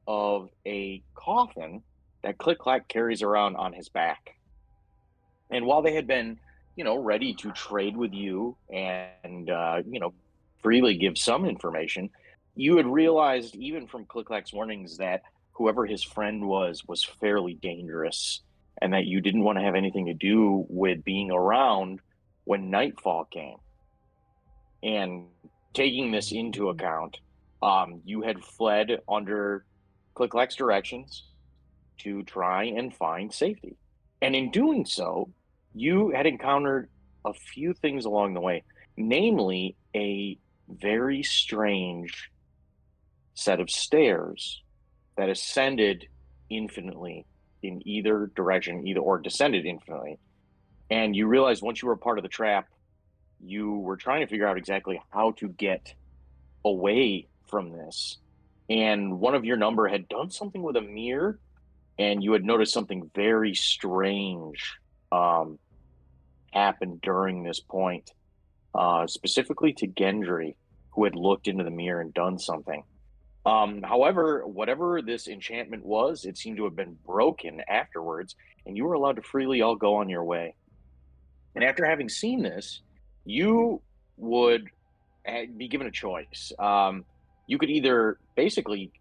of a coffin that Click Clack carries around on his back. And while they had been, ready to trade with you and, freely give some information, you had realized, even from Click Clack's warnings, that whoever his friend was fairly dangerous and that you didn't want to have anything to do with being around when nightfall came. And taking this into account, you had fled under Click Clack's directions to try and find safety. And in doing so, you had encountered a few things along the way, namely a very strange set of stairs that ascended infinitely in either direction, either or descended infinitely. And you realized once you were part of the trap, you were trying to figure out exactly how to get away from this. And one of your number had done something with a mirror, and you had noticed something very strange happen during this point, specifically to Gendry, who had looked into the mirror and done something. However, whatever this enchantment was, it seemed to have been broken afterwards, and you were allowed to freely all go on your way. And after having seen this, you would be given a choice. You could either basically,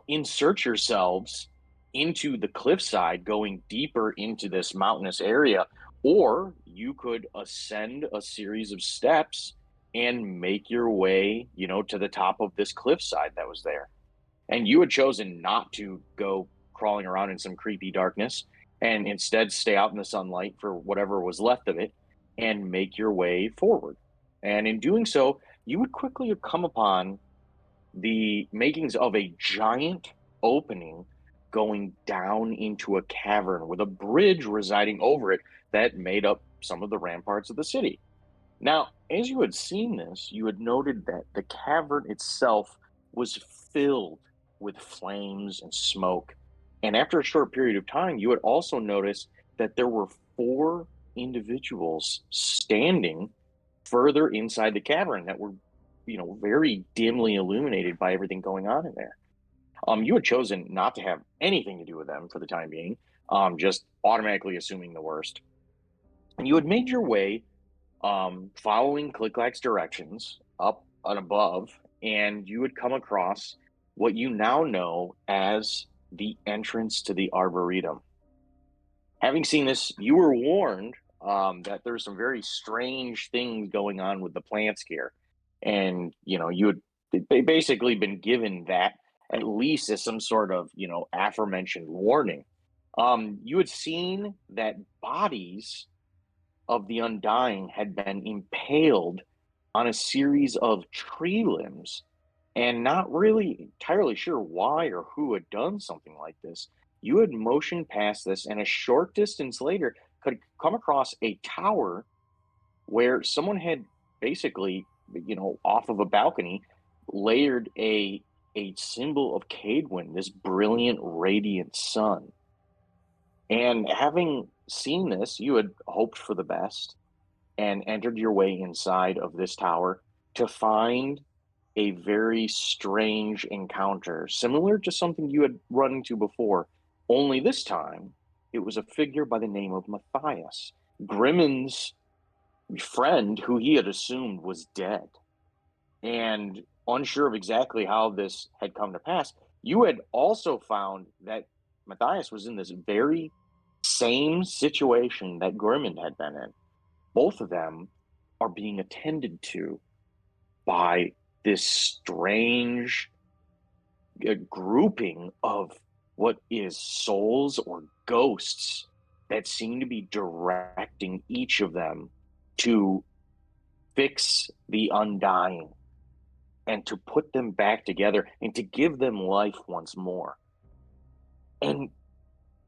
insert yourselves into the cliffside, going deeper into this mountainous area, or you could ascend a series of steps and make your way, to the top of this cliffside that was there. And you had chosen not to go crawling around in some creepy darkness and instead stay out in the sunlight for whatever was left of it and make your way forward. And in doing so, you would quickly come upon the makings of a giant opening going down into a cavern with a bridge residing over it that made up some of the ramparts of the city. Now, as you had seen this, you had noted that the cavern itself was filled with flames and smoke. And after a short period of time, you had also noticed that there were four individuals standing further inside the cavern that were, very dimly illuminated by everything going on in there. You had chosen not to have anything to do with them for the time being, just automatically assuming the worst. And you had made your way, following Click-Clack's directions up and above, and you would come across what you now know as the entrance to the Arboretum. Having seen this, you were warned that there's some very strange things going on with the plants here. And, you had basically been given that at least as some sort of, aforementioned warning. You had seen that bodies of the undying had been impaled on a series of tree limbs, and not really entirely sure why or who had done something like this. You had motioned past this, and a short distance later could come across a tower where someone had basically, off of a balcony, layered a symbol of Cadwin, this brilliant, radiant sun. And having seen this, you had hoped for the best and entered your way inside of this tower to find a very strange encounter, similar to something you had run into before, only this time it was a figure by the name of Matthias, Grimmon's friend, who he had assumed was dead. And unsure of exactly how this had come to pass, you had also found that Matthias was in this very same situation that Grimmond had been in. Both of them are being attended to by this strange grouping of what is souls or ghosts that seem to be directing each of them to fix the undying and to put them back together and to give them life once more. And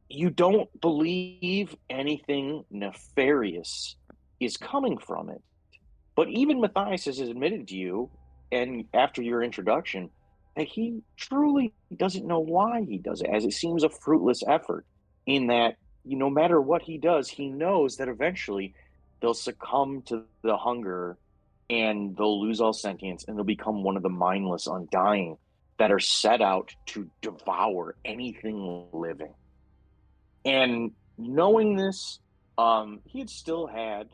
you don't believe anything nefarious is coming from it. But even Matthias has admitted to you, and after your introduction, that he truly doesn't know why he does it, as it seems a fruitless effort, in that, no matter what he does, he knows that eventually they'll succumb to the hunger and they'll lose all sentience and they'll become one of the mindless undying that are set out to devour anything living. And knowing this, he had still had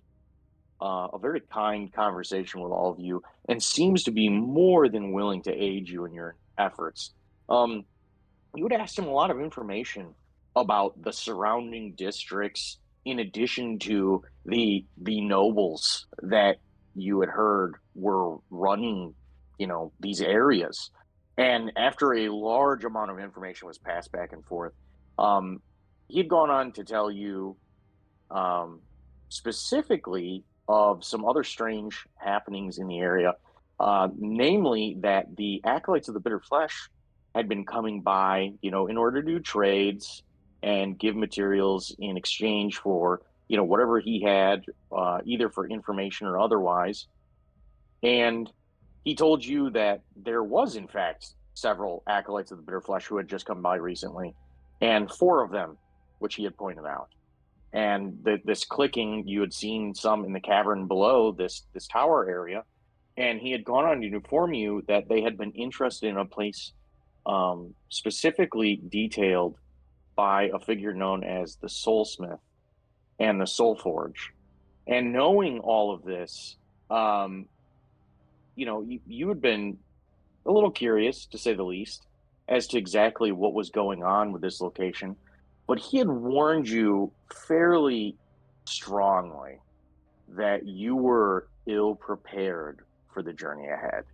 a very kind conversation with all of you and seems to be more than willing to aid you in your efforts. Um, you would ask him a lot of information about the surrounding districts, in addition to the nobles that you had heard were running, these areas. And after a large amount of information was passed back and forth, um, he had gone on to tell you um, specifically of some other strange happenings in the area, namely that the acolytes of the bitter flesh had been coming by, in order to do trades and give materials in exchange for, whatever he had, either for information or otherwise. And he told you that there was, in fact, several acolytes of the bitter flesh who had just come by recently, and four of them, which he had pointed out. And this clicking, you had seen some in the cavern below this tower area, and he had gone on to inform you that they had been interested in a place specifically detailed by a figure known as the Soulsmith and the Soul Forge. And knowing all of this, you had been a little curious, to say the least, as to exactly what was going on with this location. But he had warned you fairly strongly that you were ill prepared for the journey ahead.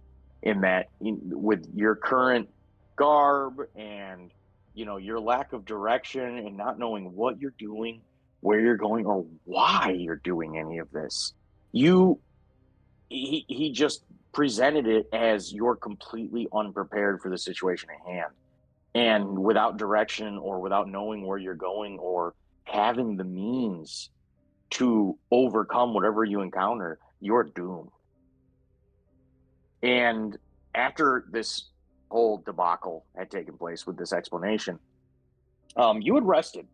In that, with your current garb and your lack of direction and not knowing what you're doing, where you're going, or why you're doing any of this, he just presented it as you're completely unprepared for the situation at hand, and without direction or without knowing where you're going or having the means to overcome whatever you encounter, you're doomed. And after this whole debacle had taken place with this explanation, you had rested,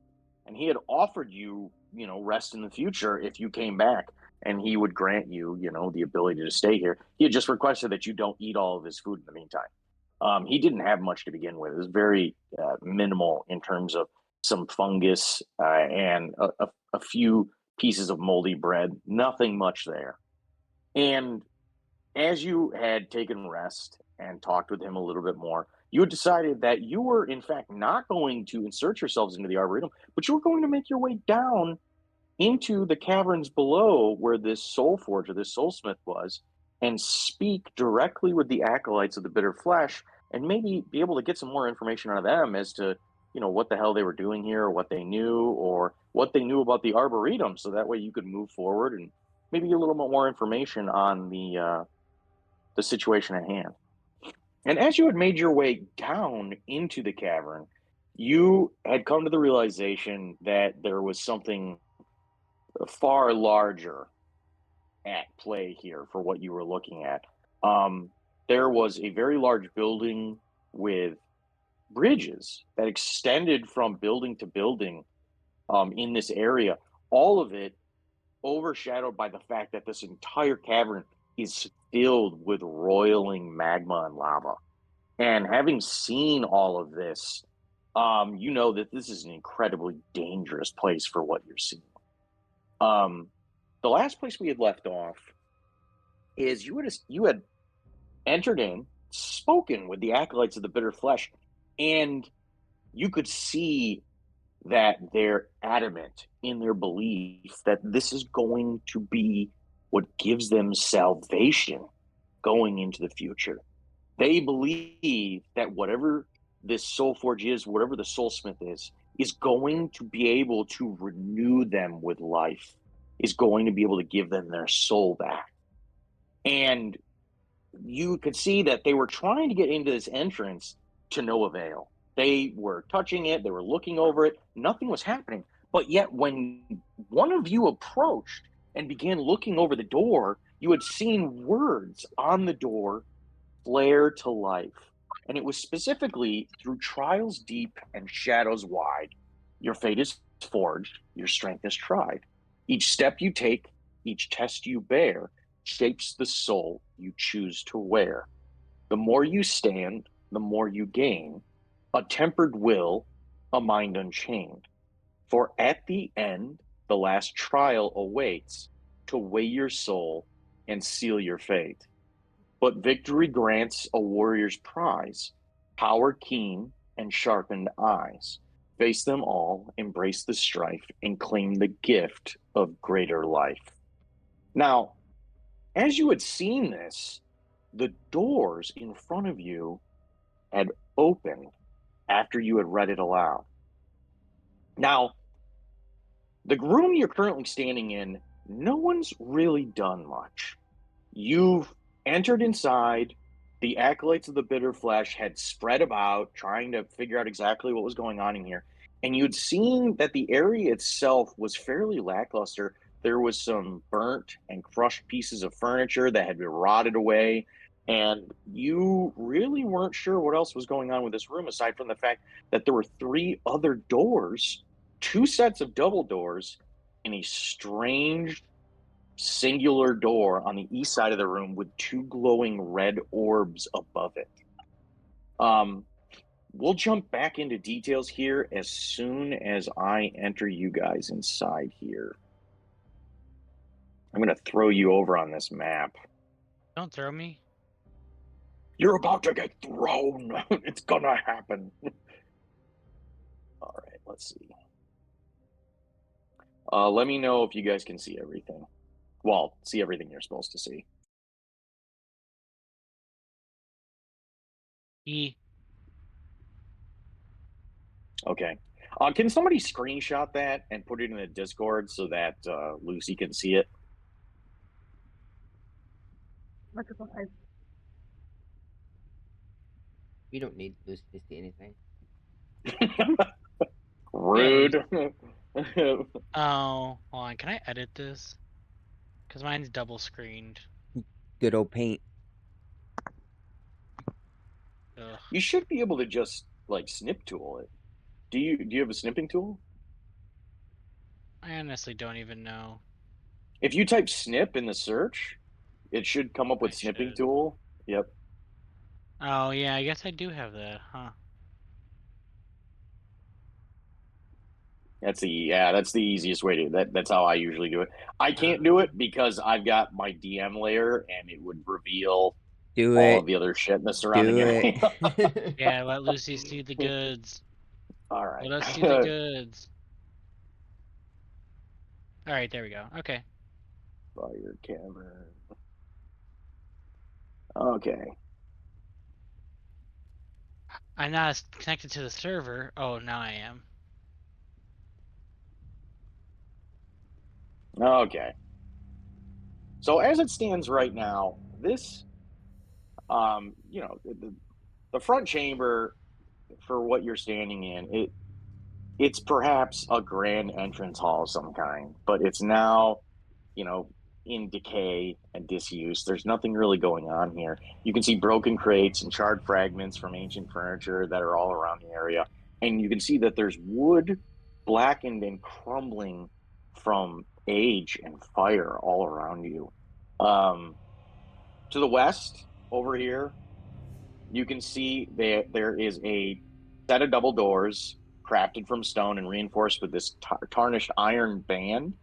and he had offered you, rest in the future if you came back, and he would grant you, the ability to stay here. He had just requested that you don't eat all of his food in the meantime. He didn't have much to begin with. It was very minimal in terms of some fungus and a few pieces of moldy bread. Nothing much there. And as you had taken rest and talked with him a little bit more, you had decided that you were, in fact, not going to insert yourselves into the Arboretum, but you were going to make your way down into the caverns below where this soul forge or this soulsmith was, and speak directly with the acolytes of the bitter flesh, and maybe be able to get some more information out of them as to what the hell they were doing here, or what they knew, or what they knew about the Arboretum, so that way you could move forward and maybe get a little bit more information on the situation at hand. And as you had made your way down into the cavern, you had come to the realization that there was something far larger at play here for what you were looking at. There was a very large building with bridges that extended from building to building in this area, all of it overshadowed by the fact that this entire cavern is filled with roiling magma and lava. And having seen all of this, you know that this is an incredibly dangerous place for what you're seeing. The last place we had left off is you had entered in, spoken with the acolytes of the bitter flesh, and you could see that they're adamant in their belief that this is going to be what gives them salvation going into the future. They believe that whatever this soul forge is, whatever the soulsmith is going to be able to renew them with life, is going to be able to give them their soul back. And you could see that they were trying to get into this entrance to no avail. They were touching it, they were looking over it, nothing was happening. But yet, when one of you approached and began looking over the door, you had seen words on the door flare to life. And it was specifically, through trials deep and shadows wide, your fate is forged, your strength is tried. Each step you take, each test you bear, shapes the soul you choose to wear. The more you stand, the more you gain. A tempered will, a mind unchained. For at the end, the last trial awaits to weigh your soul and seal your fate. But victory grants a warrior's prize, power keen and sharpened eyes. Face them all, embrace the strife, and claim the gift of greater life. Now, as you had seen this, the doors in front of you had opened after you had read it aloud. Now, the room you're currently standing in, no one's really done much. You've entered inside. The acolytes of the bitter flesh had spread about, trying to figure out exactly what was going on in here. And you'd seen that the area itself was fairly lackluster. There was some burnt and crushed pieces of furniture that had been rotted away. And you really weren't sure what else was going on with this room, aside from the fact that there were three other doors, two sets of double doors, and a strange singular door on the east side of the room with two glowing red orbs above it. We'll jump back into details here as soon as I enter you guys inside here. I'm going to throw you over on this map. Don't throw me. You're about to get thrown. It's going to happen. All right, let's see. Let me know if you guys can see everything. Well, see everything you're supposed to see. Okay. Can somebody screenshot that and put it in the Discord so that Lucy can see it? We don't need Lucy to see anything. Rude. Oh, hold on. Can I edit this? Because mine's double screened. Good old paint. Ugh. You should be able to just like snip tool it. Do you have a snipping tool? I honestly don't even know. If you type snip in the search, it should come up with snipping tool. Yep. Oh yeah, I guess I do have that, huh? That's the easiest way to that's how I usually do it. I can't do it because I've got my DM layer and it would reveal all of the other shit in the surrounding area. Yeah, let Lucy see the goods. All right. Let us see the goods. All right, there we go. Okay. Fire cavern. Okay. I'm not connected to the server. Oh, now I am. Okay. So as it stands right now, this, you know, the front chamber for what you're standing in, it's perhaps a grand entrance hall of some kind, but it's now, you know, in decay and disuse. There's nothing really going on here. You can see broken crates and charred fragments from ancient furniture that are all around the area. And you can see that there's wood blackened and crumbling from age and fire all around you. To the west, over here, you can see that there is a set of double doors crafted from stone and reinforced with this tarnished iron band.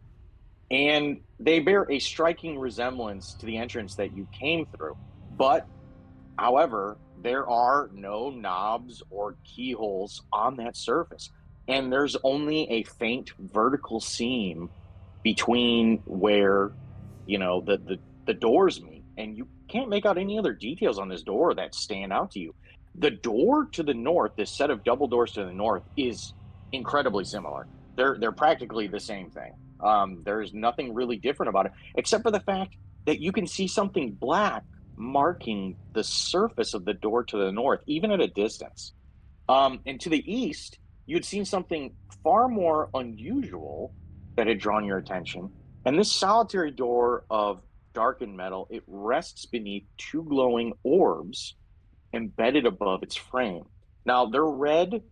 And they bear a striking resemblance to the entrance that you came through. But, however, there are no knobs or keyholes on that surface. And there's only a faint vertical seam between where, you know, the doors meet. And you can't make out any other details on this door that stand out to you. The door to the north, this set of double doors to the north, is incredibly similar. They're practically the same thing. There's nothing really different about it, except for the fact that you can see something black marking the surface of the door to the north, even at a distance. And to the east, you'd seen something far more unusual that had drawn your attention. And this solitary door of darkened metal, it rests beneath two glowing orbs embedded above its frame. Now, they're red.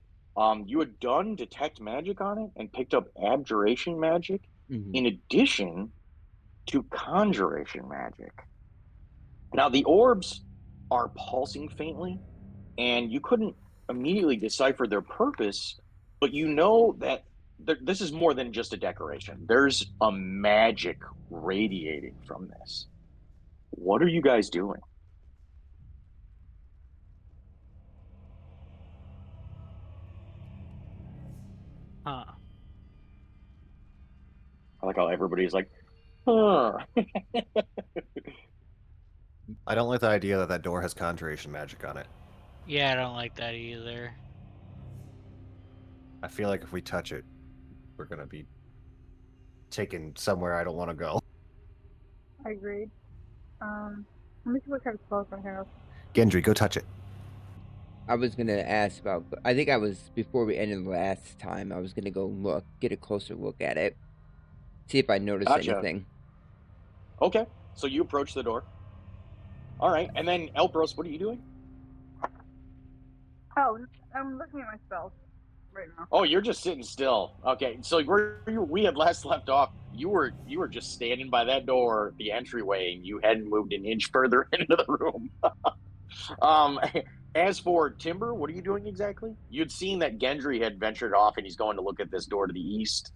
You had done detect magic on it and picked up abjuration magic in addition to conjuration magic. Now, the orbs are pulsing faintly, and you couldn't immediately decipher their purpose, but you know that this is more than just a decoration. There's a magic radiating from this. What are you guys doing? Huh. I like how everybody's like, huh. I don't like the idea that that door has conjuration magic on it. Yeah, I don't like that either. I feel like if we touch it, we're gonna be taken somewhere I don't want to go. I agreed. Let me see what kind of spells I have. Gendry, go touch it. I was gonna ask about. I think I was before we ended last time. I was gonna go look, get a closer look at it, see if I noticed Gotcha. anything. Okay, so you approach the door. All right, and then Elpros, what are you doing? Oh, I'm looking at my spells right now. Oh, you're just sitting still. Okay, so we had last left off. You were just standing by that door, the entryway, and you hadn't moved an inch further into the room. As for Timber, what are you doing exactly? You'd seen that Gendry had ventured off, and he's going to look at this door to the east.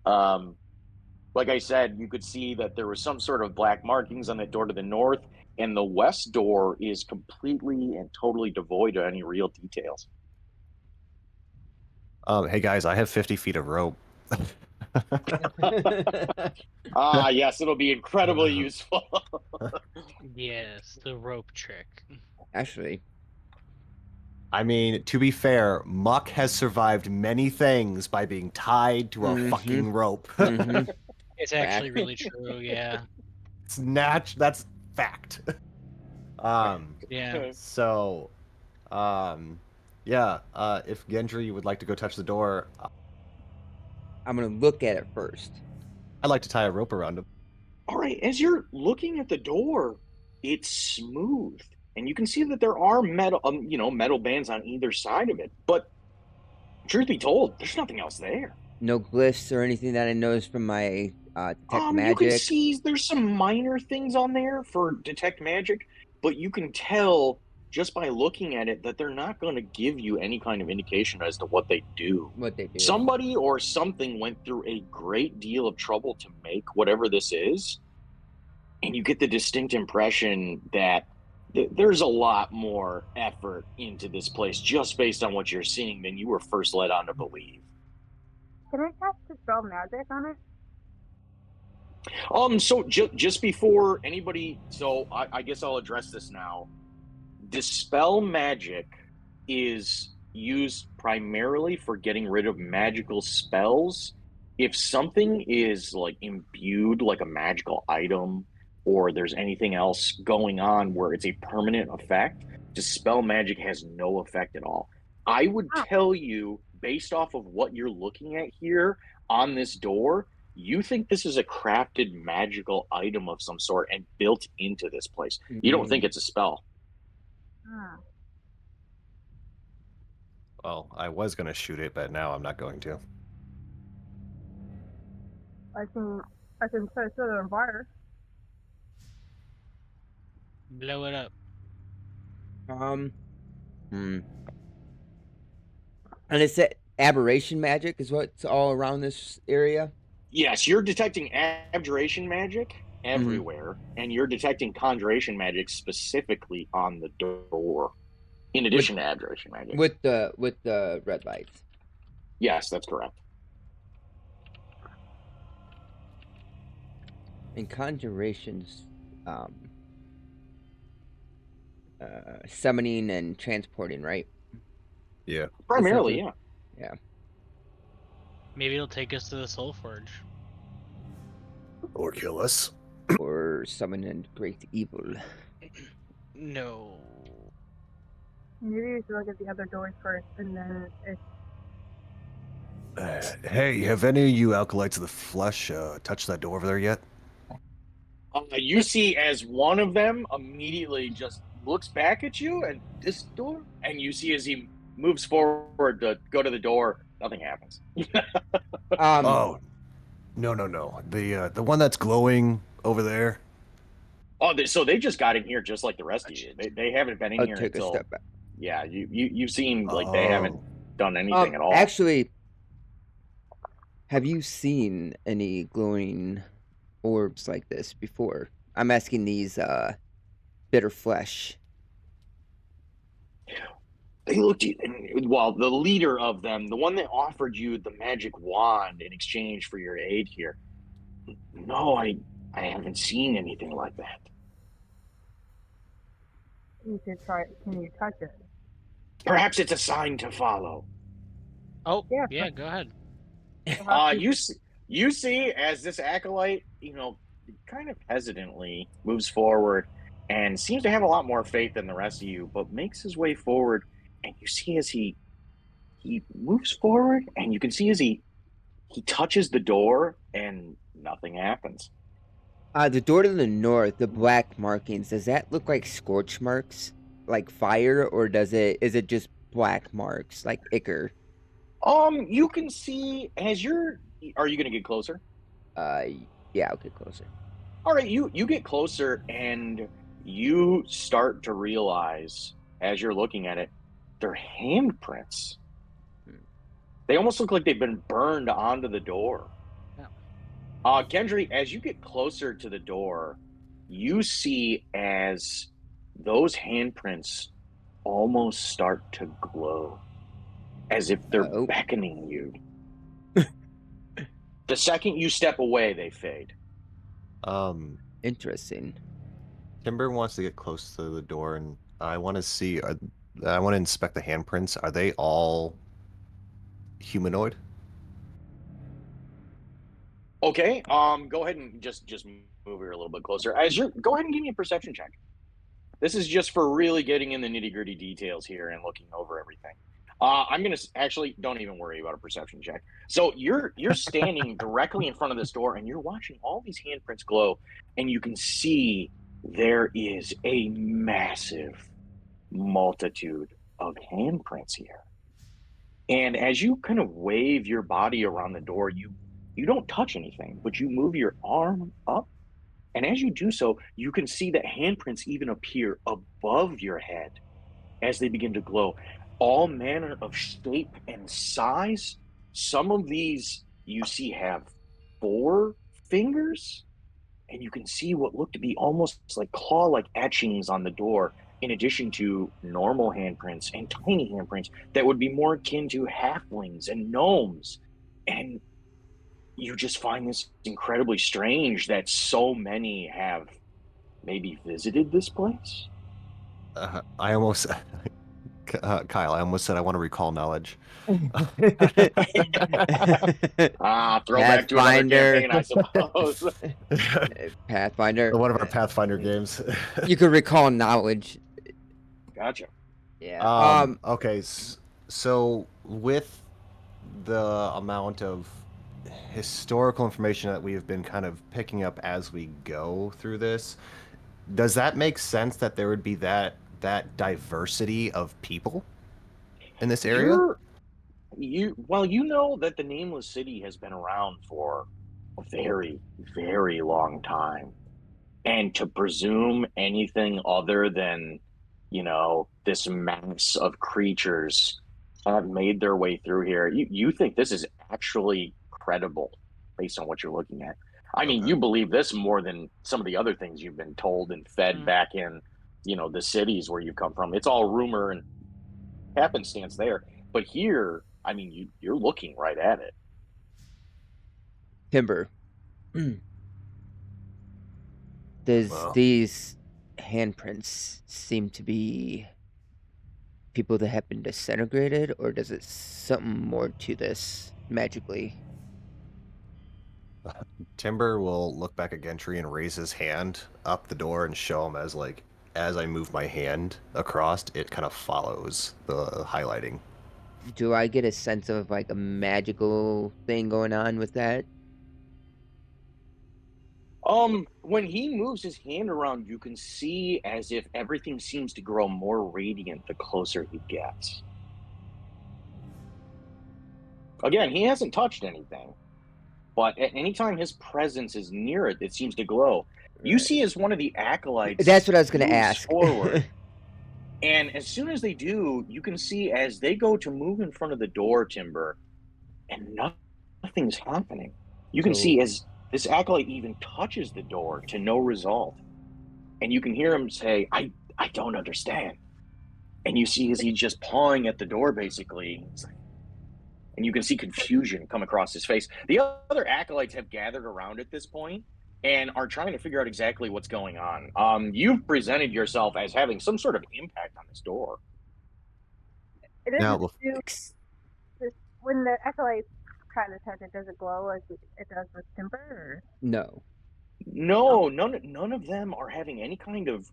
Like I said, you could see that there was some sort of black markings on that door to the north, and the west door is completely and totally devoid of any real details. Hey guys, I have 50 feet of rope. Yes, it'll be incredibly useful. Yes, the rope trick. Actually, I mean, to be fair, Muck has survived many things by being tied to a fucking rope. It's actually really true, yeah. It's that's fact. Yeah. So, yeah, if Gendry would like to go touch the door, I'm gonna look at it first. I'd like to tie a rope around him. All right, as you're looking at the door, it's smooth, and you can see that there are metal bands on either side of it. But truth be told, there's nothing else there. No glyphs or anything that I noticed from my detect magic. You can see there's some minor things on there for detect magic, but you can tell just by looking at it that they're not going to give you any kind of indication as to what they do. What they do. Somebody or something went through a great deal of trouble to make whatever this is, and you get the distinct impression that there's a lot more effort into this place just based on what you're seeing than you were first led on to believe. Can I cast Dispel Magic on it? So just before anybody, so I guess I'll address this now. Dispel magic is used primarily for getting rid of magical spells. If something is like imbued like a magical item, or there's anything else going on where it's a permanent effect, dispel magic has no effect at all. I would tell you, based off of what you're looking at here on this door, you think this is a crafted magical item of some sort and built into this place. You don't think it's a spell. Well, I was going to shoot it, but now I'm not going to. I can set it on fire. Blow it up. And it's that aberration magic is what's all around this area? Yes, you're detecting abjuration magic everywhere, and you're detecting conjuration magic specifically on the door, in addition to abjuration magic. With the red lights. Yes, that's correct. And conjurations, summoning and transporting, right? Yeah. Primarily, yeah. Yeah. Maybe it'll take us to the Soul Forge. Or kill us. Or summon a great evil. No. Maybe we should look at the other doors first, and then if... Hey, have any of you Acolytes of the Flesh touched that door over there yet? You see as one of them immediately just looks back at you and this door, and you see as he moves forward to go to the door, nothing happens. Oh, no. The one that's glowing over there. Oh, so they just got in here just like the rest of you. They haven't been in here Take a until step back. Yeah, you've seen like they haven't Oh. done anything at all. Actually, have you seen any glowing orbs like this before? I'm asking these bitter flesh. They looked at well, the leader of them, the one that offered you the magic wand in exchange for your aid here. No, I haven't seen anything like that. You should try. Can you touch it? Perhaps it's a sign to follow. Oh, Yeah, yeah, go ahead. You see as this acolyte, kind of hesitantly moves forward and seems to have a lot more faith than the rest of you, but makes his way forward, and you see as he moves forward, and you can see as he touches the door, and nothing happens. The door to the north, the black markings, does that look like scorch marks, like fire, or is it just black marks, like ichor? You can see as are you gonna get closer? Yeah, I'll get closer. All right, you get closer and you start to realize as you're looking at it, they're handprints. They almost look like they've been burned onto the door. Gendry, as you get closer to the door, you see as those handprints almost start to glow, as if they're beckoning you. The second you step away, they fade. Interesting. Timber wants to get close to the door, and I want to see. I want to inspect the handprints. Are they all humanoid? Okay. Go ahead and just move here a little bit closer. Go ahead and give me a perception check. This is just for really getting in the nitty-gritty details here and looking over everything. I'm gonna actually don't even worry about a perception check. So you're standing directly in front of this door, and you're watching all these handprints glow, and you can see there is a massive multitude of handprints here. And as you kind of wave your body around the door, you don't touch anything, but you move your arm up. And as you do so, you can see that handprints even appear above your head as they begin to glow. All manner of shape and size. Some of these you see have 4 fingers, and you can see what look to be almost like claw-like etchings on the door, in addition to normal handprints and tiny handprints that would be more akin to halflings and gnomes. And you just find this incredibly strange that so many have maybe visited this place. I almost, Kyle, I almost said I want to recall knowledge. Throwback to another campaign, I suppose. Pathfinder. One of our Pathfinder games. You could recall knowledge. Gotcha. Yeah. Okay, so with the amount of historical information that we have been kind of picking up as we go through this, does that make sense that there would be that diversity of people in this area? You know that the Nameless City has been around for a very, very long time. And to presume anything other than, this mass of creatures have made their way through here, you think this is actually credible based on what you're looking at. I mean, you believe this more than some of the other things you've been told and fed back in, the cities where you come from. It's all rumor and happenstance there. But here, I mean, you're looking right at it. Timber. Does these handprints seem to be people that have been disintegrated, or does it something more to this magically? Timber will look back at Gendry and raise his hand up the door and show him as I move my hand across, it kind of follows the highlighting. Do I get a sense of like a magical thing going on with that? When he moves his hand around, you can see as if everything seems to grow more radiant the closer he gets. Again, he hasn't touched anything, but at any time his presence is near it, it seems to glow. You see as one of the acolytes. That's what I was going to ask. Forward. And as soon as they do, you can see as they go to move in front of the door, Timber, and nothing's happening. You can So see as this acolyte even touches the door to no result. And you can hear him say, I don't understand. And you see as he's just pawing at the door, basically. And you can see confusion come across his face. The other acolytes have gathered around at this point and are trying to figure out exactly what's going on. You've presented yourself as having some sort of impact on this door. It Now, doesn't do this when the acolytes try to touch it. Does it glow like it does with timber? Or? no. No, none of them are having any kind of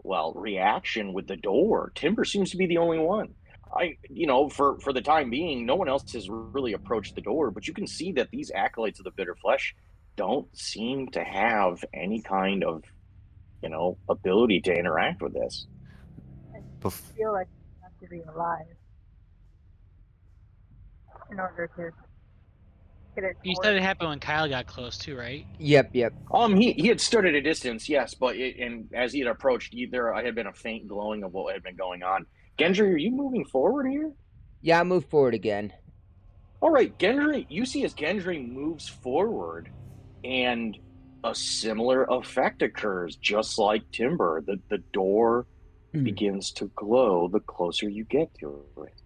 reaction with the door. Timber seems to be the only one. For the time being, no one else has really approached the door, but you can see that these acolytes of the bitter flesh don't seem to have any kind of, ability to interact with this. I feel like you have to be alive in order to get it. You said it happened when Kyle got close too, right? Yep. He had stood at a distance, yes, but and as he had approached, there had been a faint glowing of what had been going on. Gendry, are you moving forward here? Yeah, I'll move forward again. All right, Gendry, you see as Gendry moves forward, and a similar effect occurs, just like Timber. The door begins to glow the closer you get to it.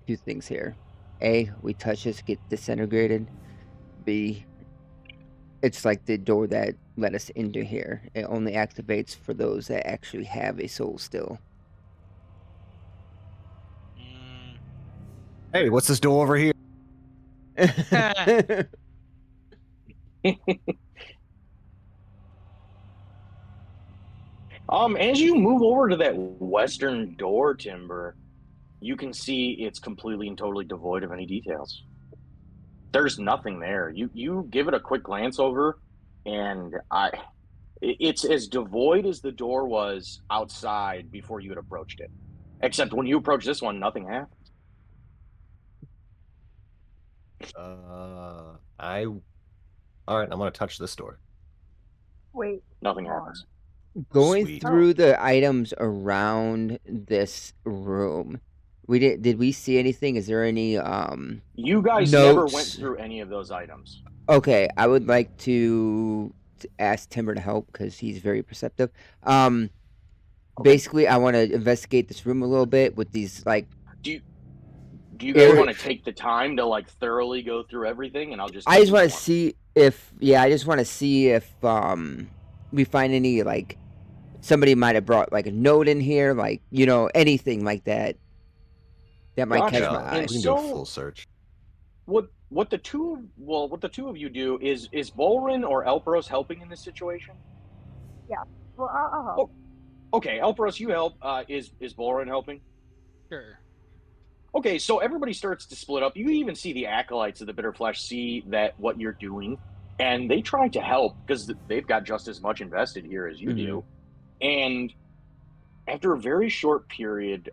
Two things here. A, we touch this, get disintegrated. B, it's like the door that let us into here. It only activates for those that actually have a soul still. Hey, what's this door over here? As you move over to that western door, Timber, you can see it's completely and totally devoid of any details. There's nothing there. You give it a quick glance over, and it's as devoid as the door was outside before you had approached it. Except when you approach this one, nothing happens. All right, I'm gonna touch this door. Wait. Nothing happens. Going Sweet. through the items around this room, did we see anything? Is there any You guys notes? never went through any of those items. Okay, I would like to ask Timber to help because he's very perceptive. Basically, I want to investigate this room a little bit with these Do you guys want to take the time to thoroughly go through everything, and I'll just. I just want to see if we find any somebody might have brought a note in here, anything like that. That might catch my eye. We can do a full search. What the two of you do is Bolrin or Elpros helping in this situation? Yeah. Well, I'll help. Okay, Elpros, you help. Is Bolrin helping? Sure. Okay, so everybody starts to split up. You even see the acolytes of the bitter flesh see that what you're doing, and they try to help because they've got just as much invested here as you do. And after a very short period,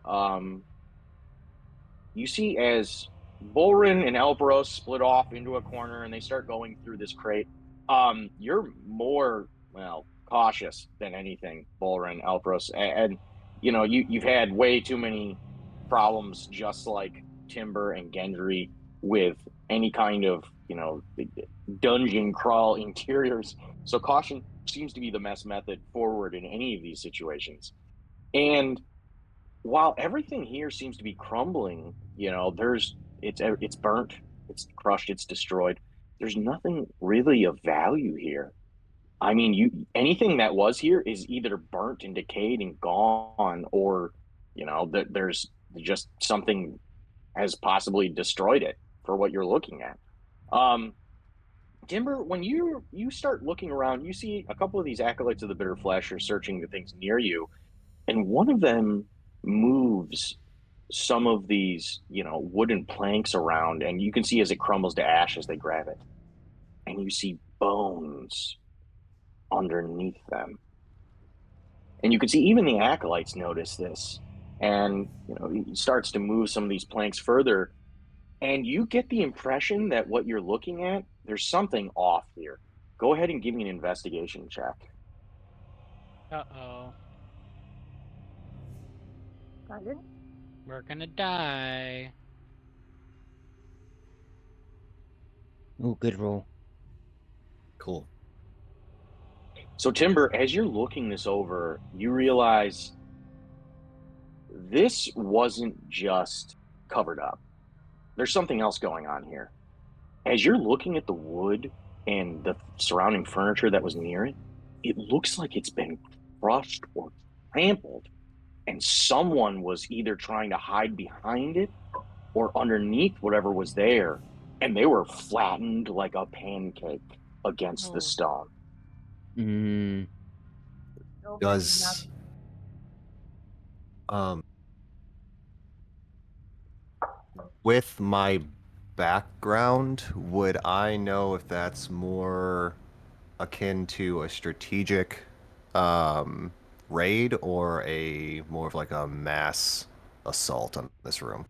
you see as Bolrin and Elpros split off into a corner and they start going through this crate. You're more cautious than anything, Bolrin, Elpros, and you've had way too many problems, just like Timber and Gendry, with any kind of dungeon crawl interiors. So caution seems to be the best method forward in any of these situations. And while everything here seems to be crumbling, it's burnt, it's crushed, it's destroyed. There's nothing really of value here. I mean, anything that was here is either burnt and decayed and gone, or there's just something has possibly destroyed it for what you're looking at. Timber, when you start looking around, you see a couple of these acolytes of the bitter flesh are searching the things near you, and one of them moves some of these wooden planks around, and you can see as it crumbles to ash as they grab it, and you see bones underneath them. And you can see even the acolytes notice this, and he starts to move some of these planks further, and you get the impression that what you're looking at, there's something off here. Go ahead and give me an investigation check. Uh-oh. Pardon? We're gonna die. Oh, good roll. Cool. So, Timber, as you're looking this over, you realize this wasn't just covered up. There's something else going on here. As you're looking at the wood and the surrounding furniture that was near it, it looks like it's been crushed or trampled, and someone was either trying to hide behind it or underneath whatever was there, and they were flattened like a pancake against the Oh. stone. Mm. Nobody Does with my background, would I know if that's more akin to a strategic raid or a more of like a mass assault on this room?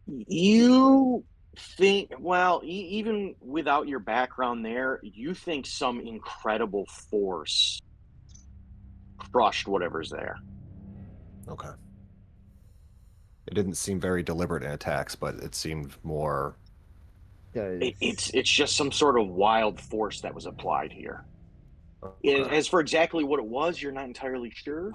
You think, well, even without your background there, you think some incredible force crushed whatever's there. Okay. It didn't seem very deliberate in attacks, but it seemed more. It's just some sort of wild force that was applied here. Okay. As for exactly what it was, you're not entirely sure.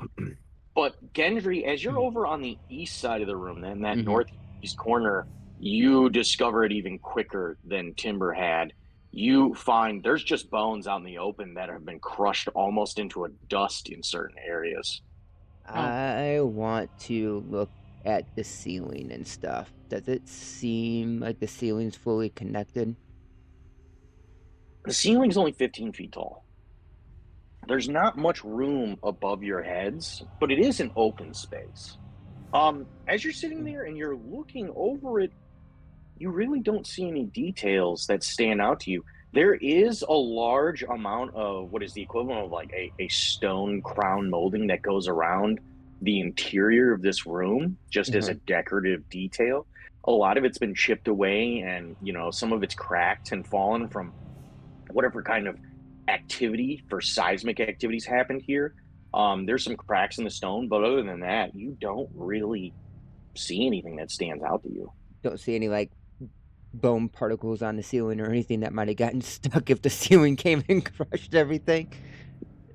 But Gendry, as you're over on the east side of the room, then that northeast corner, you discover it even quicker than Timber had. You find there's just bones out in the open that have been crushed almost into a dust in certain areas. I want to look at the ceiling and stuff. Does it seem like the ceiling's fully connected? The ceiling's only 15 feet tall. There's not much room above your heads, but it is an open space. As you're sitting there and you're looking over it, you really don't see any details that stand out to you. There is a large amount of what is the equivalent of like a stone crown molding that goes around the interior of this room, just as a decorative detail. A lot of it's been chipped away, and some of it's cracked and fallen from whatever kind of activity for seismic activities happened here. There's some cracks in the stone, but other than that, you don't really see anything that stands out to you. Don't see any like bone particles on the ceiling or anything that might have gotten stuck if the ceiling came and crushed everything.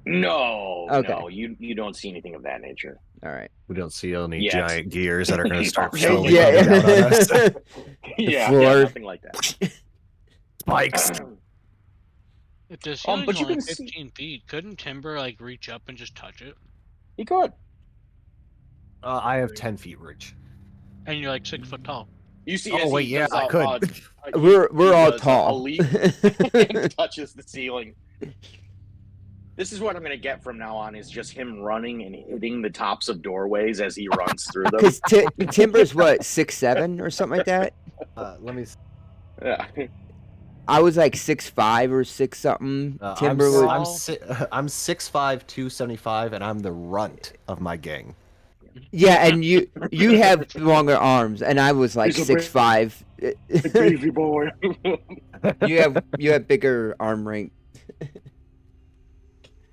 No, Okay. no, you don't see anything of that nature. All right. We don't see any Yet. giant gears that are going to start Yeah, slowly yeah. coming down on us. yeah, floor. nothing like that. Spikes. If the ceiling's but you only can see 15 feet, couldn't Timber like reach up and just touch it? he could. I have 10 feet reach. And you're like 6 foot tall. You see, Oh, as wait, he yeah, does I could. We're all does tall. A leap and touches the ceiling. This is what I'm going to get from now on: is just him running and hitting the tops of doorways as he runs through them. Because Timber's what, 6'7" or something like that? Let me. Yeah. I was like 6'5" or 6 something. Timber was- I'm 6'5", 275, and I'm the runt of my gang. Yeah, and you have longer arms, and I was like He's a 6'5". Baby boy. you have bigger arm length.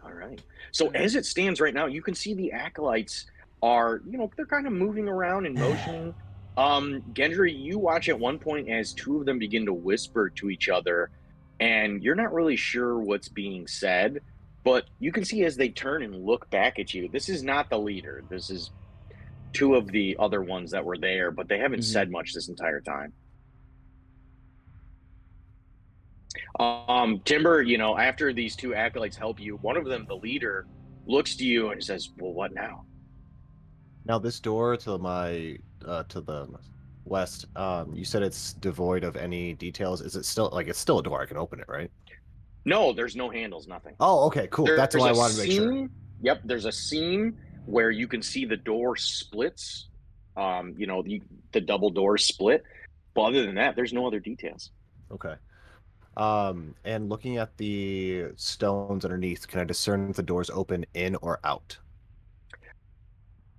All right. So as it stands right now, you can see the acolytes are, they're kind of moving around and motioning. Gendry, you watch at one point as two of them begin to whisper to each other, and you're not really sure what's being said, but you can see as they turn and look back at you, this is not the leader. This is two of the other ones that were there, but they haven't said much this entire time. Timber, after these two acolytes help you, one of them, the leader, looks to you and says, "Well, what now?" Now, this door to the west, you said it's devoid of any details. Is it still it's still a door? I can open it, right? No, there's no handles, nothing. Oh, okay, cool. That's There's why I a wanted to make sure. seam. Yep, there's a seam where you can see the door splits. The double doors split. But other than that, there's no other details. Okay. And looking at the stones underneath, can I discern if the doors open in or out?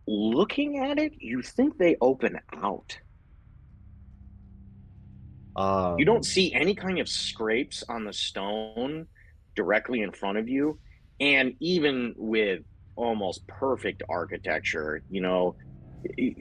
Looking at it, you think they open out. You don't see any kind of scrapes on the stone directly in front of you. And even with almost perfect architecture.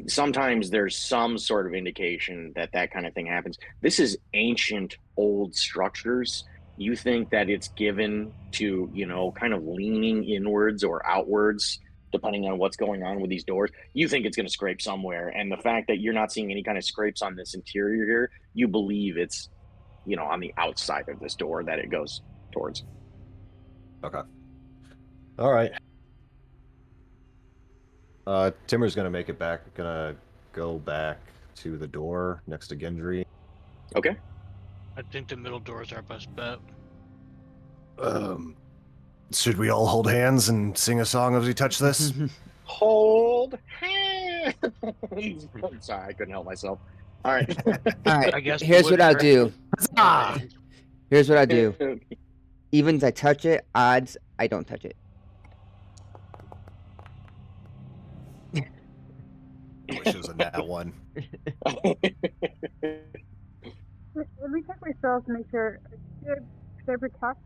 Sometimes there's some sort of indication that that kind of thing happens. This is ancient, old structures. You think that it's given to, kind of leaning inwards or outwards, depending on what's going on with these doors. You think it's going to scrape somewhere. And the fact that you're not seeing any kind of scrapes on this interior here, you believe it's, on the outside of this door that it goes towards. Okay. All right. Timur's gonna make it back. Gonna go back to the door next to Gendry. Okay. I think the middle door is our best bet. Should we all hold hands and sing a song as we touch this? Hold hands. I'm sorry, I couldn't help myself. All right. All right. I guess Here's what I'll do. Ah! Here's what I'll do. Evens, I touch it. Odds, I don't touch it. Wish it was a nat one. Let me check my spells to make sure. Should I protect?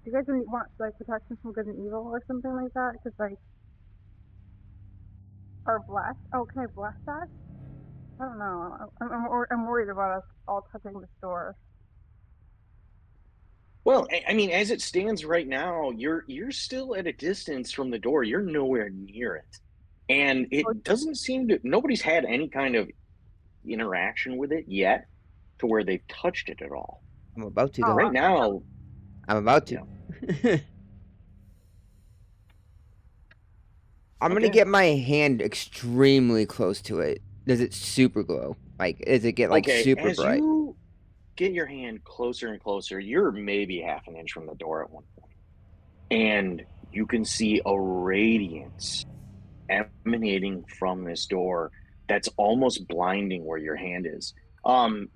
Do you guys want protection from good and evil or something like that? Because or bless? Oh, can I bless that? I don't know. I'm worried about us all touching this door. Well, I mean, as it stands right now, you're still at a distance from the door. You're nowhere near it. And it doesn't seem to, nobody's had any kind of interaction with it yet to where they've touched it at all. I'm about to, though. Right now, I'm about to. I'm gonna get my hand extremely close to it. Does it super glow? Like, does it get super as bright? you get your hand closer and closer, you're maybe half an inch from the door at one point. And you can see a radiance emanating from this door that's almost blinding where your hand is.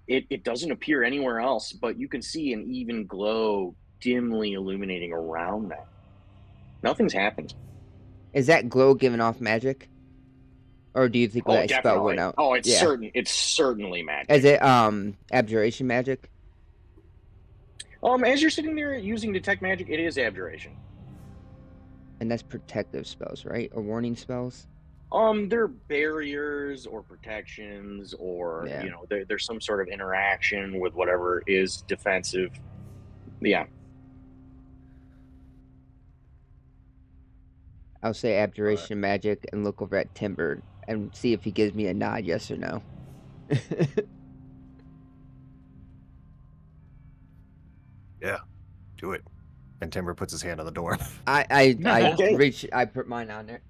It doesn't appear anywhere else, but you can see an even glow dimly illuminating around that. Nothing's happened. Is that glow giving off magic? Or do you think that spell went out? Oh, it's certainly magic. Is it abjuration magic? As you're sitting there using detect magic, it is abjuration. And that's protective spells, right? Or warning spells? They're barriers or protections, or there's some sort of interaction with whatever is defensive. Yeah. I'll say abjuration magic and look over at Timber and see if he gives me a nod, yes or no. Yeah, do it. And Timber puts his hand on the door. I put mine on there.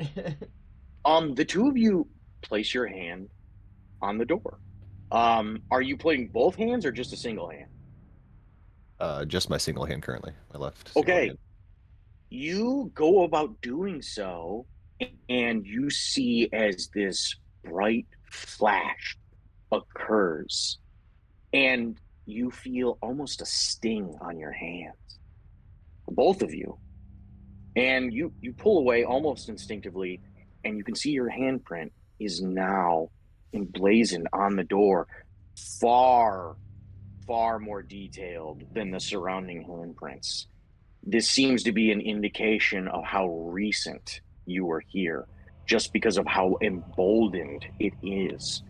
The two of you place your hand on the door. Are you putting both hands or just a single hand? Just my single hand currently. My left. Okay. Hand. You go about doing so, and you see as this bright flash occurs, and you feel almost a sting on your hands. Both of you. And you pull away almost instinctively, and you can see your handprint is now emblazoned on the door, far, far more detailed than the surrounding handprints. This seems to be an indication of how recent you were here, just because of how emboldened it is.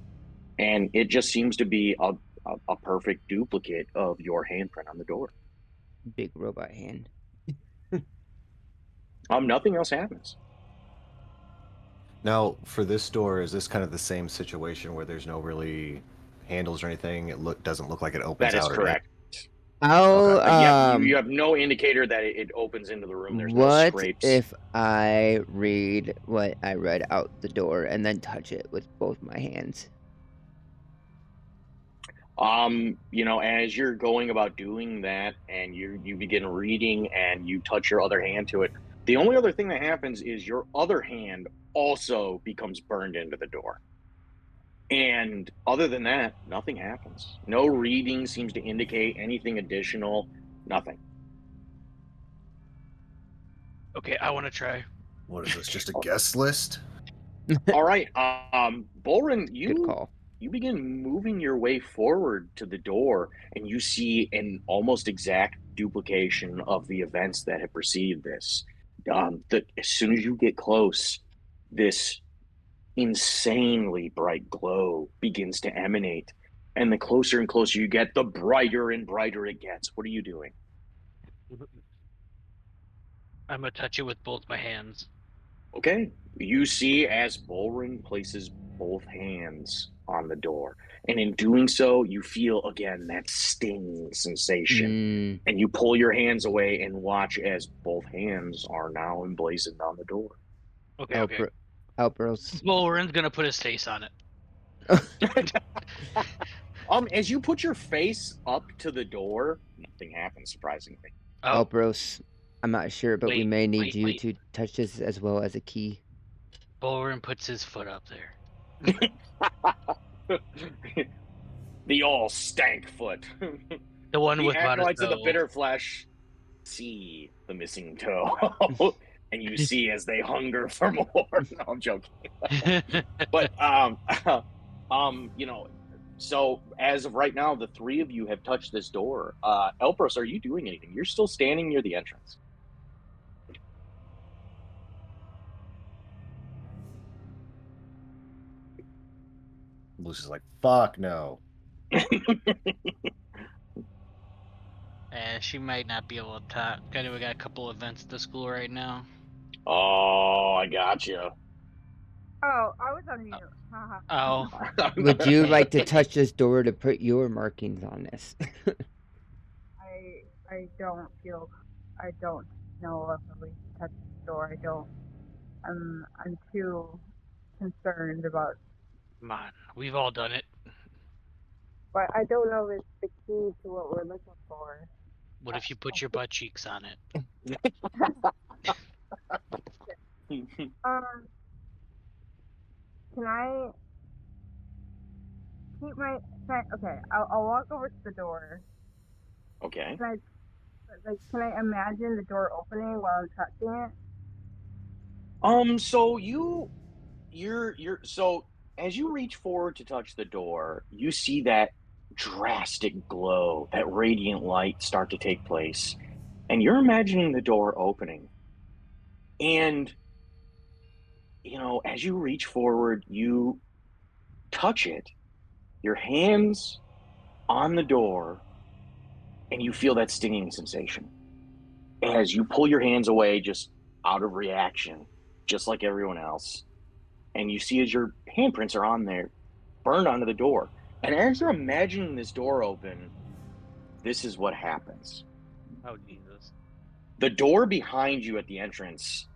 And it just seems to be a perfect duplicate of your handprint on the door. Big robot hand. Nothing else happens. Now, for this door, is this kind of the same situation where there's no really handles or anything? It doesn't look like it opens out. That is correct. You have no indicator that it opens into the room. There's no scrapes. What if I read what I read out the door and then touch it with both my hands? As you're going about doing that and you begin reading and you touch your other hand to it, the only other thing that happens is your other hand also becomes burned into the door. And other than that, nothing happens. No reading seems to indicate anything additional. Nothing. Okay, I want to try. What is this? Just a guest list? All right. Bolrin, Good call. You begin moving your way forward to the door, and you see an almost exact duplication of the events that have preceded this. As soon as you get close, this insanely bright glow begins to emanate. And the closer and closer you get, the brighter and brighter it gets. What are you doing? I'm gonna touch it with both my hands. Okay. You see as Bolrin places both hands on the door. And in doing so, you feel again that stinging sensation. And you pull your hands away and watch as both hands are now emblazoned on the door. Okay, okay. Elpros. Bolrin's gonna put his face on it. As you put your face up to the door, nothing happens, surprisingly. Oh, Elpros. I'm not sure, but we may need you wait. to touch this as well as a key. Bolrin puts his foot up there. The all stank foot. The one The with acolytes of the toe. bitter flesh see the missing toe. And you see as they hunger for more. No, I'm joking. But so as of right now, the three of you have touched this door. Elpros, are you doing anything? You're still standing near the entrance. Lucy's like, fuck no. She might not be able to talk. We got a couple events at the school right now. Oh, I got you. Oh, I was on mute. Haha. Oh, Would you like to touch this door to put your markings on this? I don't know if we touch the door. I'm too concerned about, come on. We've all done it. but I don't know if it's the key to what we're looking for. What if you put your butt cheeks on it? Can I keep my? Okay, I'll walk over to the door. Okay. Can I imagine the door opening while I'm touching it? So so as you reach forward to touch the door, you see that drastic glow, that radiant light start to take place, and you're imagining the door opening. And as you reach forward, you touch it, your hands on the door, and you feel that stinging sensation. As you pull your hands away just out of reaction, just like everyone else, and you see as your handprints are on there, burned onto the door. And as you're imagining this door open, this is what happens. Oh, Jesus. The door behind you at the entrance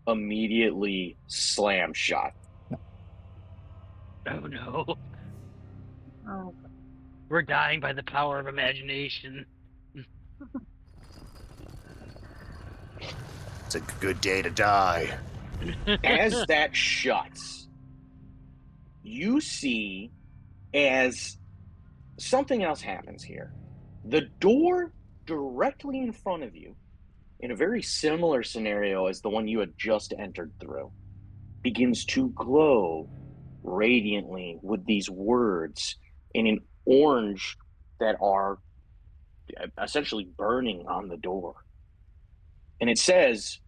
immediately slams shut. Oh, no. Oh. We're dying by the power of imagination. It's a good day to die. As that shuts, you see as something else happens here. The door directly in front of you, in a very similar scenario as the one you had just entered through, begins to glow radiantly with these words in an orange that are essentially burning on the door. And it says,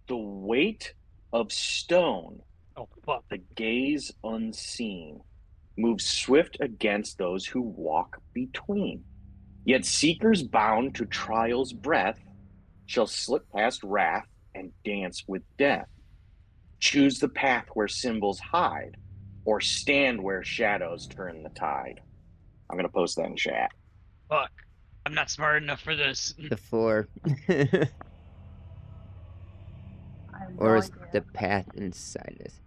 "The weight of stone, Oh, fuck. the gaze unseen, moves swift against those who walk between. Yet seekers bound to trial's breath shall slip past wrath and dance with death. Choose the path where symbols hide, or stand where shadows turn the tide." I'm going to post that in chat. Fuck. I'm not smart enough for this. The floor. Or is the path inside this?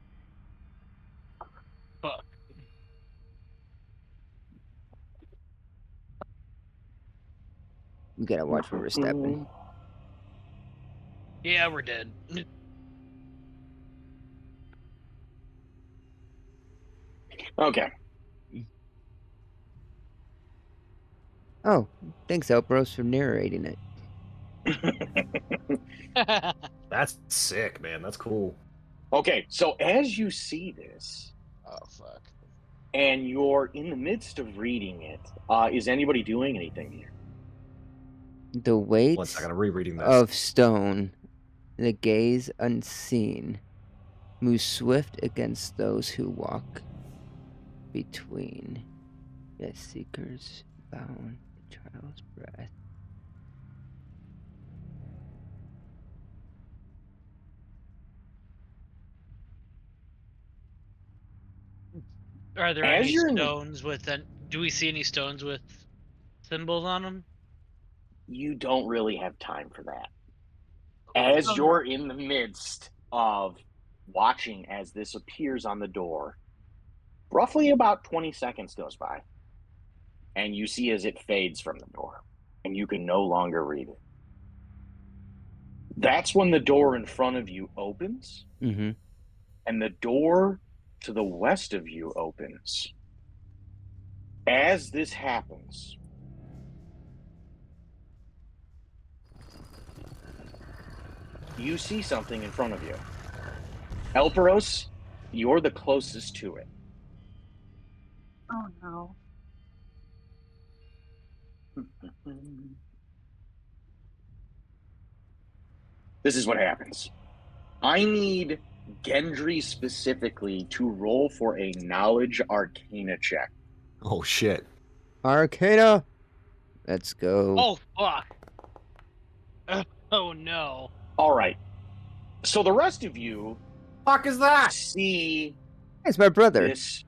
Fuck. We gotta watch where we're stepping. Yeah, we're dead. Okay. Oh, thanks, Elpros, for narrating it. That's sick, man. That's cool. Okay, so as you see this, Oh, fuck. and you're in the midst of reading it, is anybody doing anything here? The weight One second, I'm rereading this. of stone, the gaze unseen, moves swift against those who walk between. Yes, seekers bound the child's breath. Are there As any you're in the- stones with do we see any stones with symbols on them? You don't really have time for that. As you're in the midst of watching as this appears on the door, roughly about 20 seconds goes by, and you see as it fades from the door, and you can no longer read it. That's when the door in front of you opens, Mm-hmm. and the door to the west of you opens. As this happens, you see something in front of you. Elpros, you're the closest to it. Oh no. This is what happens. I need Gendry specifically to roll for a knowledge arcana check. Oh shit. Arcana! Let's go. Oh fuck! Oh no! All right. So the rest of you Fuck is that? see It's my brother. this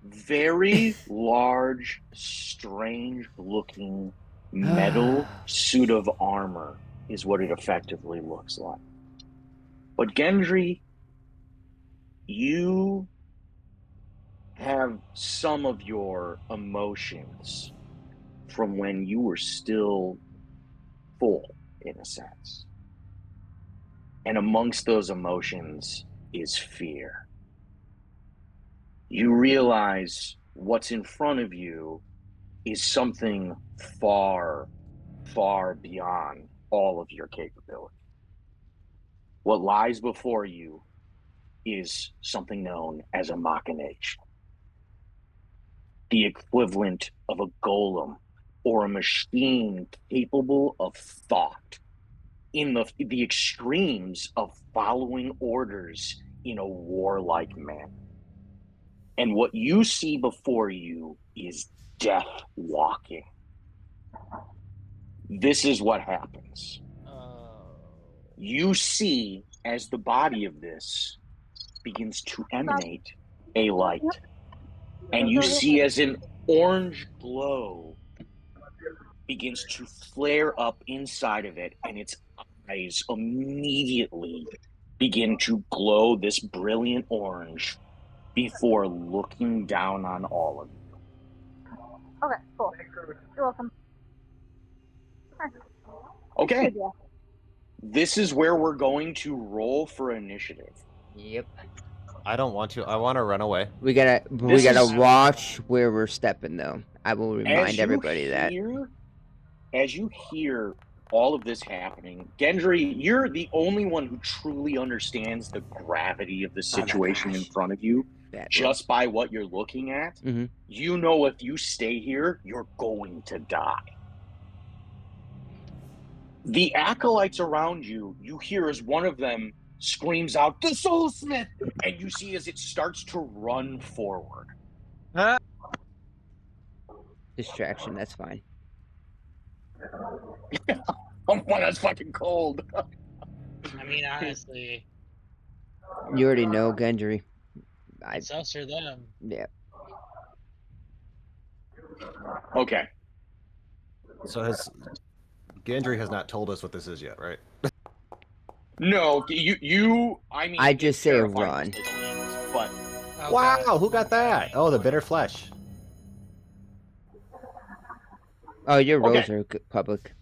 very large, strange-looking metal suit of armor is what it effectively looks like. But Gendry, you have some of your emotions from when you were still full, in a sense. And amongst those emotions is fear. You realize what's in front of you is something far, far beyond all of your capability. What lies before you is something known as a machination, the equivalent of a golem or a machine capable of thought in the extremes of following orders in a warlike manner. And what you see before you is death walking. This is what happens. You see as the body of this begins to emanate a light. And you see as an orange glow begins to flare up inside of it, and its eyes immediately begin to glow this brilliant orange before looking down on all of you. Okay, cool. You're welcome. Okay. Good, yeah. This is where we're going to roll for initiative. Yep. I don't want to. I want to run away. We gotta watch where we're stepping though. I will remind everybody that. As you hear all of this happening, Gendry, you're the only one who truly understands the gravity of the situation in front of you. Just by what you're looking at. Mm-hmm. You know if you stay here, you're going to die. The acolytes around you, you hear as one of them screams out, "The Soulsmith!" And you see as it starts to run forward. Distraction, that's fine. Oh, that's fucking cold. I mean, honestly, You already know, Gendry. it's us or them. Yeah. Okay. So Gendry has not told us what this is yet, right? No, I mean, I just say run. But Oh, Wow, God. who got that? Oh, the bitter flesh. Oh, your rolls Okay. are public.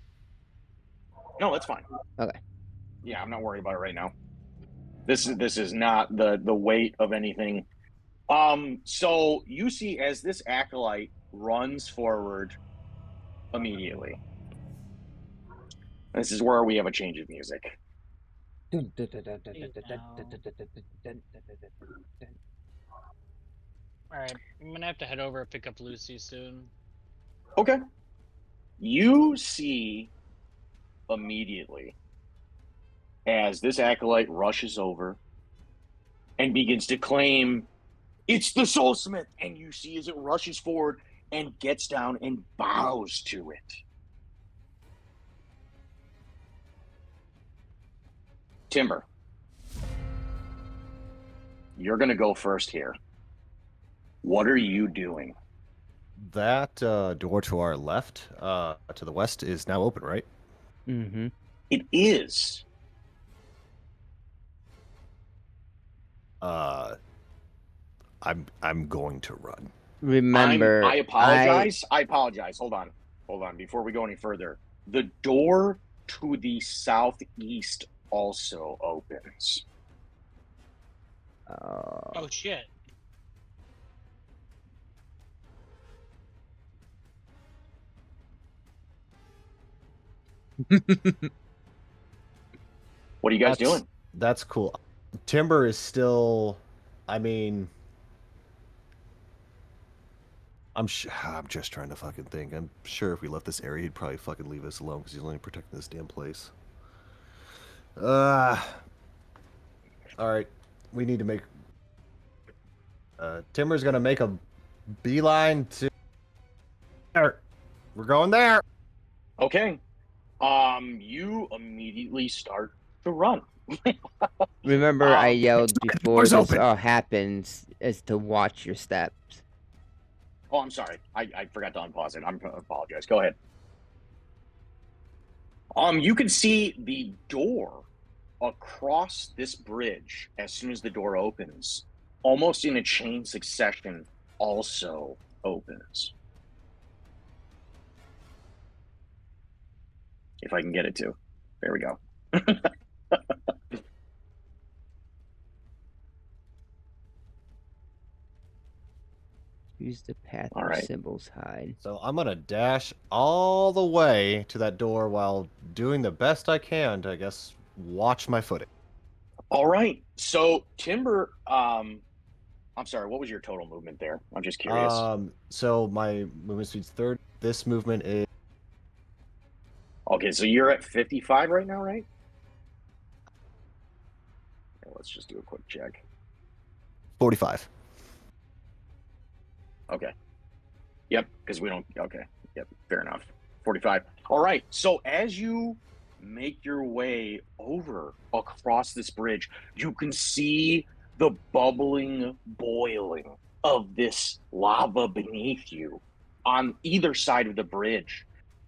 no, that's fine. Okay. Yeah, I'm not worried about it right now. This is not the weight of anything. So you see as this acolyte runs forward immediately. This is where we have a change of music. Alright, I'm gonna have to head over and pick up Lucy soon. Okay. You see immediately as this acolyte rushes over and begins to claim, "It's the Soulsmith!" And you see as it rushes forward and gets down and bows to it. Timber, you're going to go first here. What are you doing? That door to our left, to the west, is now open, right? Mm-hmm. It is. I'm going to run. Remember, I apologize. I apologize. Hold on. Before we go any further, the door to the southeast also opens. Oh shit. What are you guys doing? That's cool. Timber is still, I mean, I'm just trying to fucking think. I'm sure if we left this area, he'd probably fucking leave us alone because he's only protecting this damn place. All right, we need to make. Timber's gonna make a beeline to. There. We're going there. Okay. You immediately start to run. remember, I yelled before door's this open. all happens is to watch your steps. Oh, I'm sorry. I forgot to unpause it. I apologize. Go ahead. You can see the door across this bridge as soon as the door opens, almost in a chain succession, also opens. If I can get it to. There we go. Use the path All where right. symbols hide. So I'm gonna dash all the way to that door while doing the best I can to, I guess, watch my footing. All right. So Timber, I'm sorry, what was your total movement there? I'm just curious. So my movement speed's 30. This movement is Okay, so you're at 55 right now, right? Okay, let's just do a quick check. 45. Okay. Yep, because we don't. Okay. Yep, fair enough. 45. All right. So as you make your way over across this bridge, you can see the bubbling, boiling of this lava beneath you on either side of the bridge.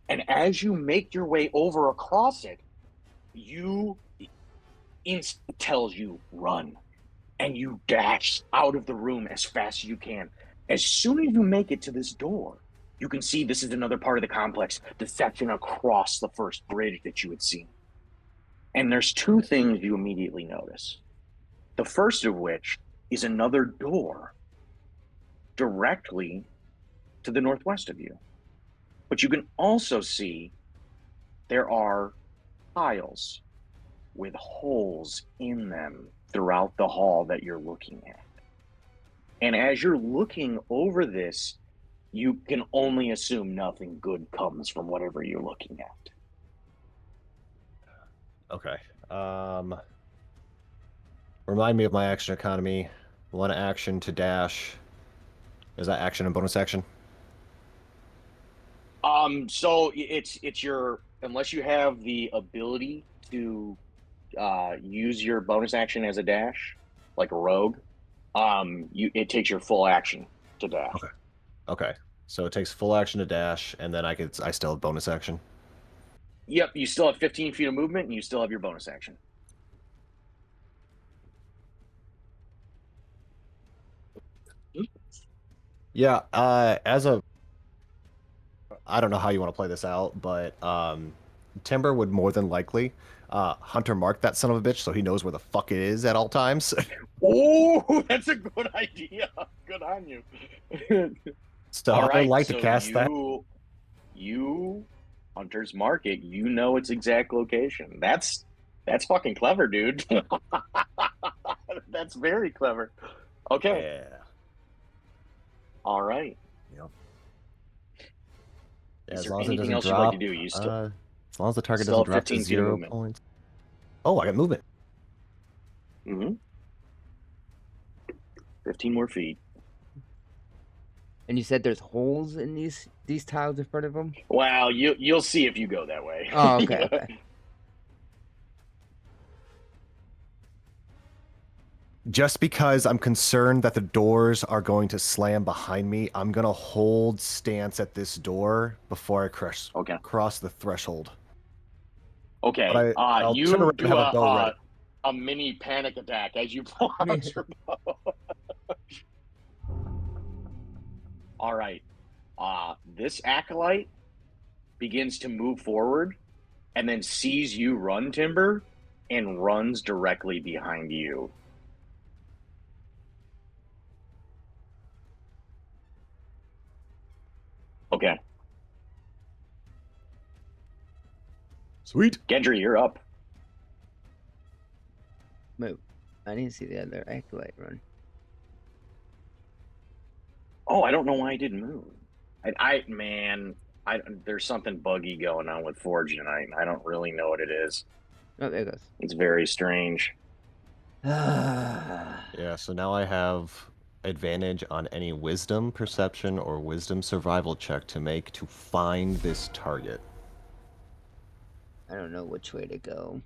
And as you make your way over across it, instinct tells you run, and you dash out of the room as fast as you can. As soon as you make it to this door, you can see this is another part of the complex, the section across the first bridge that you had seen. And there's two things you immediately notice. The first of which is another door directly to the northwest of you. But you can also see there are tiles with holes in them throughout the hall that you're looking at. And as you're looking over this, you can only assume nothing good comes from whatever you're looking at. Okay. Remind me of my action economy. One action to dash. Is that action and bonus action? So it's your, unless you have the ability to use your bonus action as a dash, like a rogue, it takes your full action to dash. Okay. So it takes full action to dash, and then I still have bonus action. Yep, you still have 15 feet of movement, and you still have your bonus action. Yeah, I don't know how you want to play this out, but Timber would more than likely Hunter mark that son of a bitch so he knows where the fuck it is at all times. Oh, that's a good idea. Good on you. So All I right, would like so to cast that. You, Hunter's Market, you know its exact location. That's fucking clever, dude. That's very clever. Okay. Yeah. All right. Yep. Is As there long as it anything doesn't else you'd drop, like to do? You still as long as the target still doesn't have drop to 15 feet of 0 movement. points. Oh, I got movement. Mm-hmm. 15 more feet. And you said there's holes in these tiles in front of them? Well, you'll see if you go that way. Oh, okay, okay. Just because I'm concerned that the doors are going to slam behind me, I'm going to hold stance at this door before I cross the threshold. Okay. But I'll turn You around and do have a bow ready. a mini panic attack as you pull out your bow. All right. This acolyte begins to move forward and then sees you run, Timber, and runs directly behind you. Okay. Sweet. Gendry, you're up. Wait, I didn't see the other acolyte run. Oh, I don't know why I didn't move. There's something buggy going on with Forge tonight, and I don't really know what it is. Oh, there it goes. It's very strange. Yeah, so now I have advantage on any wisdom perception or wisdom survival check to make to find this target. I don't know which way to go.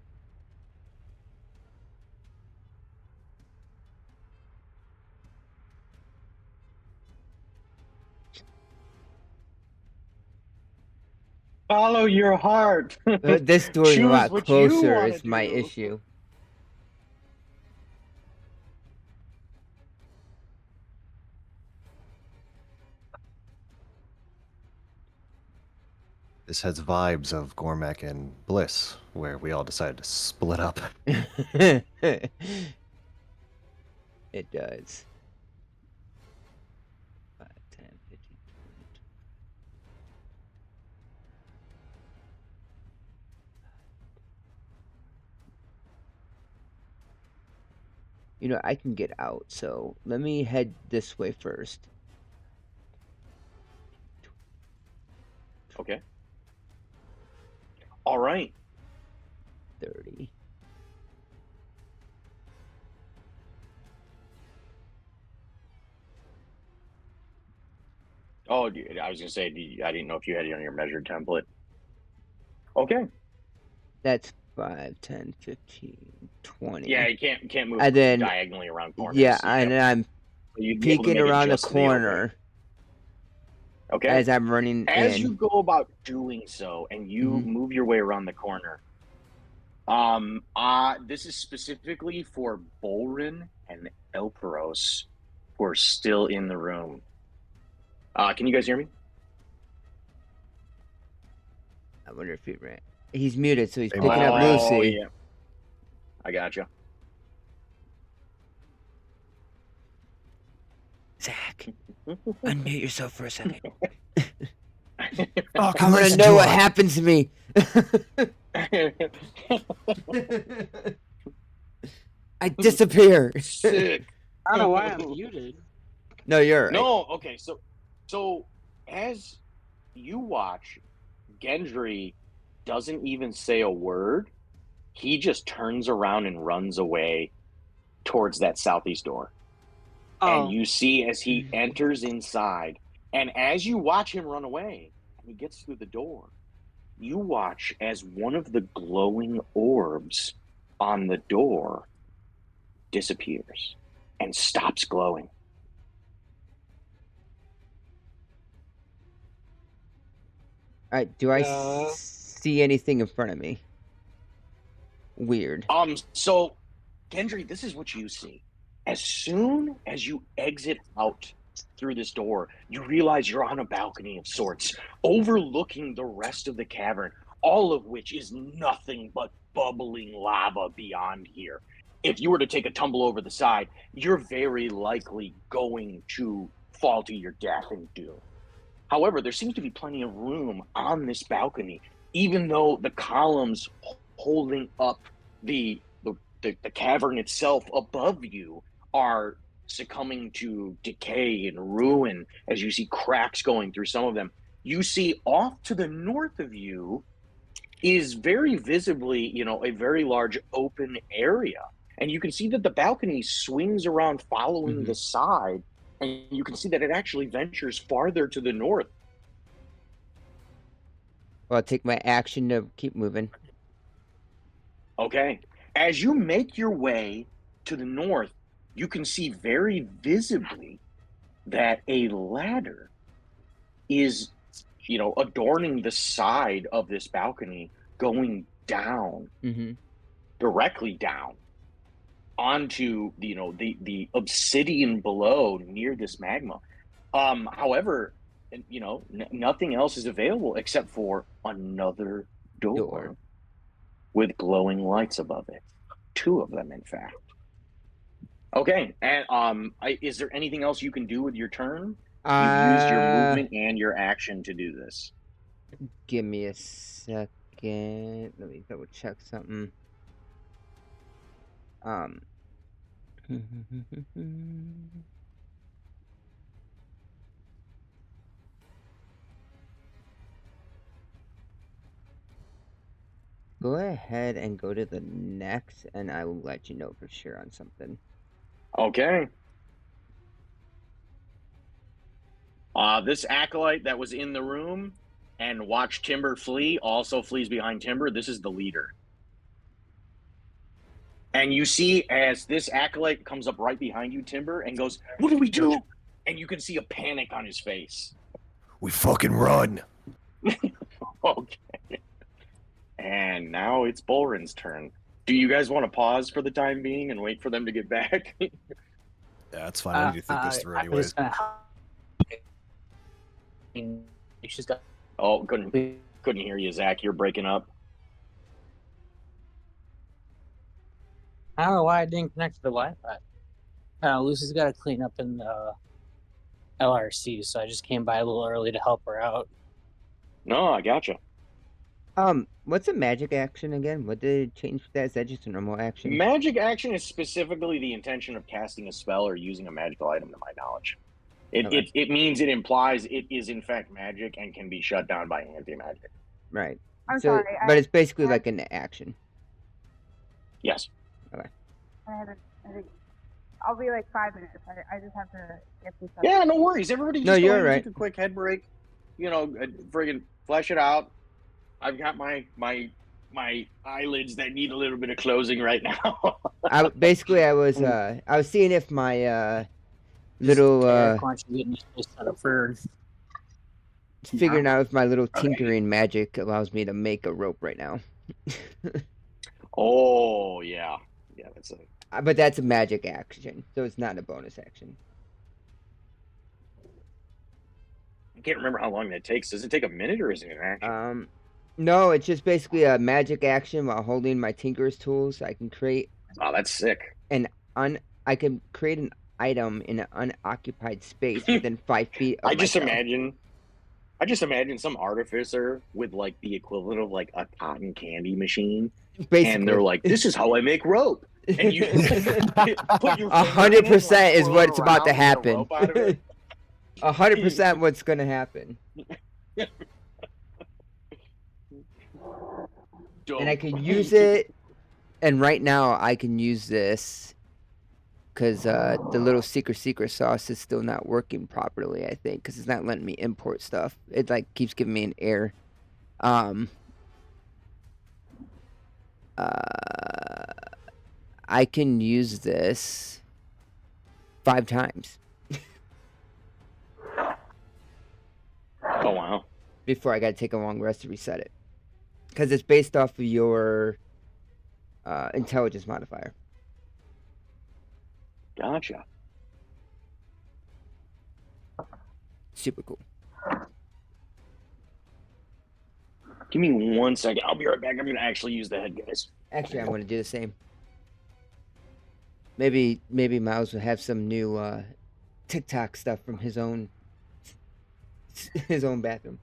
Follow your heart. This door is a Choose lot what you closer wanna is my do. issue. This has vibes of Gormek and Bliss, where we all decided to split up. It does. 5, 10, 15, 20. You know, I can get out, so let me head this way first. Okay. All right. 30. Oh, I was gonna say, I didn't know if you had it on your measured template. Okay. That's 5, 10, 15, 20. Yeah, you can't move And then, diagonally around corners. yeah, and I'm So you'd be able to peeking make it around the just to the opening. corner Okay. as I'm running As in. you go about doing so, and you move your way around the corner, this is specifically for Bolrin and Elpros, who are still in the room. Can you guys hear me? I wonder if he ran. He's muted, so he's Hey, picking up Oh, Lucy. yeah. I gotcha. Zach, unmute yourself for a second. Oh, I want to know what happens to me. I disappear. Sick. I don't know why I'm muted. No, you're right. No, okay, so as you watch, Gendry doesn't even say a word. He just turns around and runs away towards that southeast door. Oh, And you see as he enters inside, and as you watch him run away, and he gets through the door, you watch as one of the glowing orbs on the door disappears and stops glowing. All right, do I see anything in front of me? Weird. So, Gendry, this is what you see. As soon as you exit out through this door, you realize you're on a balcony of sorts, overlooking the rest of the cavern, all of which is nothing but bubbling lava beyond here. If you were to take a tumble over the side, you're very likely going to fall to your death and doom. However, there seems to be plenty of room on this balcony, even though the columns holding up the cavern itself above you are succumbing to decay and ruin as you see cracks going through some of them. You see off to the north of you is very visibly, a very large open area. And you can see that the balcony swings around following the side, and you can see that it actually ventures farther to the north. Well, I'll take my action to keep moving. Okay. As you make your way to the north, you can see very visibly that a ladder is, adorning the side of this balcony, going down, directly down onto, the obsidian below near this magma. However, nothing else is available except for another door with glowing lights above it. 2 of them, in fact. Okay, and is there anything else you can do with your turn? You've used your movement and your action to do this. Give me a second. Let me double check something. Go ahead and go to the next, and I will let you know for sure on something. Okay. This acolyte that was in the room and watched Timber flee also flees behind Timber. This is the leader. And you see as this acolyte comes up right behind you, Timber, and goes, "What do we do?" And you can see a panic on his face. We fucking run. Okay. And now it's Bolrin's turn. Do you guys want to pause for the time being and wait for them to get back? Yeah, that's fine. I need to think this through anyways. She's got. Oh, couldn't hear you, Zach. You're breaking up. I don't know why I didn't connect to the Wi-Fi. Lucy's got to clean up in the LRC, so I just came by a little early to help her out. No, I gotcha. What's a magic action again? What did it change for that? Is that just a normal action? Magic action is specifically the intention of casting a spell or using a magical item, to my knowledge. It means, it implies it is in fact magic and can be shut down by anti-magic. Right. I'm sorry. But it's basically like an action. Yes. Okay. I'll be like 5 minutes. I just have to get this up. Yeah, no worries. Everybody just you're right. Take a quick head break. Friggin' flesh it out. I've got my eyelids that need a little bit of closing right now. I was seeing if my little figuring out if my little tinkering magic allows me to make a rope right now. Oh yeah, that's it. But that's a magic action, so it's not a bonus action. I can't remember how long that takes. Does it take a minute or is it an action? No, it's just basically a magic action while holding my Tinker's tools. I can create. Oh, that's sick. I can create an item in an unoccupied space within 5 feet of I just myself. imagine some artificer with like the equivalent of like a cotton candy machine. Basically. And they're like, "This is how I make rope." And you put your 100% is what's about to happen. 100% percent what's going to happen. And I can use it. And right now I can use this because the little secret sauce is still not working properly, I think, because it's not letting me import stuff. It like keeps giving me an error. I can use this 5 times. Oh wow. Before I gotta take a long rest to reset it. Because it's based off of your intelligence modifier. Gotcha. Super cool. Give me 1 second. I'll be right back. I'm gonna actually use the head, guys. Actually, I'm gonna do the same. Maybe Miles will have some new TikTok stuff from his own bathroom.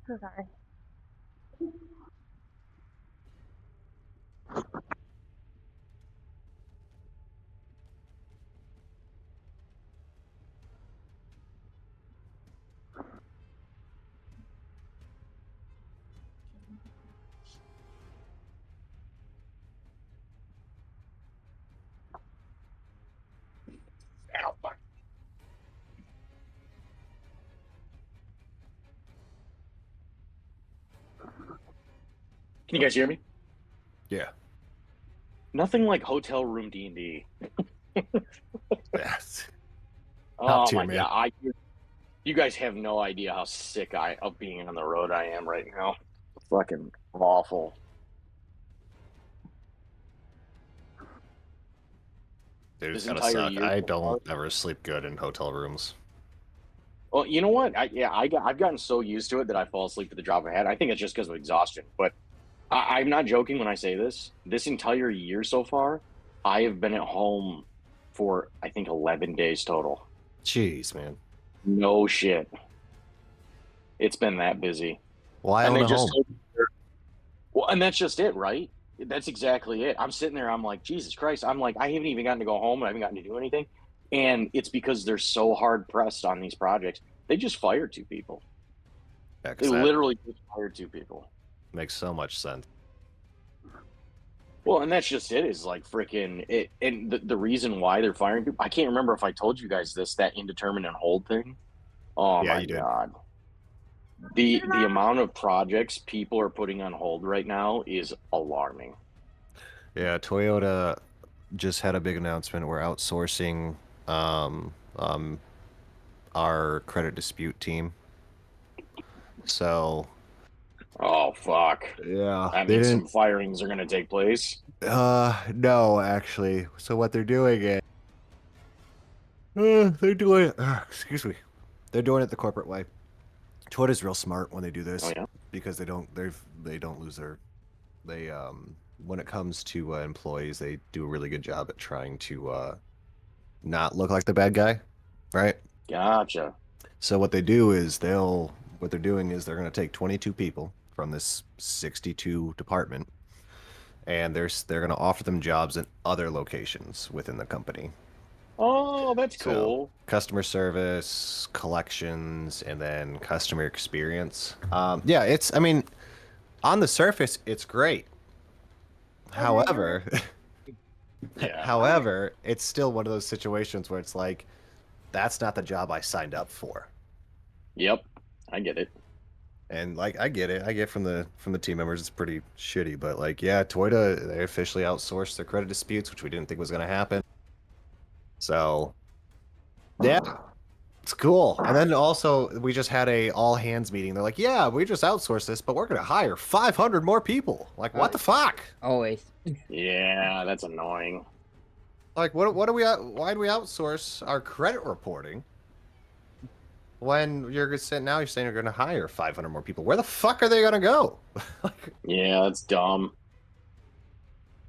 So sorry. Ow, fuck. Can you guys hear me? Yeah. Nothing like hotel room D&D. Yes. Oh tier, my man. god! You guys have no idea how sick of being on the road I am right now. Fucking awful. Dude, it's This gotta entire suck. year I so don't far. ever sleep good in hotel rooms. Well, you know what? I've gotten so used to it that I fall asleep at the drop of a hat. I think it's just because of exhaustion. But I'm not joking when I say this. This entire year so far, I have been at home for I think 11 days total. Jeez, man. No shit. It's been that busy. Why And own they a just home? well, and that's just it, right? That's exactly it. I'm sitting there, I'm like, Jesus Christ. I'm like, I haven't even gotten to go home. I haven't gotten to do anything. And it's because they're so hard pressed on these projects. They just fired 2 people. Yeah, They 'cause that literally just fired 2 people. makes so much sense. Well, and that's just it, is like freaking it. And the reason why they're firing people, I can't remember if I told you guys this, that indeterminate hold thing. Oh Yeah, my you did. God. The amount of projects people are putting on hold right now is alarming. Yeah, Toyota just had a big announcement. We're outsourcing our credit dispute team. So Oh fuck. yeah, That they means didn't. some firings are gonna take place. No, actually. So what they're doing is, they're doing. Excuse me. They're doing it the corporate way. Toyota's real smart when they do this Oh yeah. because they don't lose their. They when it comes to employees, they do a really good job at trying to not look like the bad guy, right? Gotcha. So what they do is what they're doing is they're going to take 22 people from this 62 department, and they're going to offer them jobs in other locations within the company. Oh, that's So cool. customer service, collections, and then customer experience. Yeah, I mean, on the surface, it's great. However, Yeah. however, it's still one of those situations where it's like, that's not the job I signed up for. Yep. I get it. And like, I get it. I get from the team members, it's pretty shitty. But like, yeah, Toyota, they officially outsourced their credit disputes, which we didn't think was going to happen. So, yeah, it's cool. And then also, we just had a all hands meeting. They're like, yeah, we just outsourced this, but we're going to hire 500 more people. Like, what the fuck? Always. Yeah, that's annoying. Like, why do we outsource our credit reporting when you're saying you're going to hire 500 more people? Where the fuck are they going to go? Like, Yeah, that's dumb.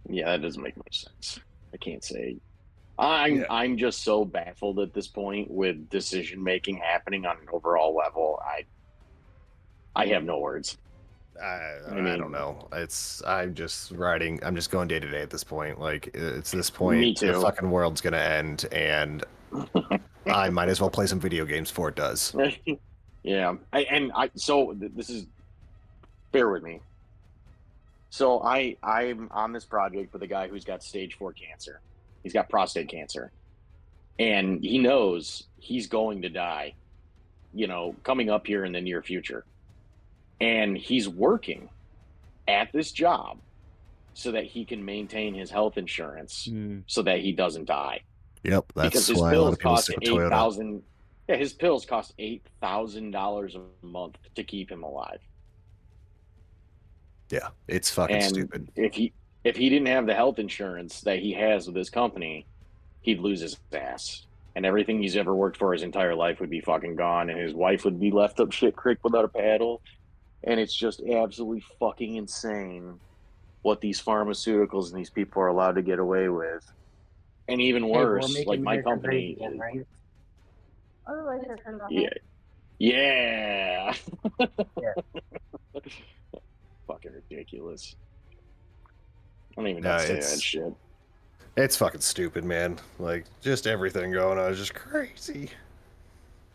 Yeah, that doesn't make much sense. I can't say. I'm just so baffled at this point with decision making happening on an overall level. I have no words. I mean, don't know. I'm just going day to day at this point. Like, it's this point, Me too. the fucking world's gonna end, and I might as well play some video games before it does. Yeah, so this is, bear with me. So I'm on this project with a guy who's got stage 4 cancer. He's got prostate cancer, and he knows he's going to die, coming up here in the near future. And he's working at this job so that he can maintain his health insurance so that he doesn't die. Yep, Because that's his why a lot pills of people cost stick with Toyota. $8,000. Yeah, his pills cost $8,000 a month to keep him alive. Yeah, it's fucking And stupid. if he didn't have the health insurance that he has with his company, he'd lose his ass. And everything he's ever worked for his entire life would be fucking gone, and his wife would be left up shit creek without a paddle. And it's just absolutely fucking insane what these pharmaceuticals and these people are allowed to get away with. And even worse, like my company. Again, right? Oh, the lights are turned off. Yeah. Yeah. Fucking ridiculous. I don't even No, know to say that shit. It's fucking stupid, man. Like, just everything going on is just crazy.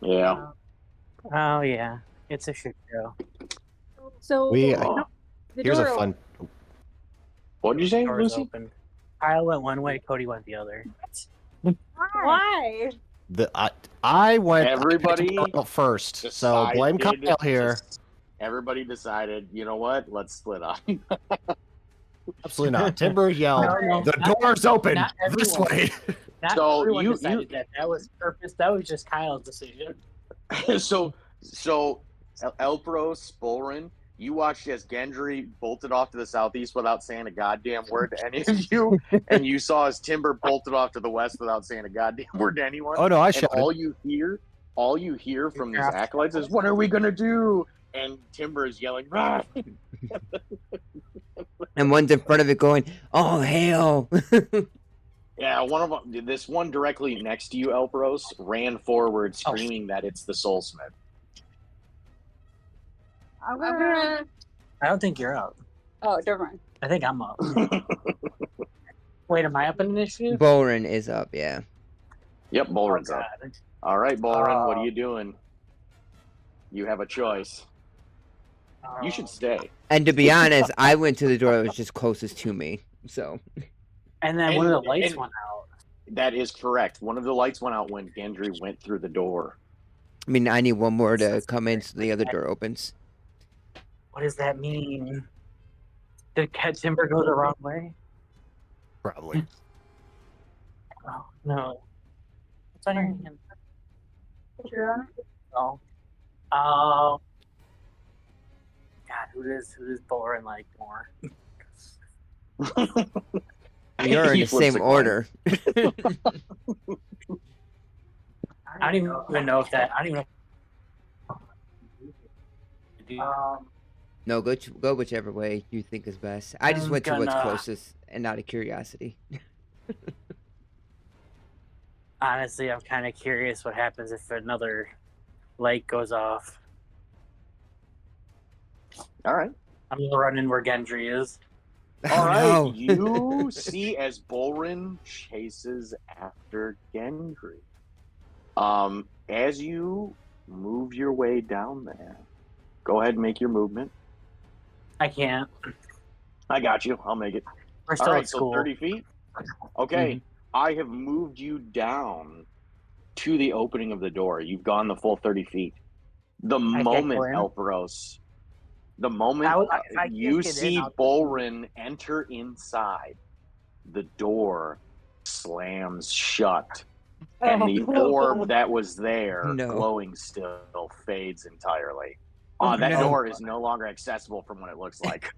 Yeah. Oh yeah, it's a shit show. So Oh. the Here's a door fun. What did you say, Doors Lucy? opened. Kyle went one way, Cody went the other. Why? I went Everybody first, so blame decided Kyle here. Everybody decided, you know what? Let's split up. Absolutely not. Timber yelled, No, "The door's open not this everyone. way." Not So everyone you- decided that was purpose. That was just Kyle's decision. so Elpros, Bolrin, you watched as Gendry bolted off to the southeast without saying a goddamn word to any of you, and you saw as Timber bolted off to the west without saying a goddamn word to anyone. Oh no, I And shouted. all you hear from these acolytes is, "What are we gonna do?" And Timber is yelling, "Rah!" And one's in front of it going, "Oh hell!" Yeah, one of them. This one directly next to you, Elpros, ran forward, screaming that it's the Soulsmith. I'm gonna. I don't think you're up. Oh, never mind. I think I'm up. Wait, am I up in initiative? Bolrin is up, yeah. Yep, Oh, Bolrin's up. God. All right, Bolrin, what Oh. are you doing? You have a choice. You should stay. And to be honest, I went to the door that was just closest to me. So And then one of the lights And- went out. That is correct. One of the lights went out when Gendry went through the door. I mean, I need one more to come in so the other door opens. What does that mean? Did Timber go the wrong way? Probably. Oh no. What's on your hand? You're on it? Oh. God, who does Bolrin like more? You're in He the flips same a coin. order. I don't even know if that. I don't even know. No, go whichever way you think is best. I just I'm went to what's gonna- closest and out of curiosity. Honestly, I'm kind of curious what happens if another light goes off. All right. I'm gonna run in where Gendry is. All Oh, right. no. You see as Bolrin chases after Gendry. As you move your way down there, go ahead and make your movement. I can't. I got you. I'll make it. We're All still right, at so school. 30 feet. Okay. I have moved you down to the opening of the door. You've gone the full 30 feet. The can't moment, go in? Elpros, the moment if I can't you get in, see I'll- Bolrin enter inside, the door slams shut. And the orb that was there, No. glowing still, fades entirely. Oh, That no. door is no longer accessible from what it looks like.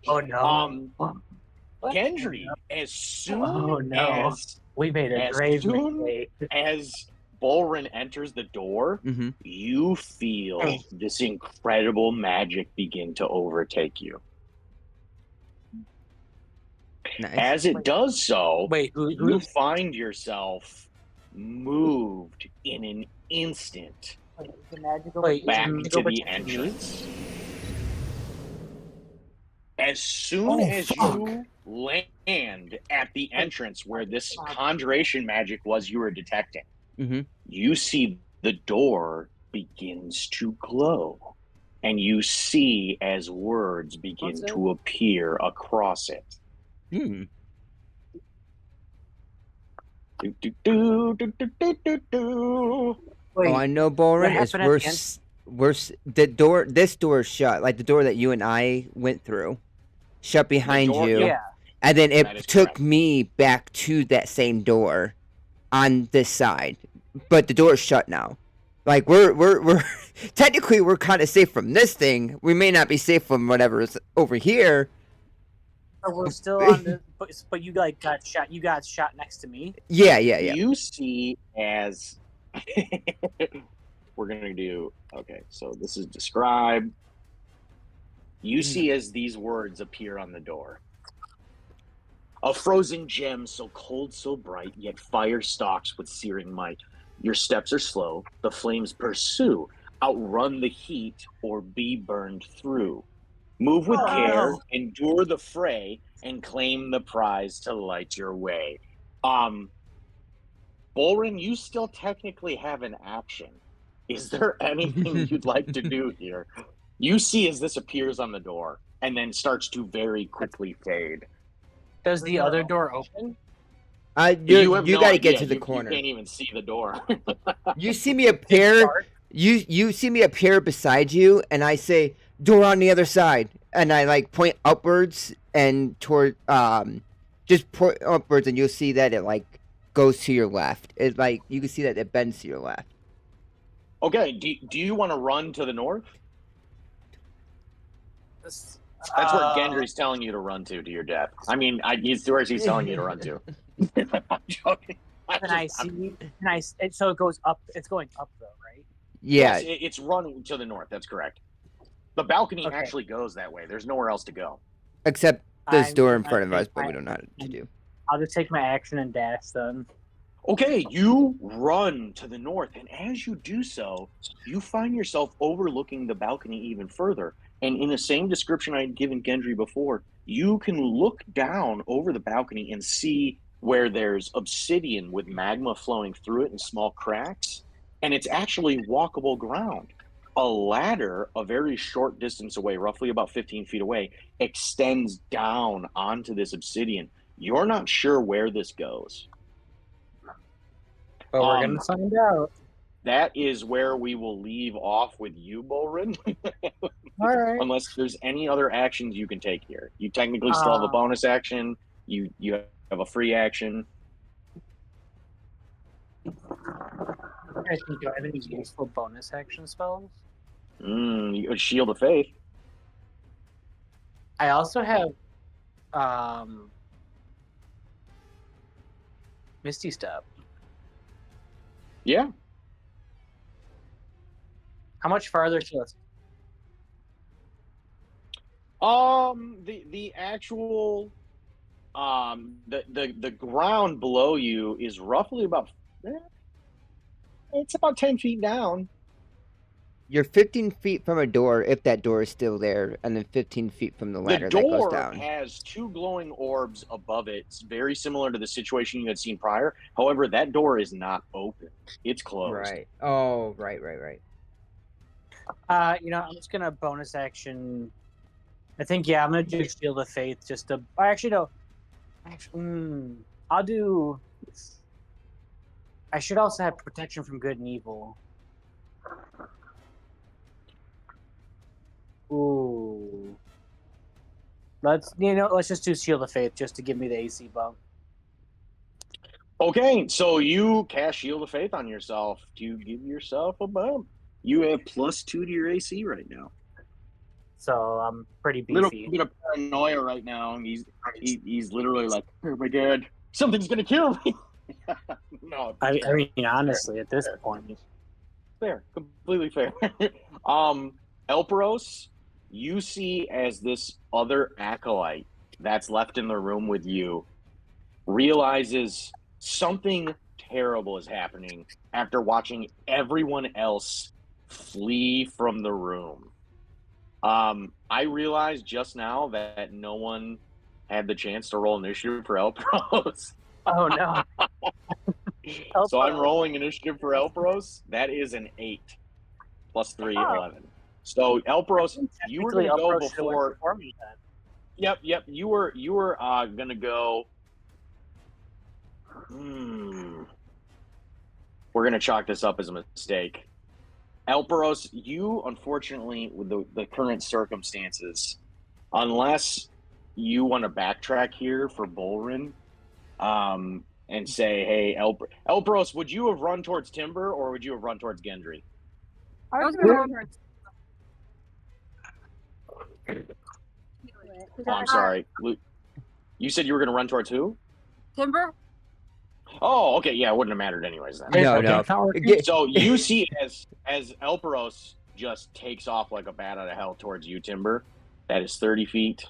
Oh no! Gendry, as soon Oh, no. as We made a as grave soon- mistake. as Bolrin enters the door, Mm-hmm. you feel this incredible magic begin to overtake you. Nice. As it does so, Wait, you who? find yourself moved in an instant The magical. Wait, back Mm, to go the back to me. entrance. As soon Oh, as fuck. you land at the entrance where this conjuration magic was you were detecting, Mhm. you see the door begins to glow. And you see as words begin What's it? to appear across it. Hmm. Do, do, do, do, do, do, do, do. Wait, Oh, I know, Bolrin. Is happened at the end? the door. This door is shut, like the door that you and I went through, shut behind door- you, yeah. and then That is it took correct. me back to that same door, on this side, but the door is shut now. Like we're technically we're kind of safe from this thing. We may not be safe from whatever is over here. So we're still on the. But you like got shot. You got shot next to me. Yeah. You see as we're gonna do okay, so this is describe. You see as these words appear on the door. A frozen gem so cold, so bright, yet fire stalks with searing might. Your steps are slow, the flames pursue. outrun the heat, or be burned through. Move with Oh, care, no. endure the fray, and claim the prize to light your way. Bolrin, you still technically have an action. Is there anything you'd like to do here? You see as this appears on the door and then starts to very quickly fade. Does the other door open? You have You no gotta get idea. to the You corner. can't even see the door. You see me appear. You see me appear beside you, and I say, "Door on the other side," and I like point upwards and toward just point upwards, and you'll see that it like goes to your left. It like you can see that it bends to your left. Okay. Do you want to run to the north? That's where Gendry's telling you to run to your death. I mean, he's where he's telling you to run to. I'm joking. So it goes up. It's going up though, right? Yeah. Yes, it's running to the north. That's correct. The balcony Okay. actually goes that way. There's nowhere else to go. Except this door in I'm front of gonna us, take but my- we don't know how to do. I'll just take my action and dash then. Okay, you run to the north, and as you do so, you find yourself overlooking the balcony even further. And in the same description I had given Gendry before, you can look down over the balcony and see where there's obsidian with magma flowing through it in small cracks, and it's actually walkable ground. A ladder, a very short distance away, roughly about 15 feet away, extends down onto this obsidian. You're not sure where this goes. But we're gonna find out. That is where we will leave off with you, Bolrin. All right. Unless there's any other actions you can take here. You technically still have a bonus action. You have a free action. I think do I have any useful bonus action spells? You got Shield of Faith. I also have Misty Step. Yeah. How much farther to us? The actual the ground below you is roughly about it's about 10 feet down. You're 15 feet from a door, if that door is still there, and then 15 feet from the ladder The that goes door down. has two glowing orbs above it. It's very similar to the situation you had seen prior. However, that door is not open. It's closed. Right. Oh, right. I'm just gonna bonus action. I think I'm gonna do Shield of Faith just to. I actually no. I'll do. I should also have protection from good and evil. Ooh. Let's just do Shield of Faith just to give me the AC bump. Okay, so you cast Shield of Faith on yourself to give yourself a bump. You have +2 to your AC right now. So I'm pretty beefy. Little bit of paranoia right now. He's literally like, oh my god, something's gonna kill me. No, I mean, honestly, at this point, fair, completely fair. Elpros, you see as this other acolyte that's left in the room with you realizes something terrible is happening after watching everyone else flee from the room. I realized just now that no one had the chance to roll initiative for Elpros. oh no. So I'm rolling initiative for Elpros. That is an 8 + 3, 11. So Elpros, you were going to go before. Me then. Yep. You were going to go. We're going to chalk this up as a mistake. Elpros, you unfortunately, with the current circumstances, unless you want to backtrack here for Bolrin, and say, hey, Elpros, would you have run towards Timber or would you have run towards Gendry? I was gonna run towards. Oh, I'm sorry. You said you were going to run towards who? Timber? Oh, okay. Yeah, it wouldn't have mattered anyways then. No. So you see as Elpros just takes off like a bat out of hell towards you, Timber. That is 30 feet,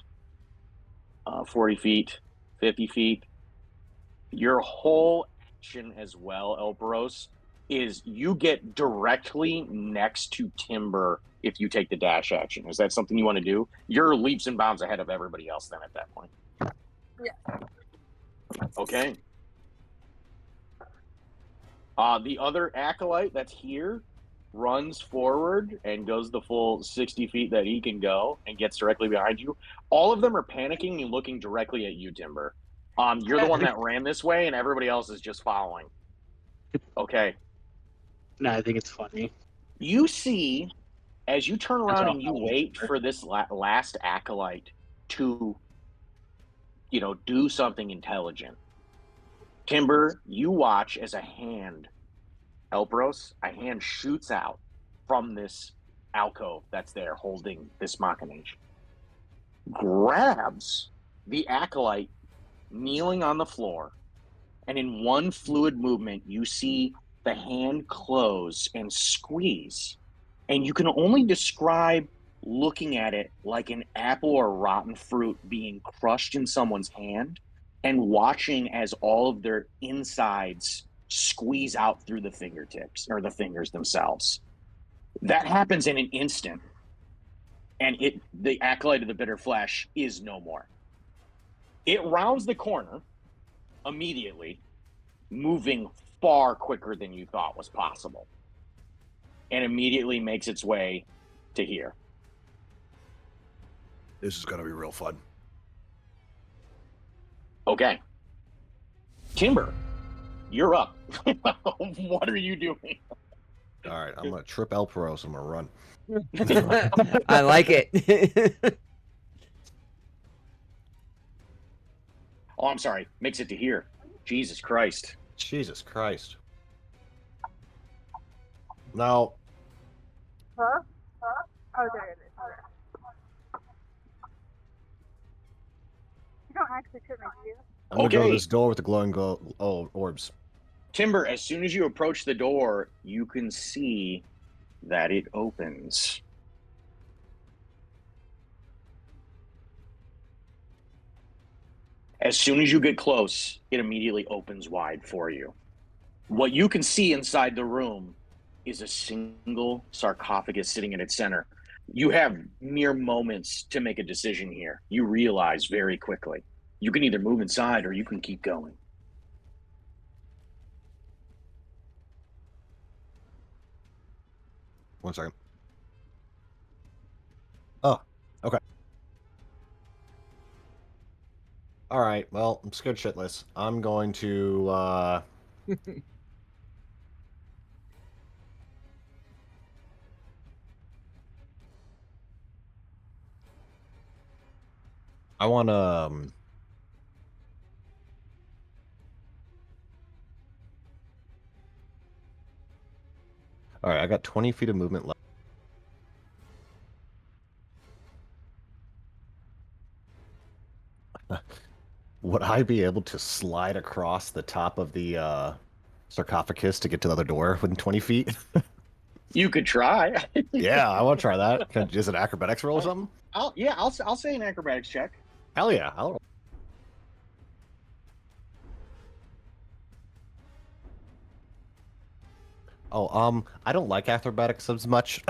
40 feet, 50 feet. Your whole action as well, Elpros, is you get directly next to Timber if you take the dash action. Is that something you want to do? You're leaps and bounds ahead of everybody else then at that point. Yeah. Okay. The other acolyte that's here runs forward and goes the full 60 feet that he can go and gets directly behind you. All of them are panicking and looking directly at you, Timber. You're the one that ran this way, and everybody else is just following. Okay. No, I think it's funny. You see, as you turn around and you wait for this last acolyte to, do something intelligent, Timber, you watch as a hand, Elpros, a hand shoots out from this alcove that's there holding this machination, grabs the acolyte kneeling on the floor, and in one fluid movement, you see the hand close and squeeze. And you can only describe looking at it like an apple or rotten fruit being crushed in someone's hand and watching as all of their insides squeeze out through the fingertips or the fingers themselves. That happens in an instant, and the acolyte of the bitter flesh is no more. It rounds the corner immediately, moving far quicker than you thought was possible, and immediately makes its way to here. This is going to be real fun. Okay. Timber, you're up. What are you doing? All right, I'm going to trip Elpros. I'm going to run. I like it. Oh, I'm sorry. Makes it to here. Jesus Christ. Jesus Christ. Now. Huh? Oh, there it is. You don't actually shoot me, do you? I'm going to go Okay. to this door with the glowing orbs. Timber, as soon as you approach the door, you can see that it opens. As soon as you get close, it immediately opens wide for you. What you can see inside the room is a single sarcophagus sitting in its center. You have mere moments to make a decision here. You realize very quickly. You can either move inside or you can keep going. One second. Oh, okay. All right, well, I'm scared shitless. I'm going to, I want to, all right, I got 20 feet of movement left. Would I be able to slide across the top of the sarcophagus to get to the other door within 20 feet? You could try. Yeah, I want to try that. Is it an acrobatics roll or something? I'll say an acrobatics check. Hell yeah. I'll... Oh, I don't like acrobatics as much.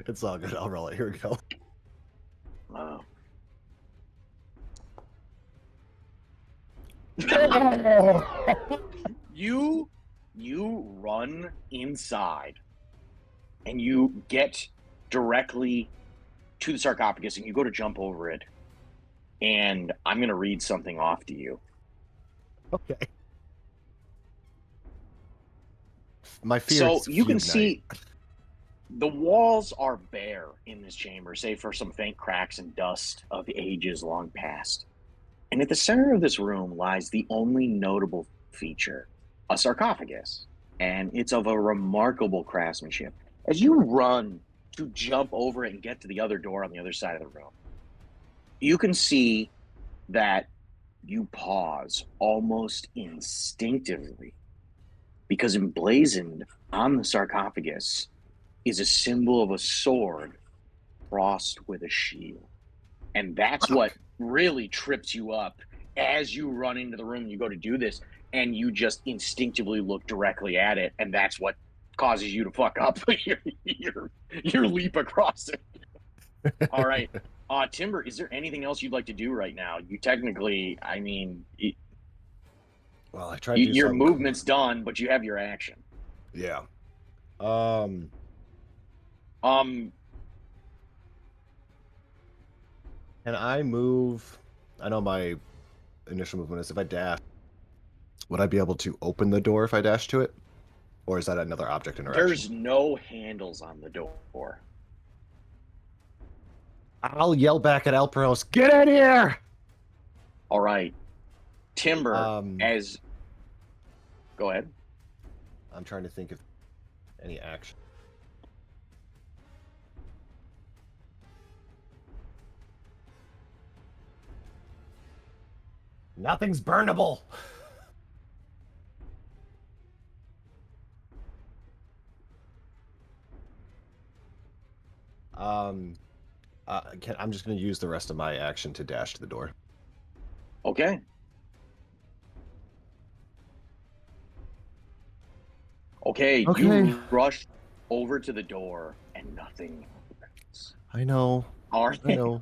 It's all good. I'll roll it. Here we go. Wow. You run inside and you get directly to the sarcophagus and you go to jump over it. And I'm going to read something off to you. Okay. My fear So is you can fugue see the walls are bare in this chamber, save for some faint cracks and dust of ages long past. And at the center of this room lies the only notable feature, a sarcophagus. And it's of a remarkable craftsmanship. As you run to jump over it and get to the other door on the other side of the room, you can see that you pause almost instinctively because emblazoned on the sarcophagus is a symbol of a sword crossed with a shield. And that's what really trips you up as you run into the room. You go to do this, and you just instinctively look directly at it, and that's what causes you to fuck up your leap across it. All right. Timber, is there anything else you'd like to do right now? You technically, I mean, Well, I tried to do your something. movement's done, but you have your action. Yeah. Um, Can I move? I know my initial movement is if I dash. Would I be able to open the door if I dash to it? Or is that another object interaction? There's no handles on the door. I'll yell back at Elpros, get in here! All right. Timber, Go ahead. I'm trying to think of any action. Nothing's burnable! I'm just going to use the rest of my action to dash to the door. Okay. Okay, you rush over to the door and nothing happens. I know. All right. I know.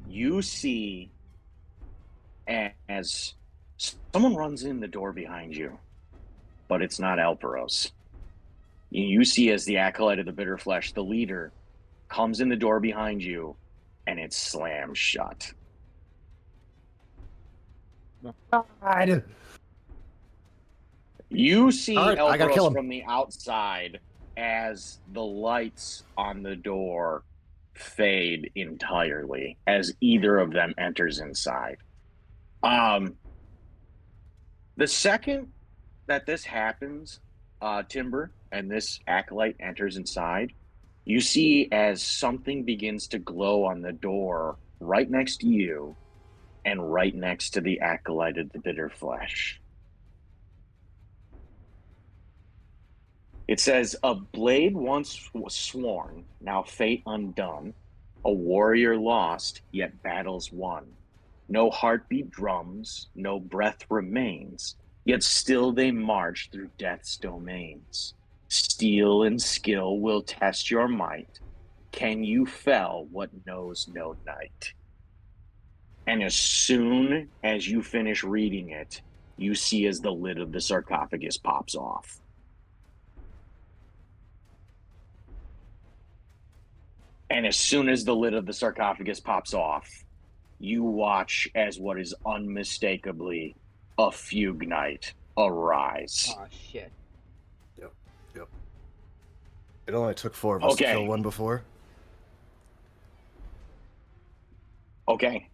You see as someone runs in the door behind you, but it's not Elpros. You see as the Acolyte of the Bitter Flesh, the leader, comes in the door behind you, and it slams shut. God. You see I gotta kill Elpros him from the outside as the lights on the door fade entirely as either of them enters inside. The second that this happens, Timber, and this Acolyte enters inside, you see as something begins to glow on the door right next to you and right next to the Acolyte of the Bitter Flesh. It says, a blade once was sworn, now fate undone, a warrior lost, yet battles won. No heartbeat drums, no breath remains, yet still they march through death's domains. Steel and skill will test your might. Can you fell what knows no night? And as soon as you finish reading it, you see as the lid of the sarcophagus pops off. And as soon as the lid of the sarcophagus pops off, you watch as what is unmistakably a fugue knight arise. Oh, shit. Yep. It only took 4 of us to kill one before. Okay.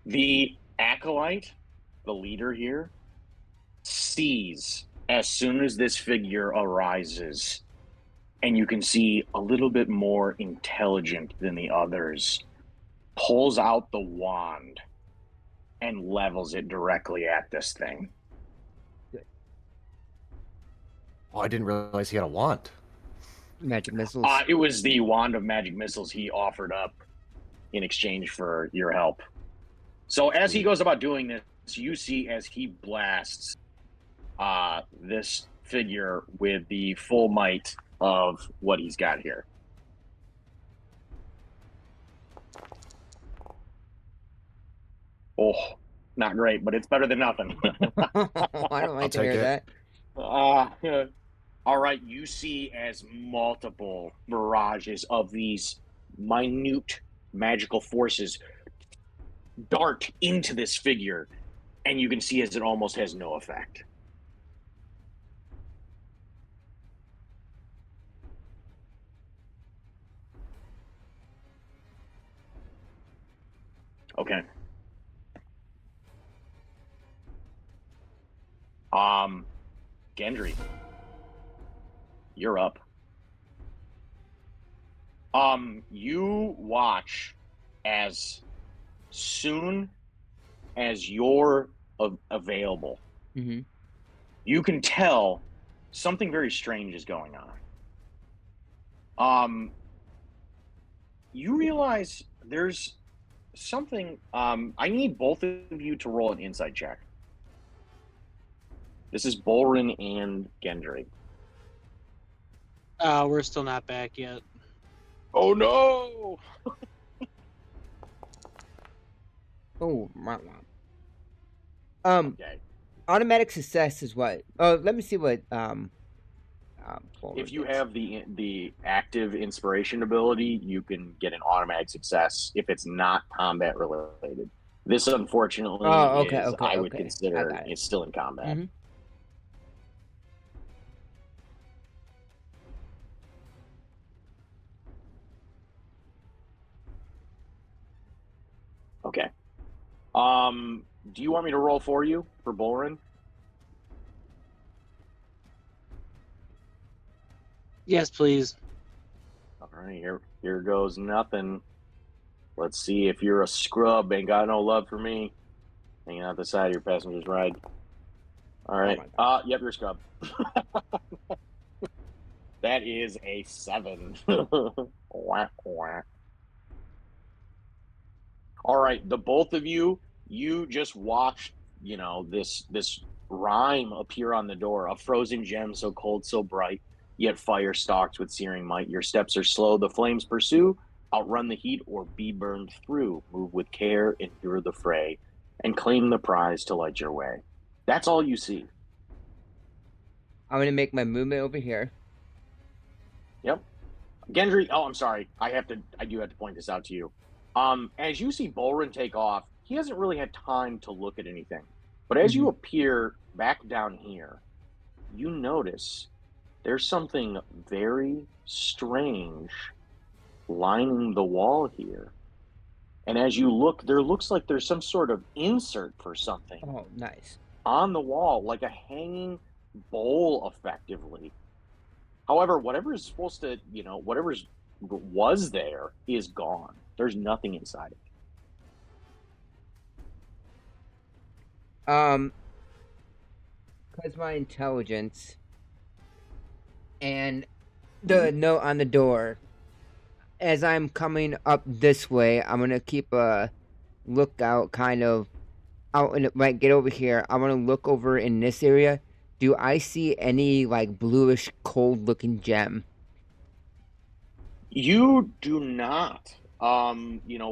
The Acolyte, the leader here, sees as soon as this figure arises, and you can see a little bit more intelligent than the others, pulls out the wand and levels it directly at this thing. Oh, I didn't realize he had a wand. Magic missiles. It was the wand of magic missiles he offered up in exchange for your help. So as he goes about doing this, you see as he blasts this figure with the full might of what he's got here. Oh, not great, but it's better than nothing. I don't like to hear that. All right, you see as multiple mirages of these minute magical forces dart into this figure, and you can see as it almost has no effect. Okay. Gendry, you're up. You watch as soon as you're available, Mm-hmm. you can tell something very strange is going on. You realize there's something. I need both of you to roll an insight check. This is Bolrin and Gendry. We're still not back yet. Oh no! Oh, wow. Okay. Automatic success is what? Oh, let me see what If you have the active inspiration ability, you can get an automatic success if it's not combat related. This, unfortunately, I would consider it's still in combat. Mm-hmm. Okay. Do you want me to roll for you for Bolrin? Yes, please. All right, here goes nothing. Let's see if you're a scrub, ain't got no love for me. Hanging out the side of your passenger's ride. All right. Yep, you're a scrub. That is a 7. Wah, wah. All right, the both of you just watched, this rhyme appear on the door. A frozen gem so cold, so bright, yet fire stalks with searing might. Your steps are slow, the flames pursue. Outrun the heat or be burned through. Move with care, endure the fray, and claim the prize to light your way. That's all you see. I'm gonna make my movement over here. Yep. Gendry, I'm sorry. I do have to point this out to you. As you see Bolrin take off, he hasn't really had time to look at anything. But as you appear back down here, you notice there's something very strange lining the wall here. And as you look, there looks like there's some sort of insert for something. Oh, nice. On the wall, like a hanging bowl, effectively. However, whatever is supposed to, whatever was there is gone. There's nothing inside it. Because my intelligence and the note on the door, as I'm coming up this way, I'm gonna keep a lookout kind of out, and might get over here. I'm gonna look over in this area. Do I see any like bluish cold looking gem? You do not.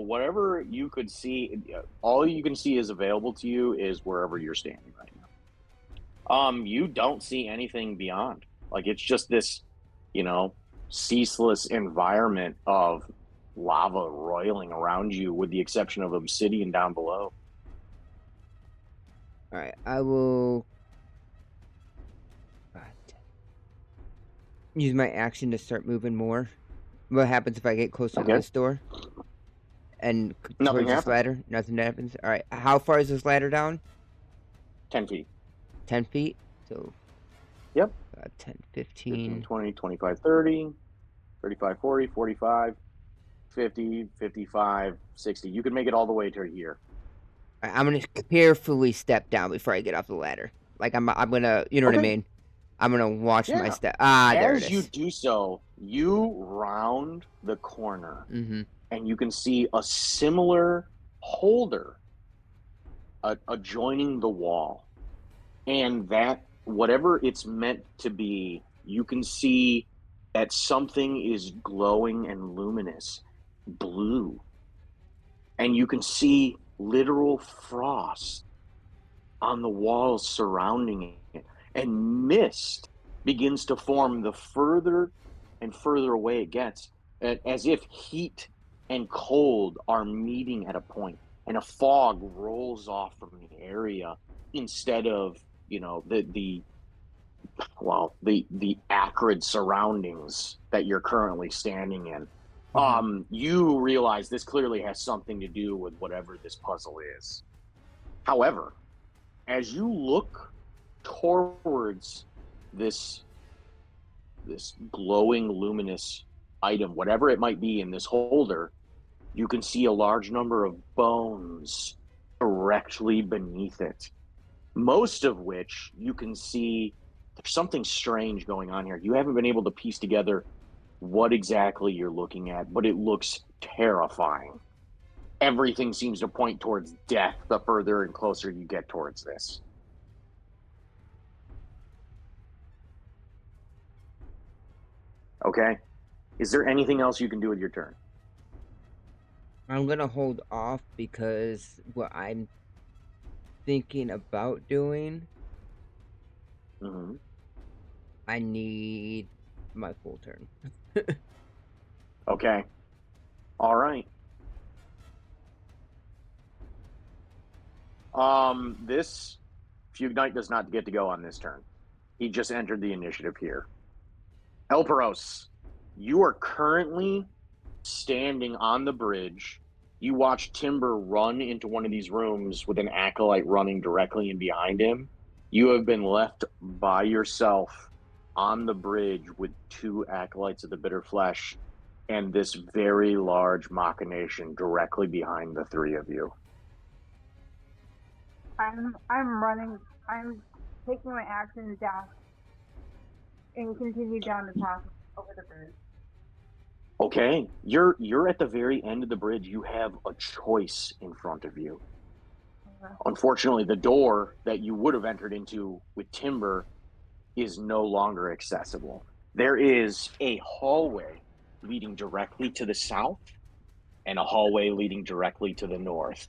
Whatever you could see, all you can see is available to you is wherever you're standing right now. You don't see anything beyond. Like, it's just this, ceaseless environment of lava roiling around you, with the exception of obsidian down below. All right, I will use my action to start moving more. What happens if I get closer to this door? And towards this ladder? Nothing happens? Alright, how far is this ladder down? 10 feet. 10 feet? So... Yep. 10, 15, 15... 20, 25, 30, 35, 40, 45, 50, 55, 60. You can make it all the way to here. I'm gonna carefully step down before I get off the ladder. Like, I'm gonna... You know what I mean? I'm gonna watch my step. There it is. As you do so, you round the corner, and you can see a similar holder adjoining the wall. And that, whatever it's meant to be, you can see that something is glowing and luminous, blue. And you can see literal frost on the walls surrounding it. And mist begins to form the further and further away it gets, as if heat and cold are meeting at a point, and a fog rolls off from the area instead of, the acrid surroundings that you're currently standing in. You realize this clearly has something to do with whatever this puzzle is. However, as you look towards this glowing, luminous item, whatever it might be in this holder, you can see a large number of bones directly beneath it. most of which you can see there's something strange going on here. You haven't been able to piece together what exactly you're looking at, but it looks terrifying. Everything seems to point towards death the further and closer you get towards this. Okay? Is there anything else you can do with your turn? I'm gonna hold off because what I'm thinking about doing, Mm-hmm. I need my full turn. Okay. All right. This Fugue Knight does not get to go on this turn. He just entered the initiative here. Elpros, you are currently standing on the bridge. You watch Timber run into one of these rooms with an acolyte running directly in behind him. You have been left by yourself on the bridge with two acolytes of the bitter flesh and this very large machination directly behind the three of you. I'm running. I'm taking my action down and continue down the path over the bridge. Okay, you're at the very end of the bridge. You have a choice in front of you. Unfortunately, the door that you would have entered into with Timber is no longer accessible. There is a hallway leading directly to the south and a hallway leading directly to the north,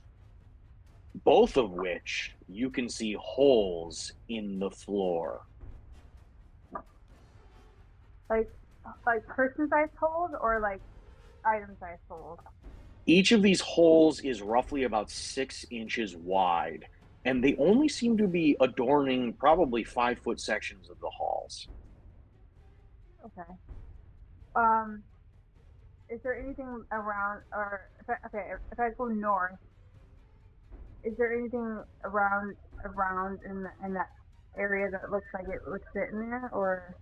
both of which you can see holes in the floor. Like person-sized holes or like item-sized holes? Each of these holes is roughly about 6 inches wide, and they only seem to be adorning probably 5-foot sections of the halls. Okay. Is there anything around, or if I go north, is there anything around in that area that looks like it would fit in there, or?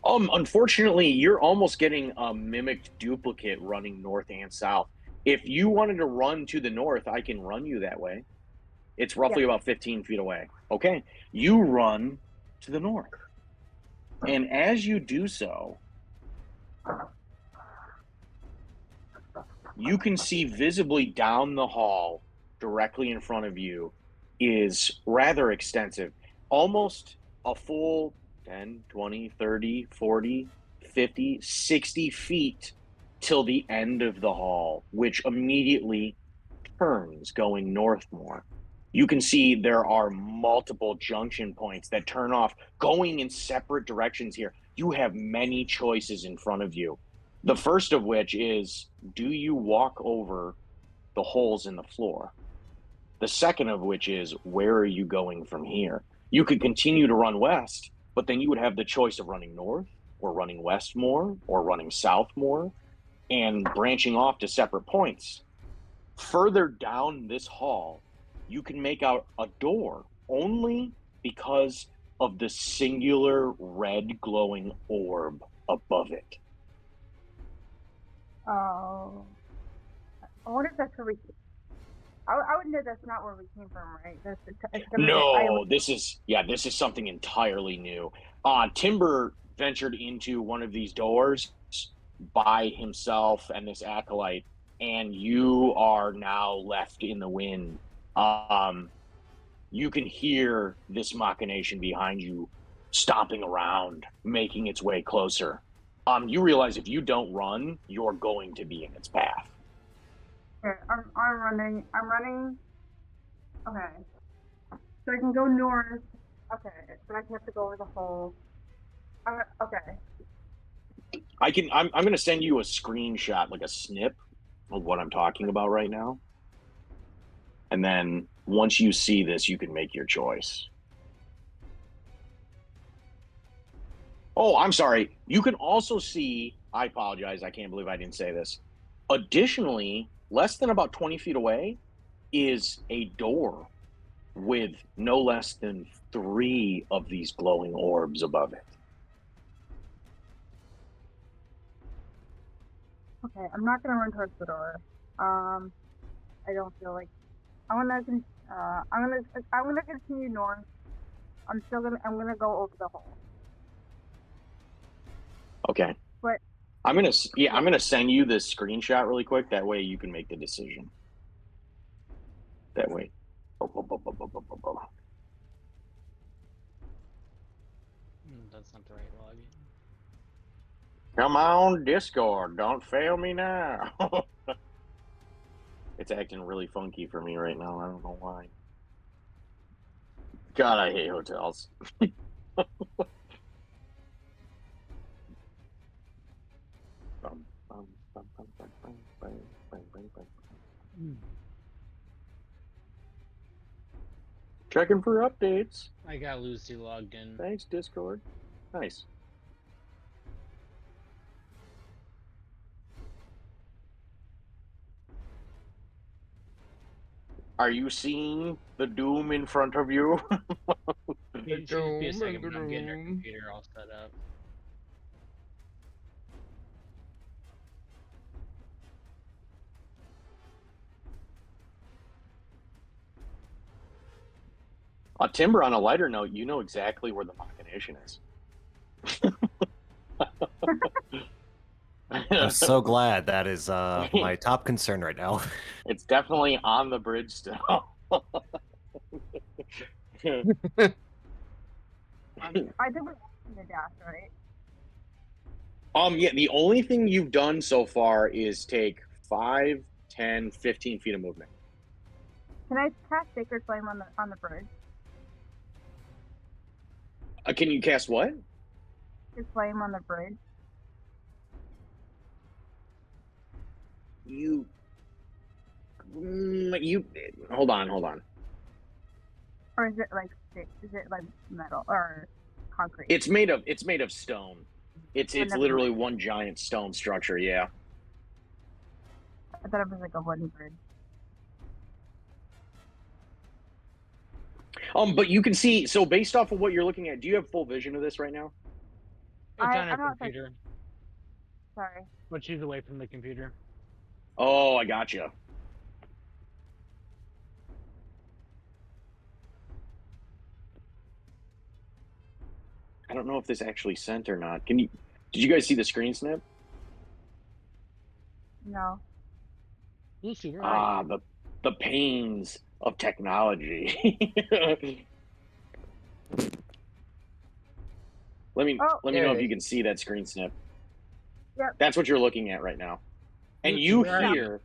Unfortunately, you're almost getting a mimicked duplicate running north and south. If you wanted to run to the north, I can run you that way. It's roughly about 15 feet away. Okay, you run to the north. And as you do so, you can see visibly down the hall, directly in front of you, is rather extensive. Almost a full 10, 20, 30, 40, 50, 60 feet till the end of the hall, which immediately turns going north more. You can see there are multiple junction points that turn off, going in separate directions here. You have many choices in front of you. The first of which is, do you walk over the holes in the floor? The second of which is, where are you going from here? You could continue to run west, but then you would have the choice of running north or running west more or running south more and branching off to separate points. Further down this hall, you can make out a door only because of the singular red glowing orb above it. Oh, I wonder if that's where we. I would know that's not where we came from, right? No, this is something entirely new. Timber ventured into one of these doors by himself and this acolyte, and you are now left in the wind. You can hear this machination behind you stomping around, making its way closer. You realize if you don't run, you're going to be in its path. Okay, I'm running. I'm running. Okay. So I can go north. Okay, but I have to go over the hole. Okay. I'm going to send you a screenshot, like a snip of what I'm talking about right now. And then once you see this, you can make your choice. Oh, I'm sorry. You can also see, I apologize, I can't believe I didn't say this. Additionally, less than about 20 feet away is a door with no less than 3 of these glowing orbs above it. Okay, I'm not gonna run towards the door. I don't feel like I want to I'm gonna continue north. I'm gonna go over the hole. Okay. But I'm gonna send you this screenshot really quick. That way you can make the decision. That way. That's not the right login. Come on, Discord. Don't fail me now. It's acting really funky for me right now. I don't know why. God, I hate hotels. Checking for updates. I got Lucy logged in. Thanks, Discord. Nice. Are you seeing the doom in front of you? It should be a second, but I'm getting her computer all set up. Timber, on a lighter note, you know exactly where the machination is. I'm so glad. That is my top concern right now. It's definitely on the bridge still. I think we're in the dash, right? Yeah, the only thing you've done so far is take 5, 10, 15 feet of movement. Can I cast Sacred Flame on the bridge? Can you cast what? Sacred Flame on the bridge. You hold on. Or is it like metal or concrete? It's made of stone. It's never literally mind. one giant stone structure. Yeah. I thought it was like a wooden bridge. But you can see. So based off of what you're looking at, do you have full vision of this right now? It's on I'm her not computer, Sorry. but she's away from the computer. Oh, I gotcha. I don't know if this actually sent or not. Did you guys see the screen snap? No. Lucy, where are you? The pains of technology. Let me know if you can see that screen snap. Yep. That's what you're looking at right now. And Lucy,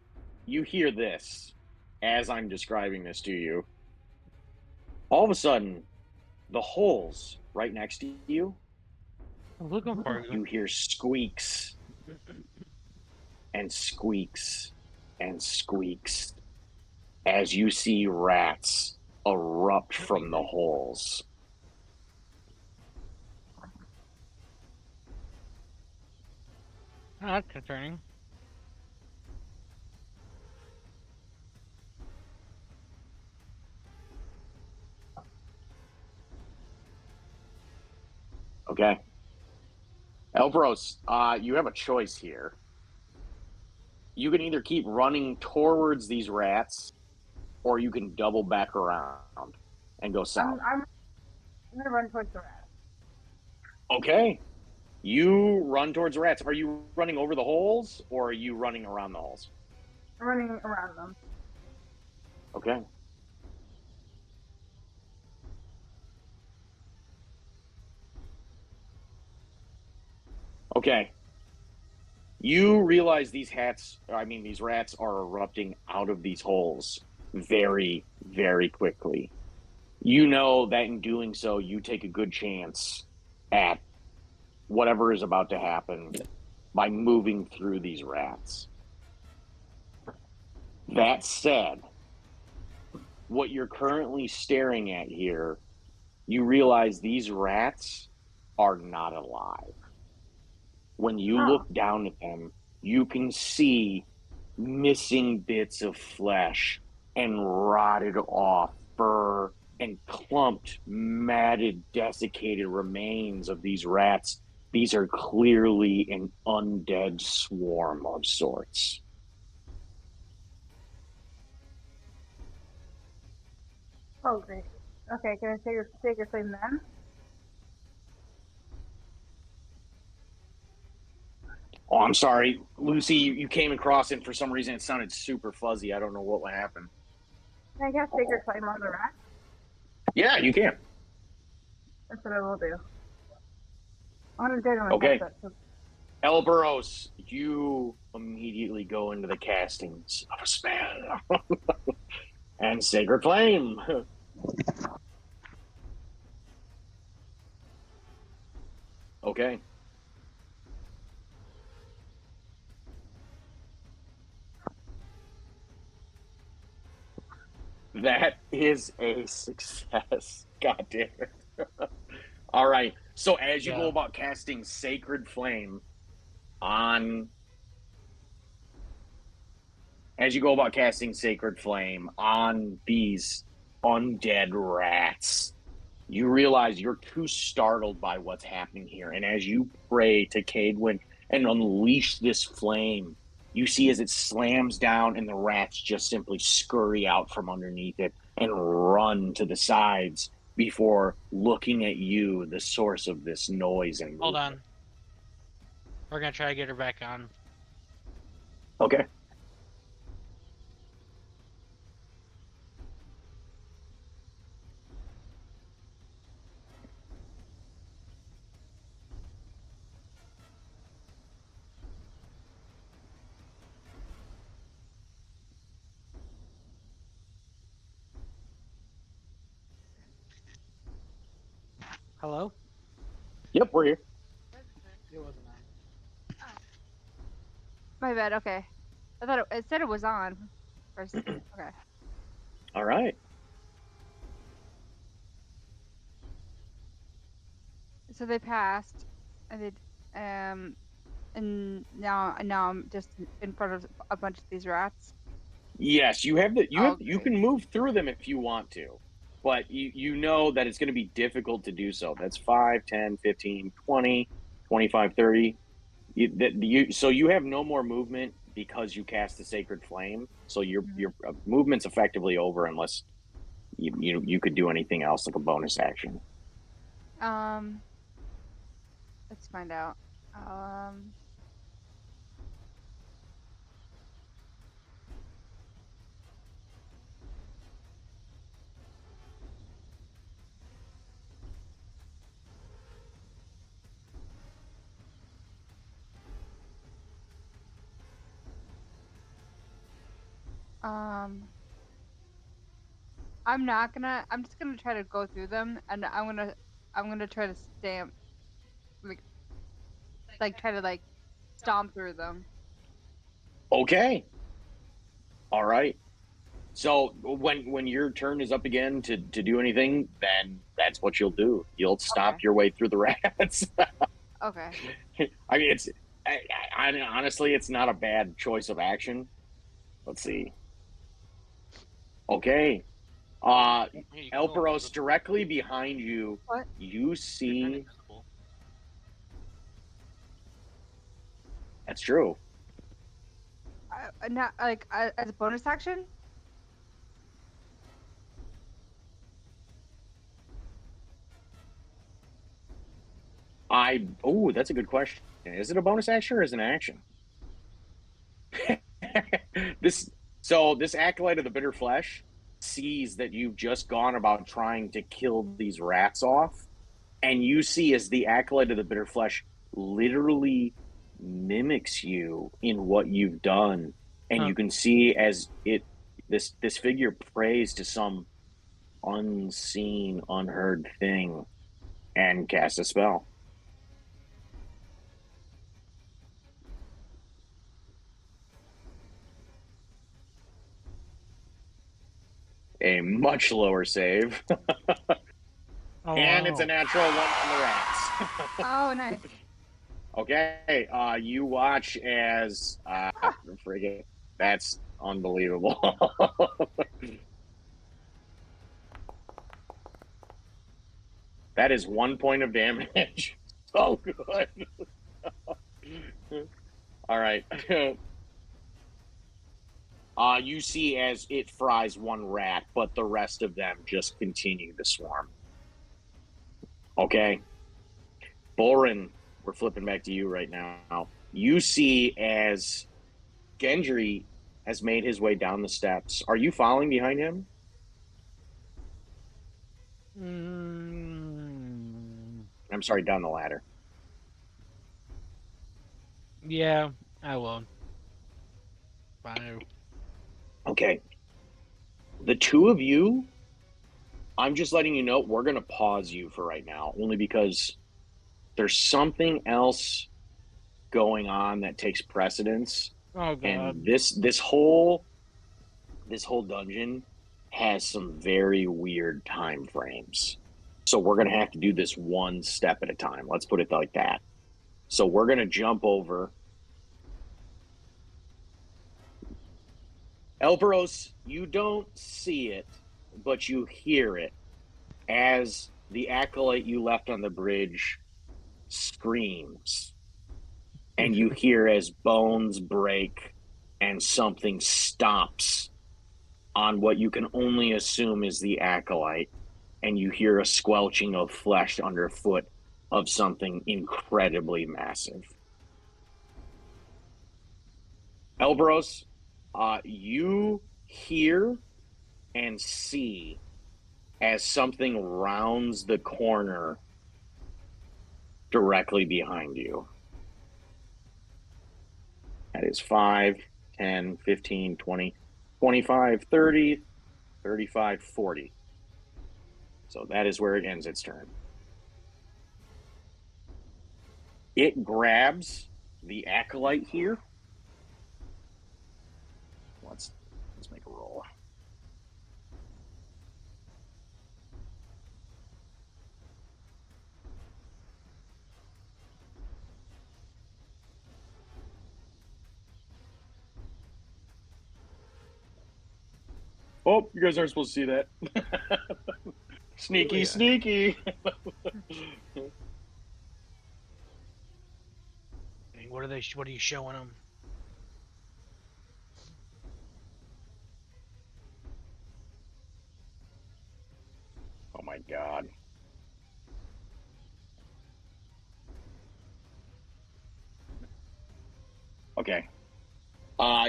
you hear this as I'm describing this to you. All of a sudden, the holes right next to you, I'm looking for you hear squeaks and squeaks and squeaks as you see rats erupt from the holes. Oh, that's concerning. Okay. Elpros, you have a choice here. You can either keep running towards these rats, or you can double back around and go south. I'm gonna run towards the rat. Okay. You run towards the rats. Are you running over the holes, or are you running around the holes? I'm running around them. Okay. Okay. You realize these rats are erupting out of these holes very, very quickly. You know that in doing so, you take a good chance at whatever is about to happen by moving through these rats. That said, what you're currently staring at here, you realize these rats are not alive. When you look down at them, you can see missing bits of flesh and rotted off fur and clumped, matted, desiccated remains of these rats. These are clearly an undead swarm of sorts. Oh, great. Okay, can I take your flame then? Oh, I'm sorry, Lucy. You came across it, and for some reason it sounded super fuzzy. I don't know what happened. Can I cast Sacred Flame on the rat? Yeah, you can. That's what I will do. I'm gonna do Okay. that. So Elpros, you immediately go into the castings of a spell and Sacred Flame. Okay. That is a success. God damn it. All right. So as you go about casting Sacred Flame on these undead rats, you realize you're too startled by what's happening here. And as you pray to Cadwin and unleash this flame, you see as it slams down and the rats just simply scurry out from underneath it and run to the sides before looking at you, the source of this noise and movement. Hold on. We're gonna try to get her back on. Okay. Hello? Yep, we're here. It wasn't on. my bad. Okay, I thought it said it was on. First. Okay. All right. So they passed, and and now I'm just in front of a bunch of these rats. Yes, you have you great. can move through them if you want to, but you know that it's going to be difficult to do so. That's 5, 10, 15, 20, 25, 30. So you have no more movement because you cast the Sacred Flame. So your movement's effectively over unless you could do anything else like a bonus action. Let's find out. I'm just gonna try to go through them, and I'm gonna try to stamp, try to stomp through them. Okay. All right. So when your turn is up again to do anything, then that's what you'll do. You'll stomp your way through the rats. Okay. I mean, honestly, it's not a bad choice of action. Let's see. Okay. Elpros, directly behind you, What? you see. That's true. Not as a bonus action. That's a good question. Is it a bonus action or is it an action? This acolyte of the bitter flesh sees that you've just gone about trying to kill these rats off, and you see as the acolyte of the bitter flesh literally mimics you in what you've done, and you can see as this figure prays to some unseen, unheard thing and casts a spell. A much lower save. And it's a natural one from the rats. Oh, nice. Okay, you watch as friggin', that's unbelievable. That is 1 point of damage. So good. All right. You see as it fries one rat, but the rest of them just continue to swarm. Okay. Bolrin, we're flipping back to you right now. You see as Gendry has made his way down the steps. Are you following behind him? I'm sorry, down the ladder. Yeah, I will. Fine. Okay. The two of you, I'm just letting you know, we're going to pause you for right now, only because there's something else going on that takes precedence. Oh god. And this whole dungeon has some very weird time frames. So we're going to have to do this one step at a time. Let's put it like that. So we're going to jump over. Elpros, you don't see it, but you hear it as the acolyte you left on the bridge screams. And you hear as bones break and something stomps on what you can only assume is the acolyte. And you hear a squelching of flesh underfoot of something incredibly massive. Elbros, you hear and see as something rounds the corner directly behind you. That is 5, 10, 15, 20, 25, 30, 35, 40. So that is where it ends its turn. It grabs the acolyte here. Let's make a roll. Oh, you guys aren't supposed to see that. Sneaky, sneaky. What are you showing them? Oh my god. Okay.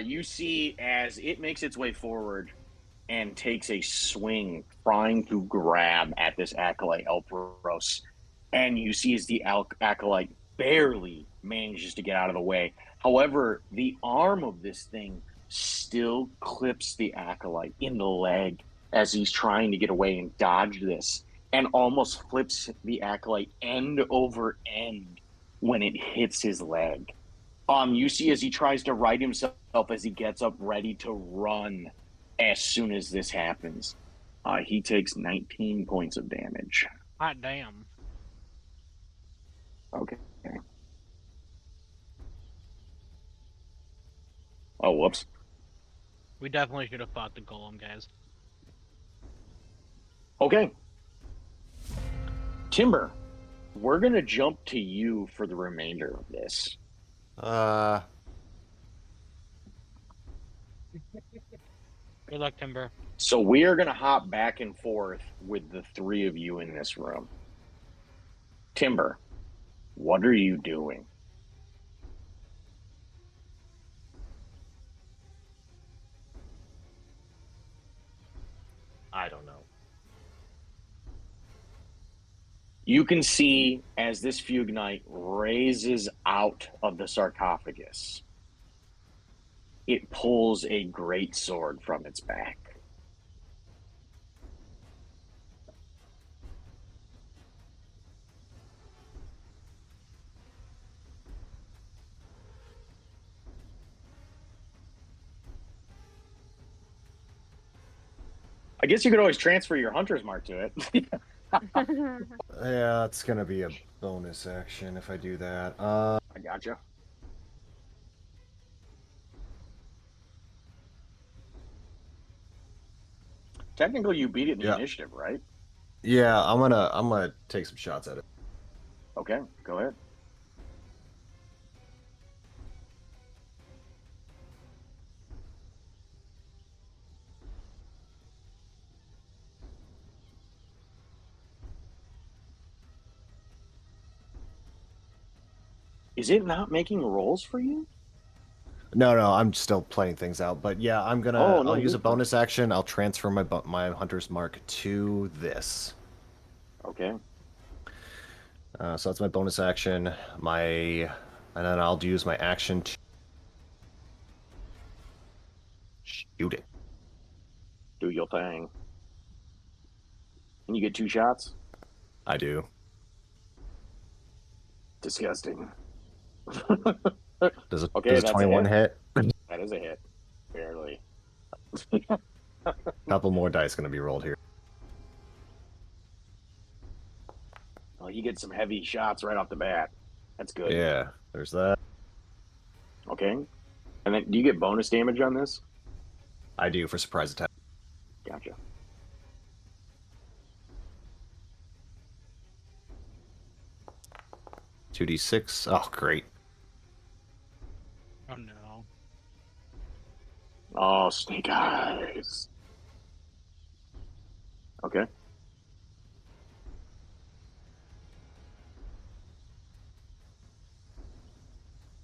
You see as it makes its way forward and takes a swing trying to grab at this acolyte Elpros. And you see as the acolyte barely manages to get out of the way. However, the arm of this thing still clips the acolyte in the leg as he's trying to get away and dodge this, and almost flips the acolyte end over end when it hits his leg. You see as he tries to right himself as he gets up ready to run as soon as this happens. He takes 19 points of damage. Hot damn. Okay. Oh, whoops. We definitely should have fought the golem, guys. Okay. Timber, we're going to jump to you for the remainder of this. Good luck, Timber. So we are going to hop back and forth with the three of you in this room. Timber, what are you doing? I don't know. You can see as this fugue knight raises out of the sarcophagus, it pulls a great sword from its back. I guess you could always transfer your hunter's mark to it. Yeah, it's gonna be a bonus action if I do that. I gotcha. Technically, you beat it in the initiative, right? Yeah, I'm gonna take some shots at it. Okay, go ahead. Is it not making rolls for you? No, I'm still playing things out. But yeah, I'm gonna. Oh, no, I'll use you're a bonus action. I'll transfer my Hunter's Mark to this. Okay. So that's my bonus action. And then I'll use my action to shoot it. Do your thing. And you get 2 shots? I do. Disgusting. Does Okay, a that's a 21 hit? That is a hit. Barely. Couple more dice gonna be rolled here. Well, you get some heavy shots right off the bat. That's good. Yeah, there's that. Okay. And then do you get bonus damage on this? I do for surprise attack. Gotcha. Two D6. Oh, great. Oh no. Oh, snake eyes. Okay.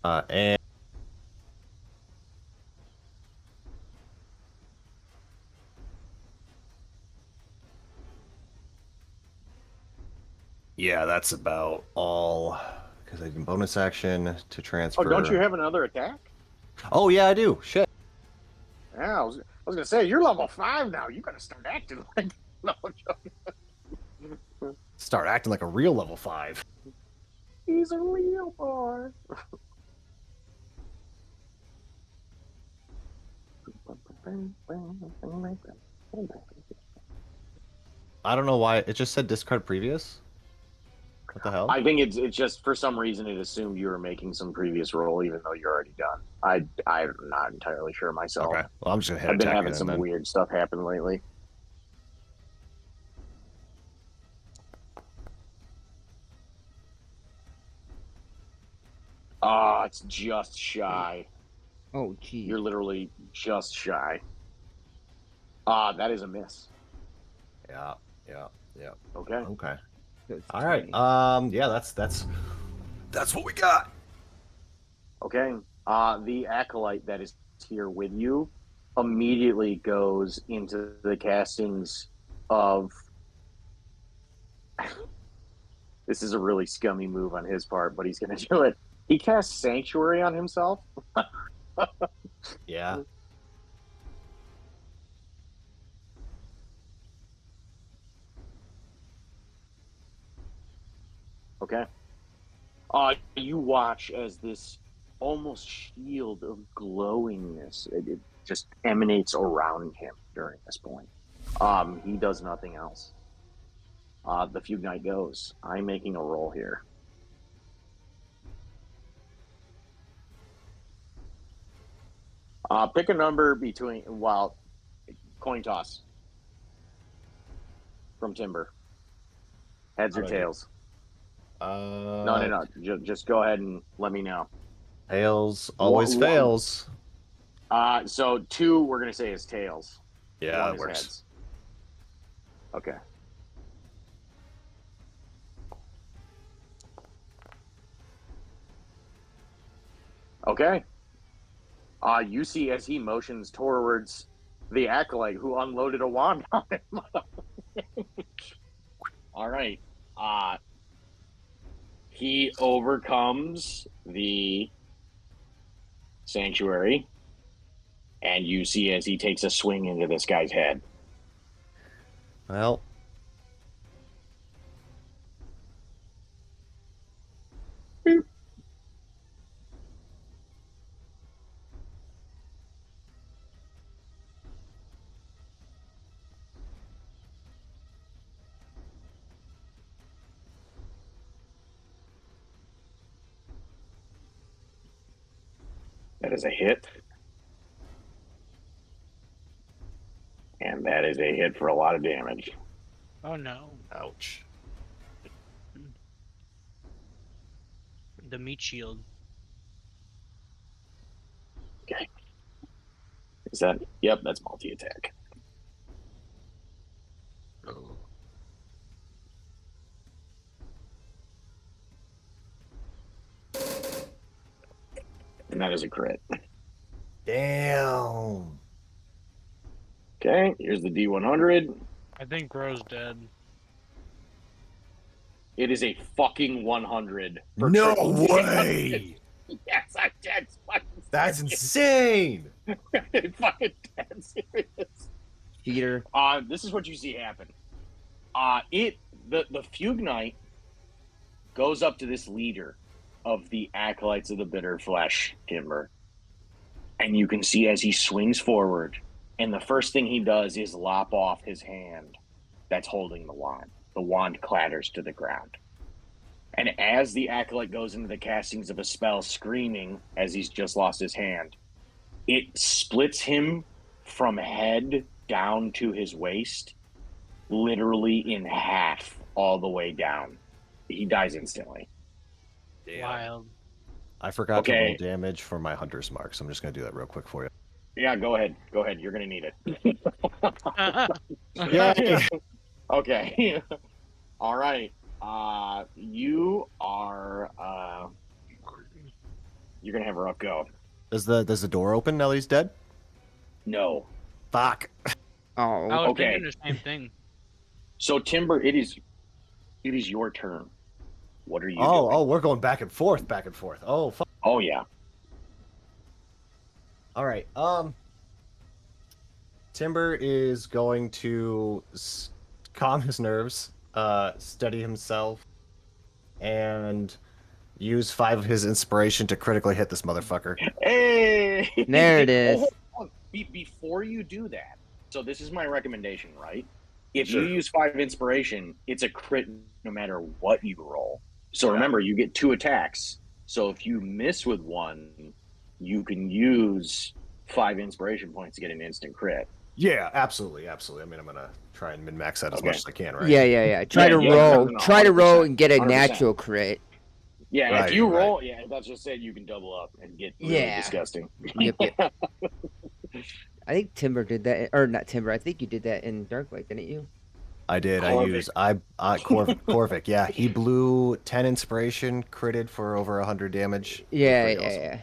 And yeah, that's about all. Because I can bonus action to transfer. Oh, don't you have another attack? Oh yeah, I do. Shit. Yeah, I was gonna say you're level 5 now. You gotta start acting like no. Start acting like a real level 5. He's a real boy. I don't know why it just said discard previous. What the hell? I think it's just for some reason it assumed you were making some previous roll even though you're already done. I'm not entirely sure myself. Okay. Well, I'm just gonna hit I've been attack having again some then. weird stuff happen lately. Ah, it's just shy. Oh, gee. You're literally just shy. That is a miss. Yeah. Okay. Okay. So it's All right. 20. Yeah, that's what we got. Okay. The acolyte that is here with you immediately goes into the castings of. This is a really scummy move on his part, but he's going to do it. He casts Sanctuary on himself. Yeah. Okay. You watch as this almost shield of glowingness it just emanates around him during this point. He does nothing else. The Fugue Knight goes. I'm making a roll here. Pick a number between, coin toss from Timber. Heads or How do I do? tails? No. No. Just go ahead and let me know. Tails always One- fails. So 2, we're going to say is tails. Yeah, 1 that is works. heads. Okay. Okay. You see as he motions towards the acolyte who unloaded a wand on him. All right. He overcomes the sanctuary, and you see as he takes a swing into this guy's head. Well, That is a hit. And that is a hit for a lot of damage. Oh no. ouch. The meat shield. Okay. Is that? Yep, that's multi-attack. And that is a crit. Damn. Okay, here's the D100. I think Bro's dead. It is a fucking 100. For No triple way! Yes, I'm dead. That's insane! Fucking dead serious. Cheater. This is what you see happen. The Fugue Knight goes up to this leader of the Acolytes of the Bitter Flesh, Timber. And you can see as he swings forward, and the first thing he does is lop off his hand that's holding the wand. The wand clatters to the ground. And as the Acolyte goes into the castings of a spell, screaming as he's just lost his hand, it splits him from head down to his waist, literally in half, all the way down. He dies instantly. Wild. I forgot to Okay. roll damage for my Hunter's Mark, so I'm just going to do that real quick for you. Yeah, go ahead. Go ahead. You're going to need it. Yay! Okay. All right. You are... you're going to have a rough go. Does the door open now that he's dead? No. Fuck. Oh. I was Okay. thinking the same thing. So, Timber, it is your turn. What are you doing? Oh, we're going back and forth. Oh, fuck. Oh, yeah. All right. Timber is going to calm his nerves, steady himself, and use 5 of his inspiration to critically hit this motherfucker. Hey! There it is. Hold on. Before you do that, so this is my recommendation, right? If Sure. you use 5 inspiration, it's a crit no matter what you roll. So remember, you get 2 attacks. So if you miss with 1, you can use 5 inspiration points to get an instant crit. Yeah, absolutely. I mean, I'm gonna try and min-max that as Okay. much as I can, right? Yeah. Try to Yeah, roll. no, Try to roll 100%, and get a 100%. natural crit. Yeah, Right, if you right. roll, that's just saying you can double up and get really Yeah. disgusting. Yep. I think Timber did that, or not Timber. I think you did that in Darklight, didn't you? I did. Corvic. Corvic. Yeah, he blew 10 inspiration, critted for over 100 damage. Yeah, Pretty awesome. yeah.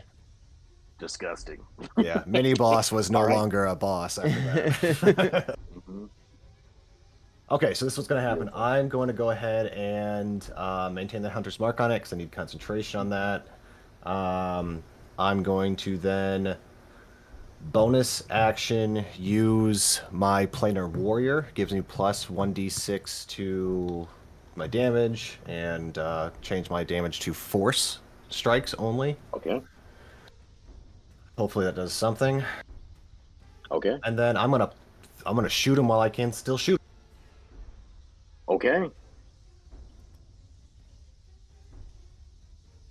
Disgusting. Yeah, mini boss was no All right. longer a boss after that. Mhm. Okay, so this is what's going to happen. I'm going to go ahead and maintain the Hunter's Mark on it because I need concentration on that. I'm going to then bonus action use my Planar Warrior. Gives me plus 1d6 to my damage and change my damage to force strikes only. Okay. Hopefully that does something. Okay. And then I'm gonna shoot him while I can still shoot. Okay.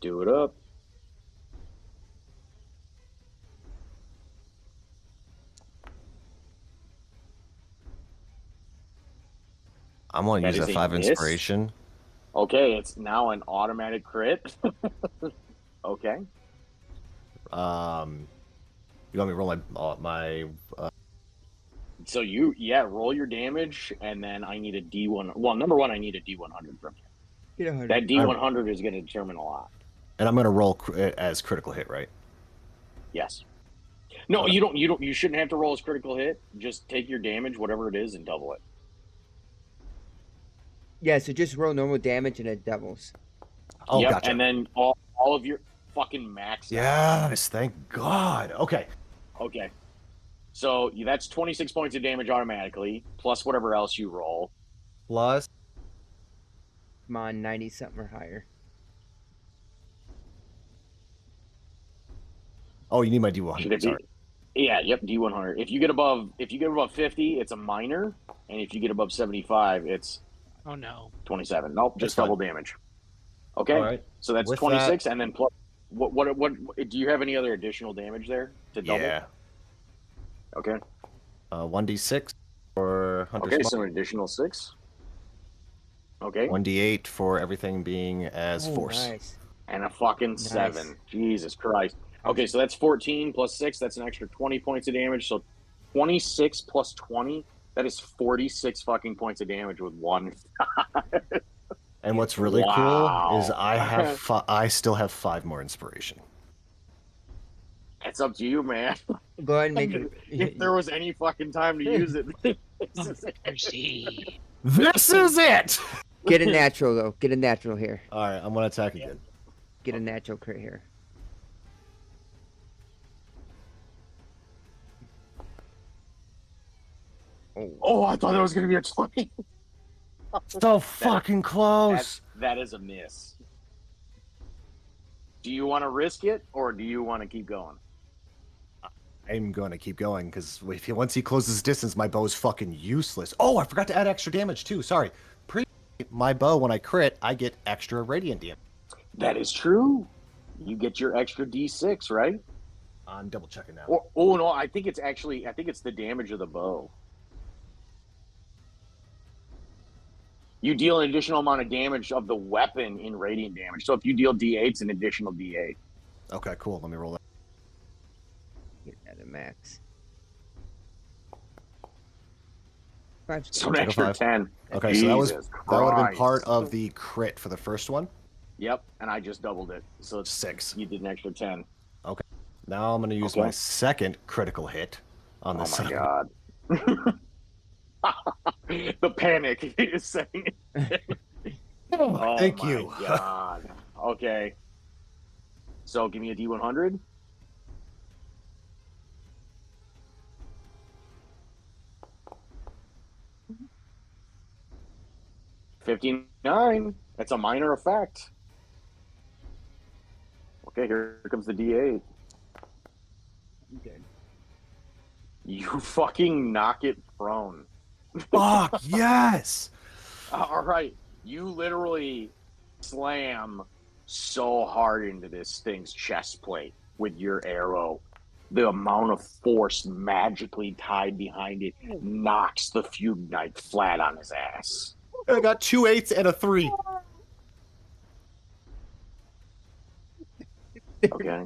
Do it up. I'm gonna That use is that a 5 miss. inspiration. Okay, it's now an automatic crit. Okay. You want me to roll my So roll your damage, and then I need a D1. Well, number one, I need a D100 from you. That D100 is going to determine a lot. and I'm gonna roll as critical hit, right? Yes. No, you don't. You shouldn't have to roll as critical hit. Just take your damage, whatever it is, and double it. Yeah, so just roll normal damage and it doubles. Oh, Yep, gotcha. and then all of your fucking max. Yes, thank God. Okay. Okay. So that's 26 points of damage automatically, plus whatever else you roll. Plus. Come on, 90 something or higher. Oh, you need my Should D100. it be? Sorry. Yeah, yep, D100. If you get above 50, it's a minor, and if you get above 75, it's Oh no. 27. Nope, just That's fine. double damage. Okay, All right. so that's With 26, and then plus. What? Do you have any other additional damage there to double? Yeah. Okay. 1d6 for Hunter's Okay, Mark. so an additional 6. Okay, 1d8 for everything being as Oh, force. nice. and a fucking 7. Jesus Christ. Okay, so that's 14 plus 6. That's an extra 20 points of damage. So 26 plus 20. That is 46 fucking points of damage with one. And what's really Wow. cool is I still have 5 more inspiration. It's up to you, man. Go ahead and make it. If there was any fucking time to use it, this is it. Mercy. This is it. Get a natural though. Get a natural here. All right, I'm gonna attack again. Get a natural crit here. Oh, I thought that was gonna be a 20. So fucking close. That is a miss. Do you want to risk it, or do you want to keep going? I'm going to keep going because once he closes distance, my bow is fucking useless. Oh, I forgot to add extra damage too. Sorry. My bow, when I crit, I get extra radiant damage. That is true. You get your extra D6, right? I'm double checking now. Oh no, I think it's the damage of the bow. You deal an additional amount of damage of the weapon in radiant damage. So if you deal D8, it's an additional D8. Okay, cool. Let me roll that. Get that at max. So an extra 10. Okay, Jesus so that would have been part Christ. of the crit for the first one. Yep, and I just doubled it. So it's 6. You did an extra 10. Okay. Now I'm going to use my second critical hit on this. Oh my god. The panic is saying. Oh, thank my you. God. Okay. So give me a D100. $59. That's a minor effect. Okay, here comes the D8. Okay. You fucking knock it prone. Fuck, yes! All right. You literally slam so hard into this thing's chest plate with your arrow. The amount of force magically tied behind it knocks the fugue knight flat on his ass. I got 2 8s and a 3. Okay.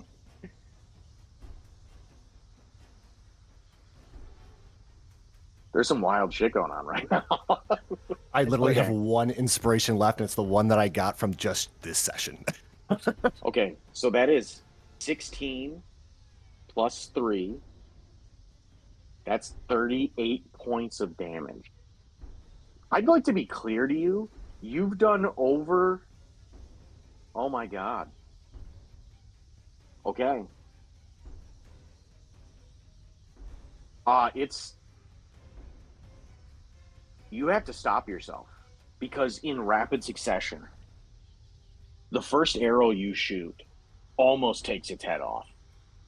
There's some wild shit going on right now. I literally Okay. have 1 inspiration left, and it's the one that I got from just this session. Okay, so that is 16 plus 3. That's 38 points of damage. I'd like to be clear to you. You've done over... Oh my god. Okay. It's... You have to stop yourself. Because in rapid succession, the first arrow you shoot almost takes its head off.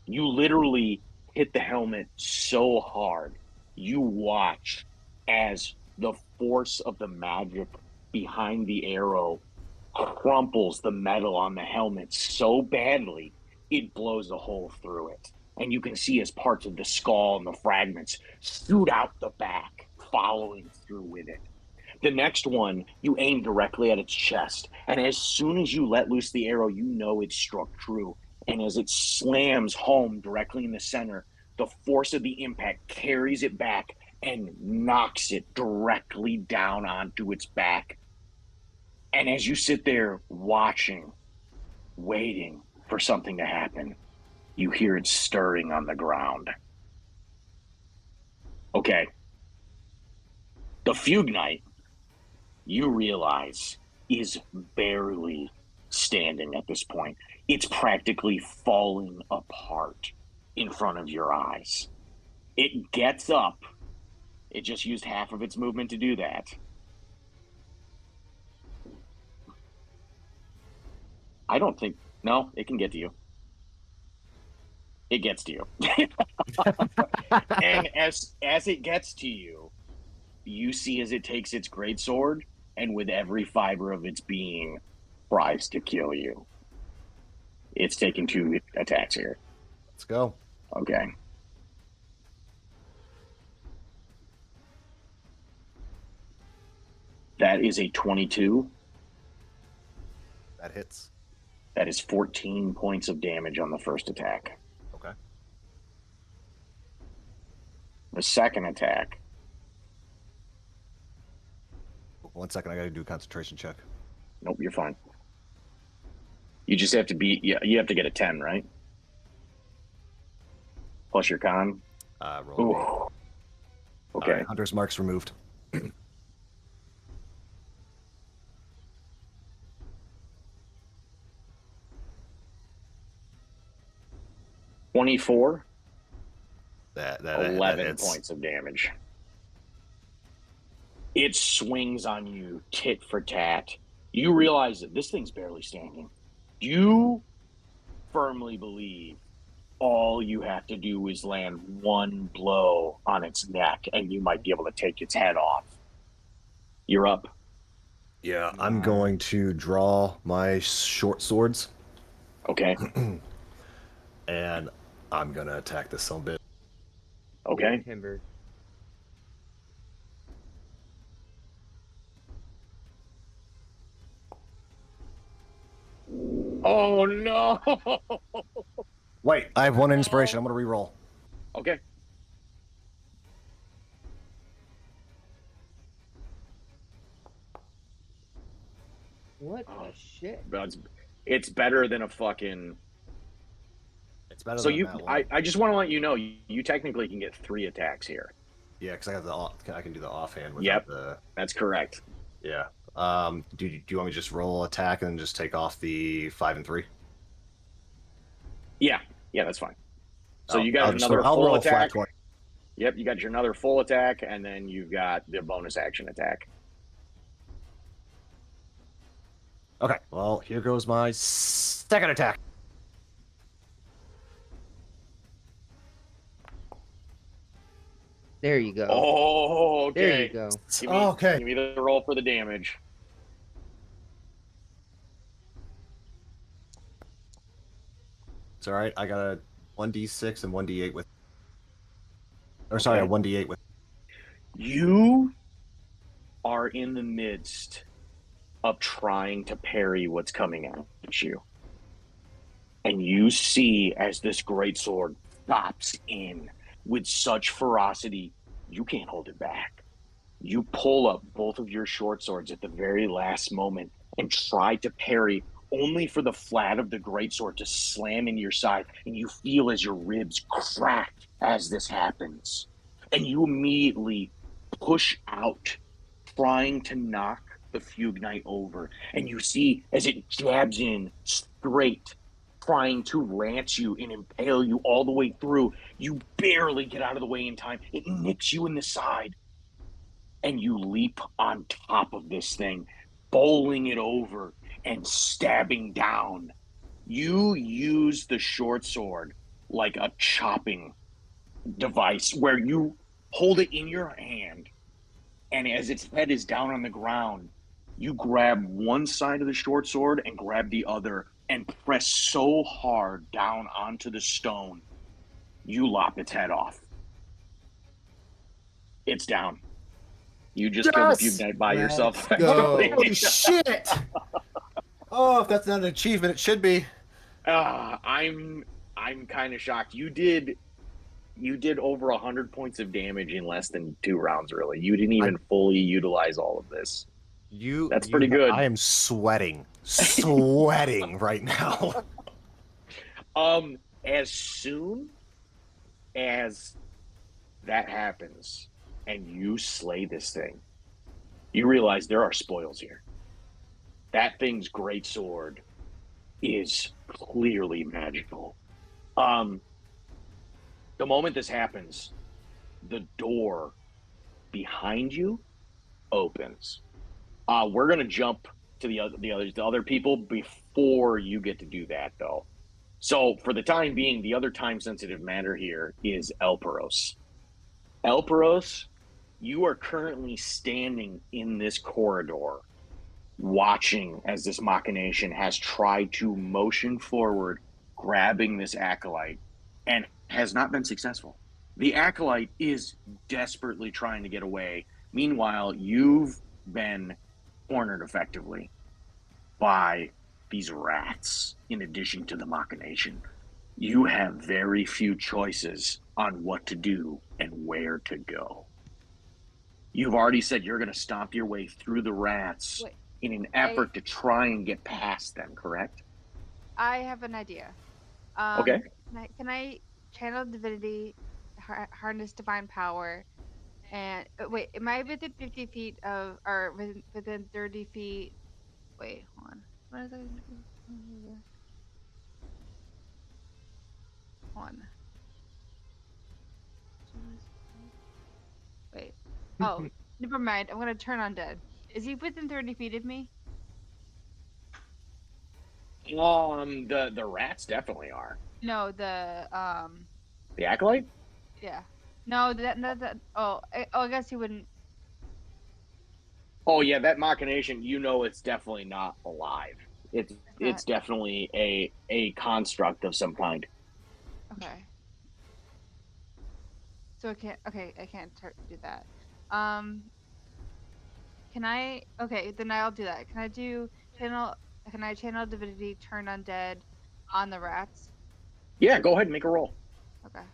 You literally hit the helmet so hard, you watch as the force of the magic behind the arrow crumples the metal on the helmet so badly, it blows a hole through it. And you can see as parts of the skull and the fragments shoot out the back, following through with it. The next one, you aim directly at its chest, and as soon as you let loose the arrow, you know it struck true. And as it slams home directly in the center, the force of the impact carries it back and knocks it directly down onto its back. And as you sit there watching, waiting for something to happen, you hear it stirring on the ground. Okay. The fugue knight, you realize, is barely standing at this point. It's practically falling apart in front of your eyes. It gets up. It just used half of its movement to do that. I don't think... No, it can get to you. It gets to you. And as it gets to you, you see as it takes its greatsword, and with every fiber of its being, tries to kill you. It's taking 2 attacks here. Let's go. Okay. That is a 22. That hits. That is 14 points of damage on the first attack. Okay. The second attack. 1 second, I gotta do a concentration check. Nope, you're fine. You just have to be... Yeah, you have to get a 10, right? Plus your con. Roll. Ooh. Okay. All right, Hunter's Mark's removed. 24. That 11 hits. points of damage. It swings on you tit for tat. You realize that this thing's barely standing. You firmly believe all you have to do is land one blow on its neck and you might be able to take its head off. You're up. Yeah, I'm going to draw my short swords. Okay. And I'm going to attack this son of a bitch. Okay. Timber. Oh no! Wait, I have one inspiration. I'm going to reroll. Okay. What the shit? It's better than a fucking. It's better So than you, that one. I just want to let you know, you technically can get 3 attacks here. Yeah, because I can do the offhand without Yep. the. That's correct. Yeah. Do you want me to just roll attack and just take off the 5 and 3? Yeah, that's fine. So you got I'll another I'll full roll a flat attack. 20. Yep, you got your another full attack, and then you've got the bonus action attack. Okay, well, here goes my second attack. There you go. Oh, okay. There you go. Give me the roll for the damage. It's all right. I got a 1d6 and 1d8 with. Or sorry, a 1d8 with. You are in the midst of trying to parry what's coming at you. And you see as this greatsword stops in with such ferocity, you can't hold it back. You pull up both of your short swords at the very last moment and try to parry, only for the flat of the greatsword to slam in your side, and you feel as your ribs crack as this happens. And you immediately push out, trying to knock the Fugue Knight over. And you see as it jabs in straight, trying to lance you and impale you all the way through. You barely get out of the way in time. It nicks you in the side. And you leap on top of this thing, bowling it over and stabbing down. You use the short sword like a chopping device where you hold it in your hand, and as its head is down on the ground, you grab one side of the short sword and grab the other and press so hard down onto the stone, you lop its head off. It's down. You just killed the Fugue Knight by yourself. Holy shit! Oh, if that's not an achievement, it should be. I'm kind of shocked. You did over 100 points of damage in less than 2 rounds. Really, you didn't even fully utilize all of this. That's pretty good. I am sweating right now. As soon as that happens and you slay this thing, you realize there are spoils here. That thing's great sword is clearly magical. The moment this happens, the door behind you opens. We're gonna jump to the other people before you get to do that, though. So for the time being, the other time-sensitive matter here is Elpros. Elpros, you are currently standing in this corridor, watching as this machination has tried to motion forward, grabbing this acolyte, and has not been successful. The acolyte is desperately trying to get away. Meanwhile, you've been cornered effectively by these rats, in addition to the machination. You have very few choices on what to do and where to go. You've already said you're going to stomp your way through the rats in an effort to try and get past them, correct? I have an idea. Okay. Can I channel divinity, harness divine power, and wait, am I within 50 feet of, or within 30 feet? Wait, hold on. What is that? Hold on. Wait. Oh, never mind. I'm gonna turn on dead. Is he within 30 feet of me? The rats definitely are. No, The acolyte? yeah. No, I guess he wouldn't. Oh yeah, that machination. You know, it's definitely not alive. It's Okay. it's definitely a construct of some kind. Okay. So I can't. Okay, I can't do that. Can I? Okay, then I'll do that. Can I do channel? Can I channel divinity, turn undead, on the rats? Yeah, go ahead and make a roll. Okay.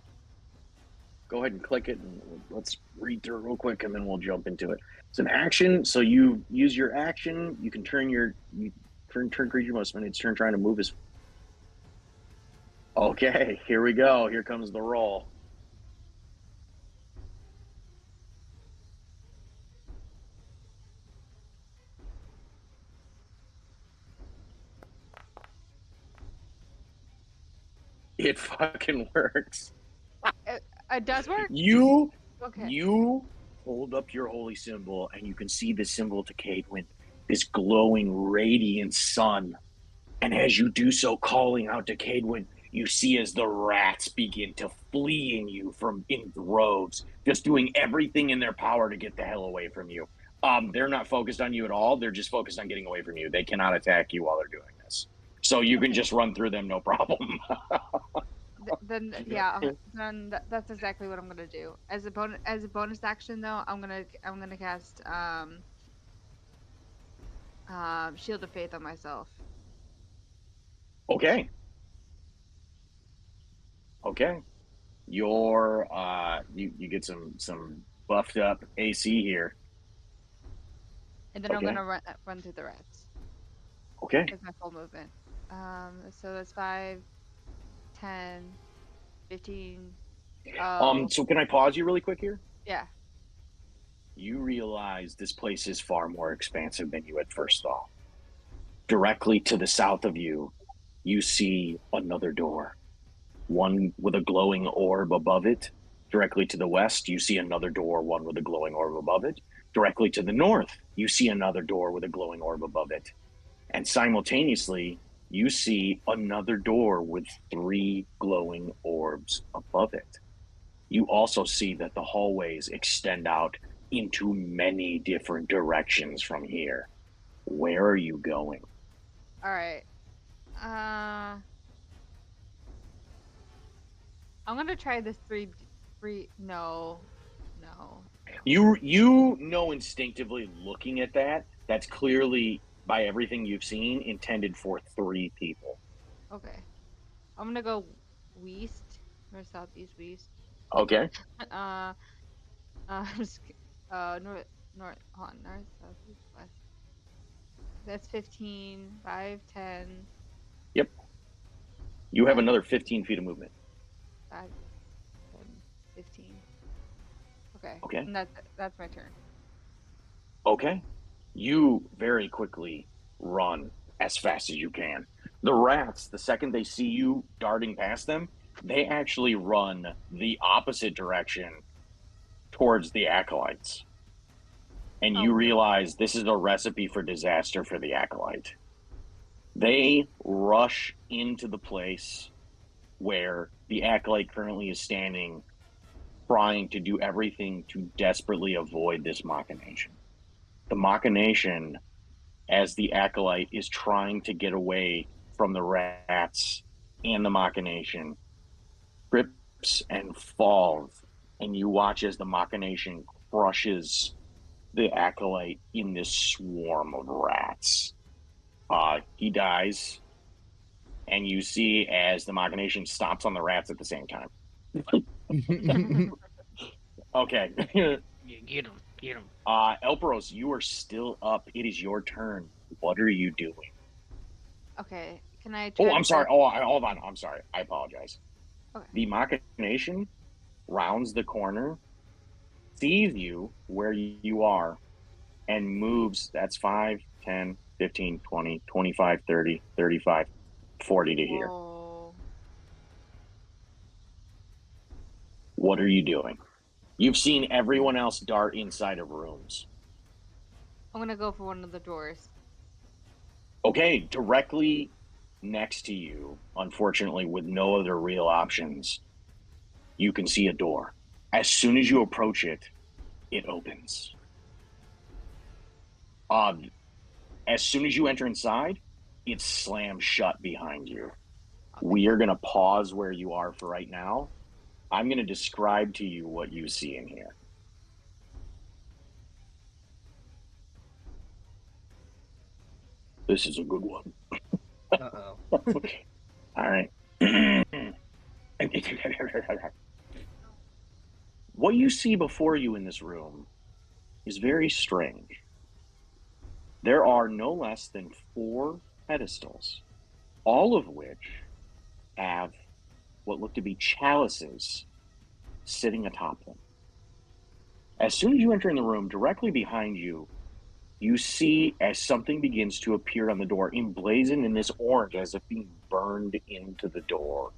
Go ahead and click it, and let's read through it real quick, and then we'll jump into it. It's an action, so you use your action. You can turn creature most minutes turn trying to move his. Okay, here we go. Here comes the roll. It fucking works. It does work. You Okay. You hold up your holy symbol, and you can see the symbol to Cadwin, this glowing, radiant sun. And as you do so, calling out to Cadwin, you see as the rats begin to fleeing you from in droves, just doing everything in their power to get the hell away from you. They're not focused on you at all. They're just focused on getting away from you. They cannot attack you while they're doing this. So you can just run through them, no problem. Then that's exactly what I'm gonna do. As a bonus action though, I'm gonna cast Shield of Faith on myself. Okay. Your you get some buffed up AC here. And then I'm gonna run through the rats. Okay. With my full movement. So that's 5, 10, 15. So can I pause you really quick here? Yeah. You realize this place is far more expansive than you had first thought. Directly to the south of you, you see another door, one with a glowing orb above it. Directly to the west, you see another door, one with a glowing orb above it. Directly to the north, you see another door with a glowing orb above it. And simultaneously, you see another door with 3 glowing orbs above it. You also see that the hallways extend out into many different directions from here. Where are you going? All right. I'm gonna try this three. No. You know instinctively looking at that's clearly, by everything you've seen, intended for 3 people. Okay. I'm gonna go west or southeast west. Okay. North, hold on, north, south, east, west. That's 15, 5, 10. Yep. You have 5, another 15 feet of movement. 5, 10, 15. Okay. Okay. And that's my turn. Okay. You very quickly run as fast as you can. The rats, the second they see you darting past them, they actually run the opposite direction towards the acolytes. And you realize this is a recipe for disaster for the acolyte. They rush into the place where the acolyte currently is standing, trying to do everything to desperately avoid this machination. The machination, as the acolyte is trying to get away from the rats and the machination, trips and falls, and you watch as the machination crushes the acolyte in this swarm of rats. He dies, and you see as the machination stomps on the rats at the same time. Okay. Get him. Elpros, you are still up. It is your turn. What are you doing? Okay. Can I? I'm sorry. Hold on. I'm sorry. I apologize. Okay. The machination rounds the corner, sees you where you are, and moves. That's 5, 10, 15, 20, 25, 30, 35, 40 to here. Whoa. What are you doing? You've seen everyone else dart inside of rooms. I'm gonna go for one of the doors. Okay, directly next to you, unfortunately, with no other real options, you can see a door. As soon as you approach it, it opens. As soon as you enter inside, it slams shut behind you. We are going to pause where you are for right now. I'm going to describe to you what you see in here. This is a good one. Uh-oh. All right. What you see before you in this room is very strange. There are no less than 4 pedestals, all of which have what look to be chalices sitting atop them. As soon as you enter in the room, directly behind you, you see as something begins to appear on the door, emblazoned in this orange as if being burned into the door.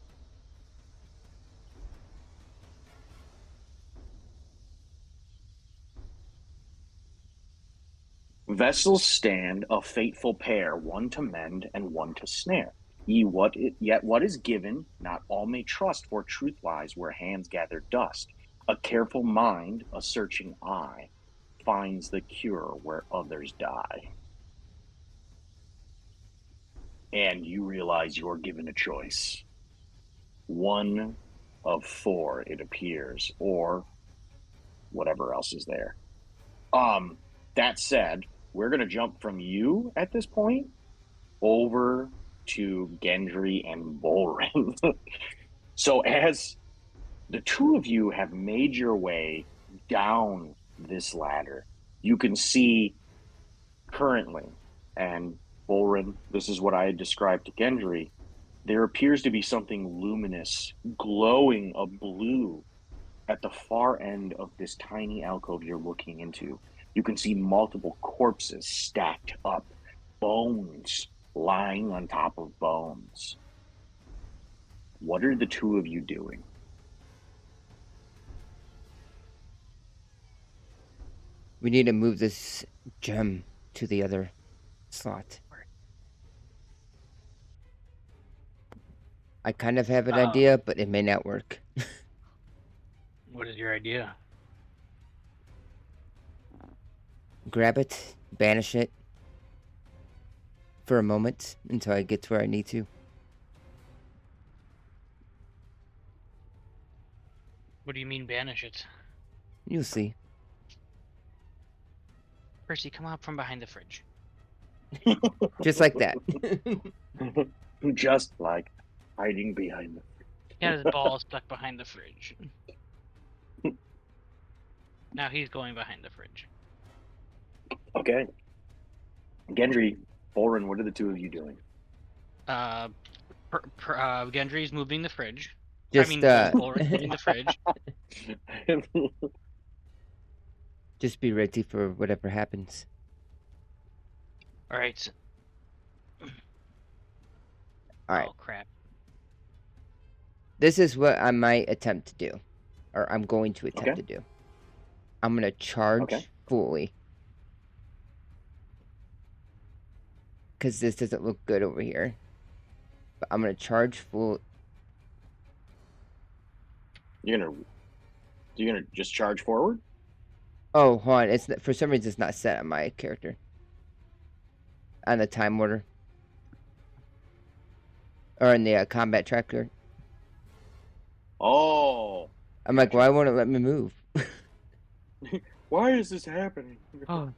Vessels stand, a fateful pair, one to mend and one to snare. Yet what is given, not all may trust, for truth lies where hands gather dust. A careful mind, a searching eye, finds the cure where others die. And you realize you're given a choice. One of 4, it appears, or whatever else is there. That said, we're going to jump from you at this point over to Gendry and Bolrin. So as the 2 of you have made your way down this ladder, you can see currently, and Bolrin, this is what I had described to Gendry, there appears to be something luminous, glowing a blue at the far end of this tiny alcove you're looking into. You can see multiple corpses stacked up, bones lying on top of bones. What are the 2 of you doing? We need to move this gem to the other slot. I kind of have an idea, but it may not work. What is your idea? Grab it, banish it for a moment until I get to where I need to. What do you mean banish it? You'll see. Percy, come out from behind the fridge. Just like that. Just like hiding behind the He had his ball stuck behind the fridge. Now he's going behind the fridge. Okay. Gendry, Bolrin, what are the 2 of you doing? Gendry's moving the fridge. Just, Bolrin's moving the fridge. Just be ready for whatever happens. All right. Alright. Oh, crap. This is what I might attempt to do. Or I'm going to attempt to do. I'm going to charge fully. Because this doesn't look good over here. But I'm going to charge full. You're gonna just charge forward? Oh, hold on. It's for some reason it's not set on my character. On the time order. Or in the combat tracker. Oh. I'm like, why won't it let me move? Why is this happening? Oh.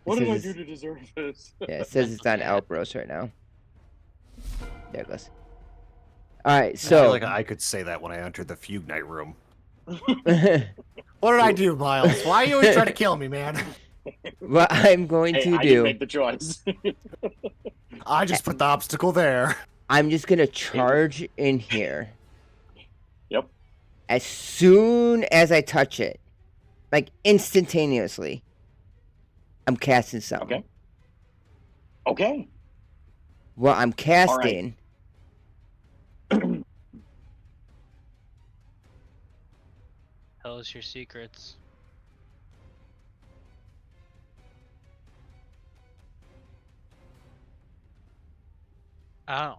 What did I says do to deserve this? Yeah, it says it's on Elpros right now. There it goes. Alright, I so. feel like I could say that when I entered the Fugue Night room. What did I do, Miles? Why are you always trying to kill me, man? What I'm going Hey, to I do. didn't make the choice. I just put the obstacle there. I'm just gonna charge in here. As soon as I touch it, like instantaneously, I'm casting something. Okay. Well, I'm casting. Tell us your secrets. Oh.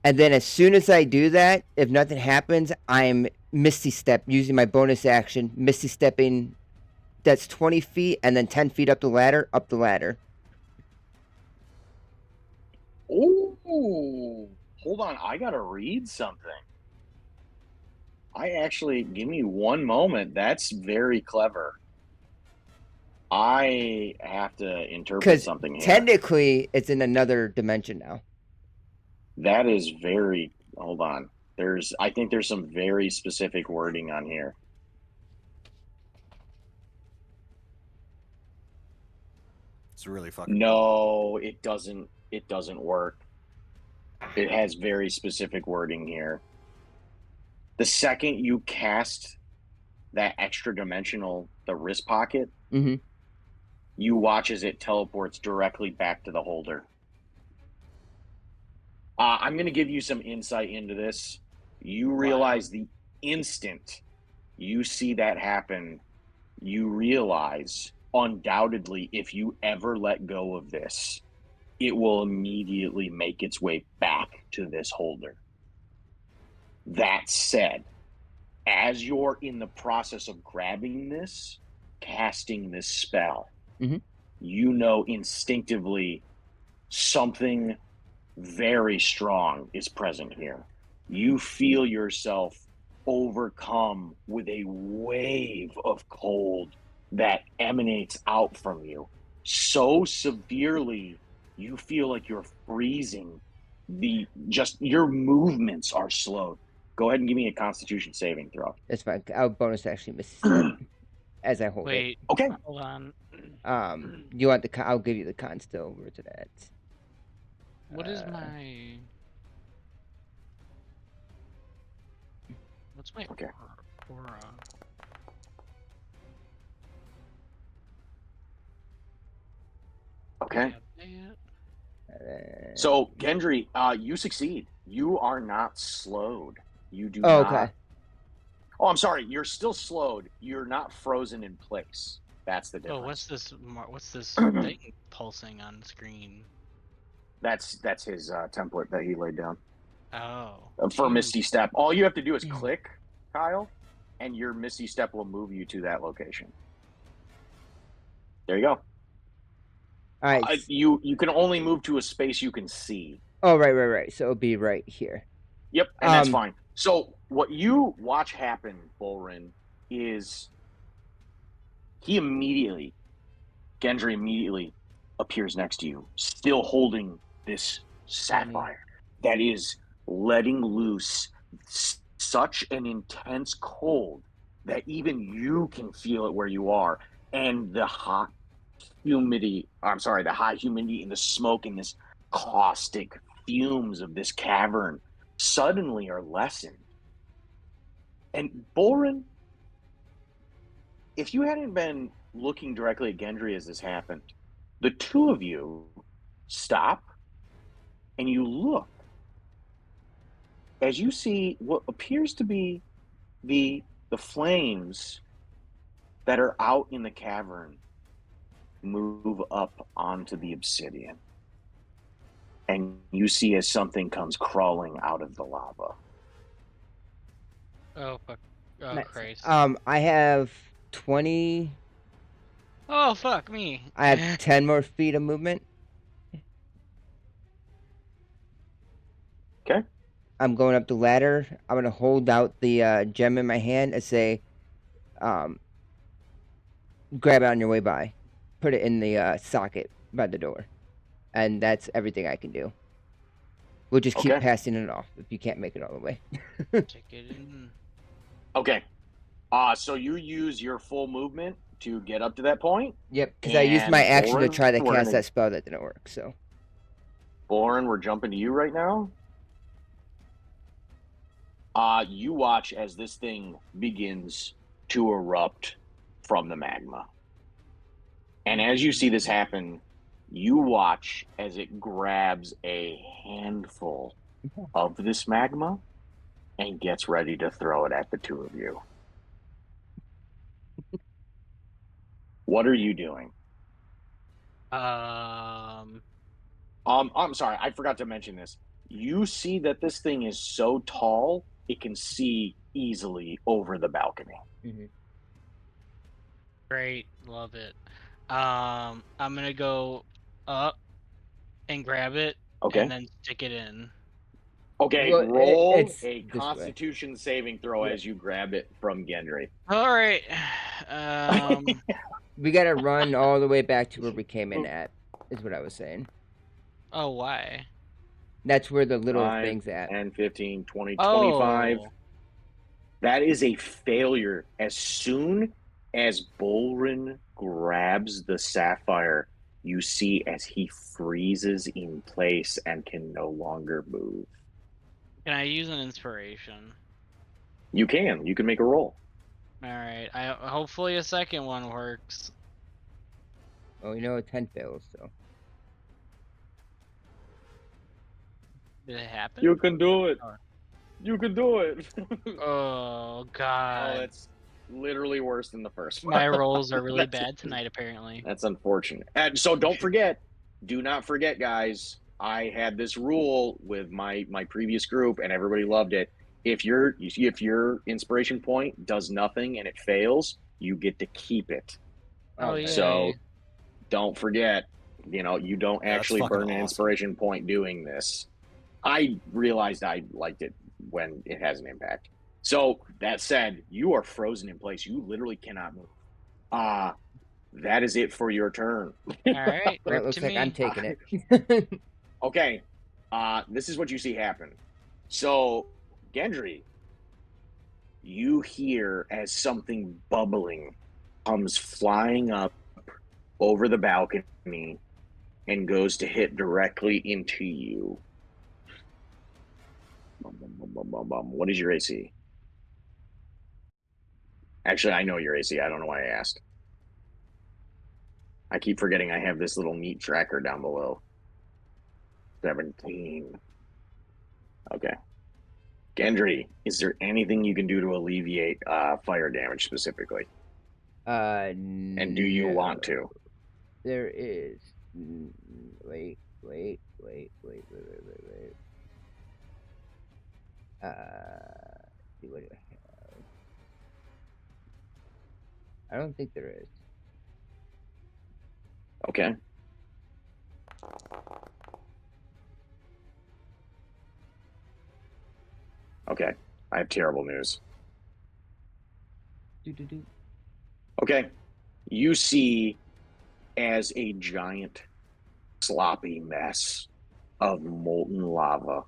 And then as soon as I do that, if nothing happens, I'm Misty Step, using my bonus action, Misty Stepping. That's 20 feet, and then 10 feet up the ladder, Ooh, hold on. I gotta read something. Give me one moment. That's very clever. I have to interpret Because something here. technically, it's in another dimension now. That is very. Hold on. I think there's some very specific wording on here. It's really fucking. No, it doesn't. It doesn't work. It has very specific wording here. The second you cast that extra dimensional, the wrist pocket, Mm-hmm. you watch as it teleports directly back to the holder. I'm going to give you some insight into this. You realize the instant you see that happen, you realize undoubtedly if you ever let go of this, it will immediately make its way back to this holder. That said, as you're in the process of grabbing this, casting this spell, you know instinctively something very strong is present here. You feel yourself overcome with a wave of cold that emanates out from you so severely you feel like you're freezing. Your movements are slowed. Go ahead and give me a Constitution saving throw. That's fine. I'll bonus actually Misty Step as I hold Wait. it. Okay. Hold on. You want the con? I'll give you the con still. Where's it at? What is my? What's my Okay. aura? Okay. Yeah. So, Gendry, you succeed. You are not slowed. You do Oh, not. okay. Oh, I'm sorry. You're still slowed. You're not frozen in place. That's the difference. Oh, what's this thing pulsing on screen? That's his template that he laid down. Oh. For Misty Step. All you have to do is click, Kyle, and your Misty Step will move you to that location. There you go. All right. You can only move to a space you can see. Oh, right. So it'll be right here. Yep, and that's fine. So what you watch happen, Bolrin, is Gendry immediately appears next to you, still holding this sapphire that is letting loose such an intense cold that even you can feel it where you are, and the high humidity and the smoke and this caustic fumes of this cavern suddenly are lessened. And Bolrin, if you hadn't been looking directly at Gendry as this happened, the two of you stop and you look as you see what appears to be the flames that are out in the cavern move up onto the obsidian. And you see as something comes crawling out of the lava. Oh, fuck. Oh, Nice. Christ. I have 20. Oh, fuck me. I have 10 more feet of movement. Okay. I'm going up the ladder. I'm going to hold out the gem in my hand and say, grab it on your way by. Put it in the socket by the door. And that's everything I can do. We'll just keep passing it off if you can't make it all the way. Check it in. Okay. So you use your full movement to get up to that point? Yep, because I used my action to try to cast that spell that didn't work, so. Bolrin, we're jumping to you right now. You watch as this thing begins to erupt from the magma. And as you see this happen, you watch as it grabs a handful of this magma and gets ready to throw it at the two of you. What are you doing? Um, I'm sorry, I forgot to mention this. You see that this thing is so tall, it can see easily over the balcony. Mhm. Great, love it. I'm gonna go up and grab it, Okay. and then stick it in. Okay, Well, roll it's a this way. Constitution saving throw Yeah. as you grab it from Gendry. All right. We gotta run all the way back to where we came in at, is what I was saying. Oh, why? That's where the little 5, thing's at. 10, 15, 20, 25. Oh, That is a failure. As soon as Bolrin grabs the sapphire, you see as he freezes in place and can no longer move. can I use an inspiration? You can make a roll. All right. Hopefully a second one works. Oh, you know, 10 fails, so. Did it happen? You can do it. Or- You can do it. Oh God. Oh, it's literally worse than the first one. My rolls are really That's- bad tonight, apparently. That's unfortunate. And so don't forget, do not forget, guys. I had this rule with my previous group, and everybody loved it. If your inspiration point does nothing and it fails, you get to keep it. Oh yeah. So don't forget, you don't That's actually fucking burn an awesome. inspiration point doing this. I realized I liked it when it has an impact. So that said, you are frozen in place. You literally cannot move. That is it for your turn. All right. Well, it Rip looks to like me. I'm taking it. Okay, this is what you see happen. So, Gendry, you hear as something bubbling comes flying up over the balcony and goes to hit directly into you. What is your AC? Actually, I know your AC. I don't know why I asked. I keep forgetting I have this little neat tracker down below. 17. Okay. Gendry, is there anything you can do to alleviate fire damage specifically? And do you want to? There is. Wait. See what do I have? I don't think there is. Okay. Okay. I have terrible news. Okay. You see as a giant sloppy mess of molten lava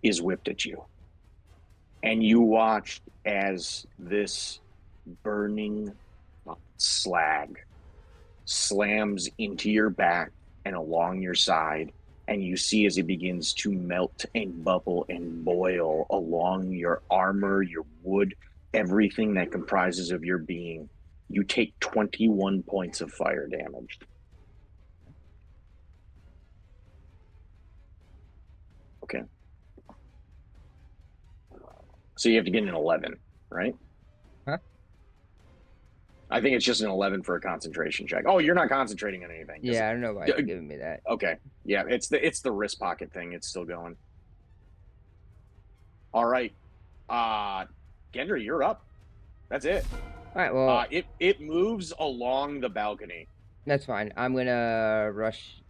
is whipped at you. And you watch as this burning slag slams into your back and along your side, and you see as it begins to melt and bubble and boil along your armor, your wood, everything that comprises of your being. You take 21 points of fire damage. Okay. So you have to get an 11, right? Huh? I think it's just an 11 for a concentration check. Oh, you're not concentrating on anything. Yeah, I don't know why you're giving me that. Okay. Yeah, it's the wrist pocket thing. It's still going. All right. Gendry, you're up. That's it. All right, well, It moves along the balcony. that's fine. I'm gonna rush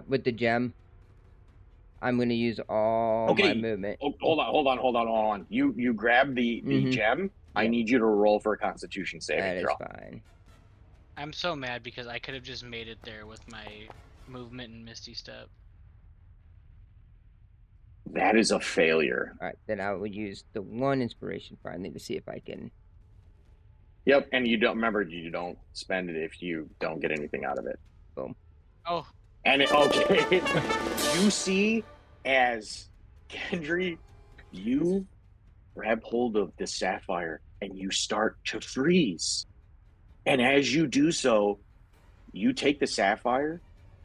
with the gem. I'm gonna use all my movement. Oh, hold on. You grab the gem. I Yep. need you to roll for a Constitution That saving is throw. fine. I'm so mad because I could have just made it there with my movement and Misty Step. That is a failure. All right, then I will use the one inspiration finally to see if I can. Yep, and you don't spend it if you don't get anything out of it. Boom. Oh, And okay, you see as Gendry You grab hold of the sapphire and you start to freeze. And as you do so, you take the sapphire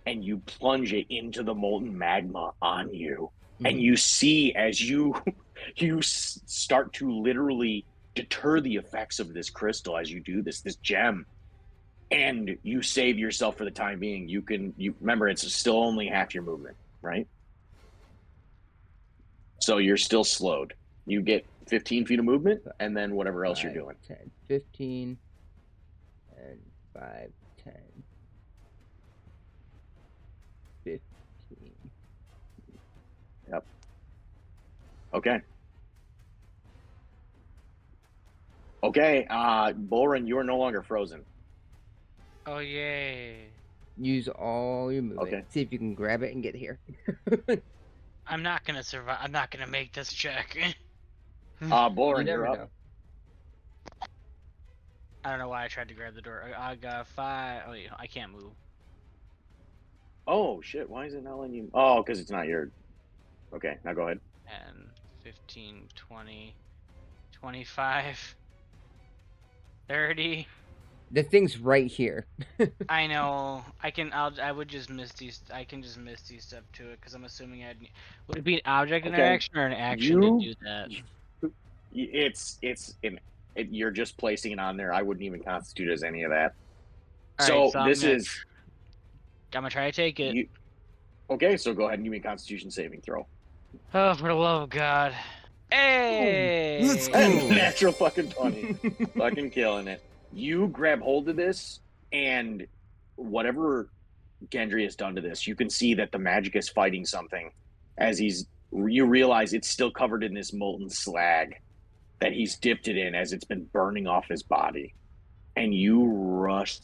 and you plunge it into the molten magma on you. And you see as you start to literally deter the effects of this crystal as you do this gem, and you save yourself for the time being. You remember it's still only half your movement, right? So you're still slowed. You get 15 feet of movement, and then whatever else you're doing. 10, 15, and 5, 10, 15. Yep. Okay. Okay, Bolrin, you are no longer frozen. Oh, yay. Use all your movement. Okay. See if you can grab it and get here. I'm not gonna survive. I'm not gonna make this check. Bolrin, You you're never up. know. I don't know why I tried to grab the door. I got 5. Oh, wait, I can't move. Oh, shit, why is it not letting you? Oh, because it's not your... Okay, now go ahead. 10, 15, 20, 25, 30. The thing's right here. I know. I would just miss these. I can just miss these step to it because I'm assuming would it be an object Okay. interaction or an action to do that? You're just placing it on there. I wouldn't even constitute as any of that. Alright, So this is... I'm gonna try to take it. Okay, so go ahead and give me a Constitution saving throw. Oh, for the love of God. Hey! Let's go. Natural fucking 20. Fucking killing it. You grab hold of this, and whatever Gendry has done to this, you can see that the magic is fighting something. As you realize it's still covered in this molten slag that he's dipped it in as it's been burning off his body. And you rush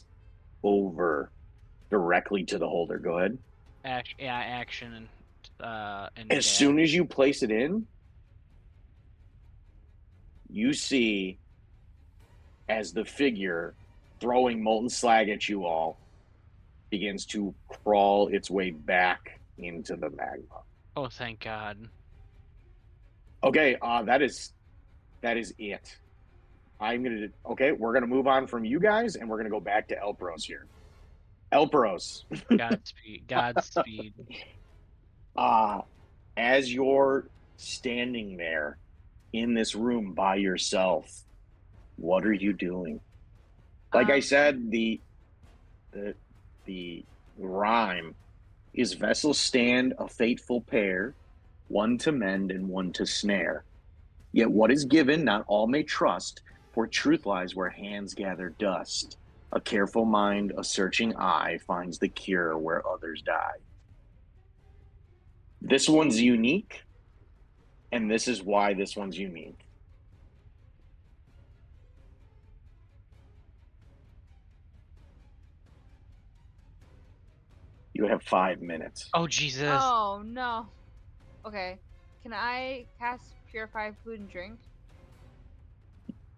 over directly to the holder. Go ahead. Action and as soon as you place it in, you see as the figure throwing molten slag at you all begins to crawl its way back into the magma. Oh, thank God. Okay, that is it. We're gonna move on from you guys, and we're gonna go back to Elpros here. Elpros. Godspeed. As you're standing there in this room by yourself, what are you doing? Like I said, the rhyme is vessels stand a fateful pair, one to mend and one to snare. Yet what is given not all may trust, for truth lies where hands gather dust. A careful mind, a searching eye finds the cure where others die. This one's unique, and this is why this one's unique. You have 5 minutes. Oh, Jesus. Oh, no. Okay. Can I cast Purify Food and Drink?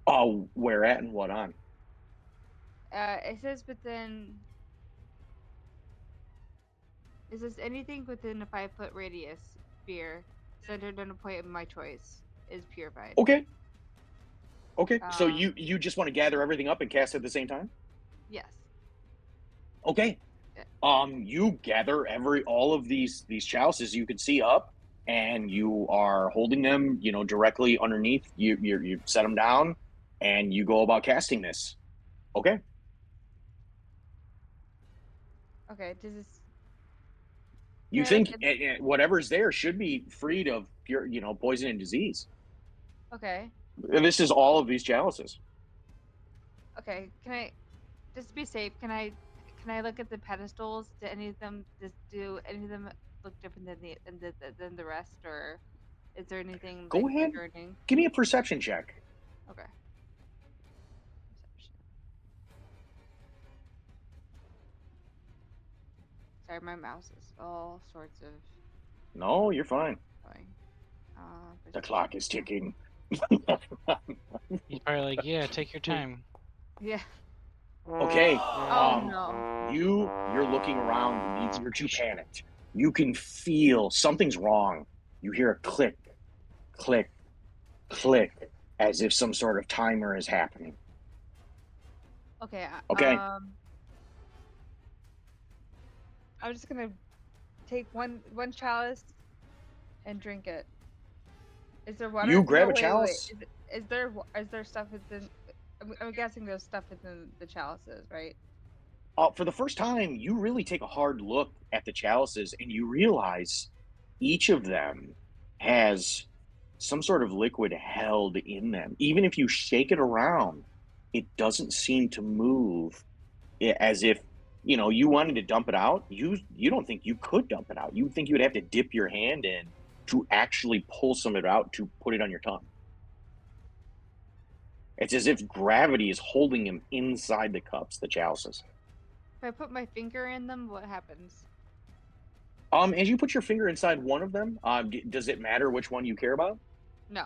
Oh, where at and what on? It says within... Is this anything within a 5-foot radius sphere centered on a point of my choice is purified? Okay. So you just want to gather everything up and cast it at the same time? Yes. Okay. You gather all of these chalices you can see up, and you are holding them, directly underneath. You set them down, and you go about casting this. Okay. Okay. Does this? You think whatever's there should be freed of pure, poison and disease. Okay. And this is all of these chalices. Okay. Can I, just to be safe, can I look at the pedestals? Do any of them look different than the rest, or is there anything? Go ahead. Concerning? Give me a perception check. Okay. Sorry, my mouse is all sorts of. No, you're fine. Going. The clock is ticking. He's probably like, yeah, take your time. Yeah. Okay. Oh no. You're looking around. You're too panicked. You can feel something's wrong. You hear a click, click, click, as if some sort of timer is happening. Okay. Okay. I'm just gonna take one chalice and drink it. Is there water? You grab No, a chalice. Wait. Is there stuff within? I'm guessing there's stuff within the chalices, right? For the first time, you really take a hard look at the chalices and you realize each of them has some sort of liquid held in them. Even if you shake it around, it doesn't seem to move as if, you wanted to dump it out. You don't think you could dump it out. You think you would have to dip your hand in to actually pull some of it out to put it on your tongue. It's as if gravity is holding him inside the cups, the chalices. If I put my finger in them, what happens? As you put your finger inside one of them, does it matter which one you care about? No.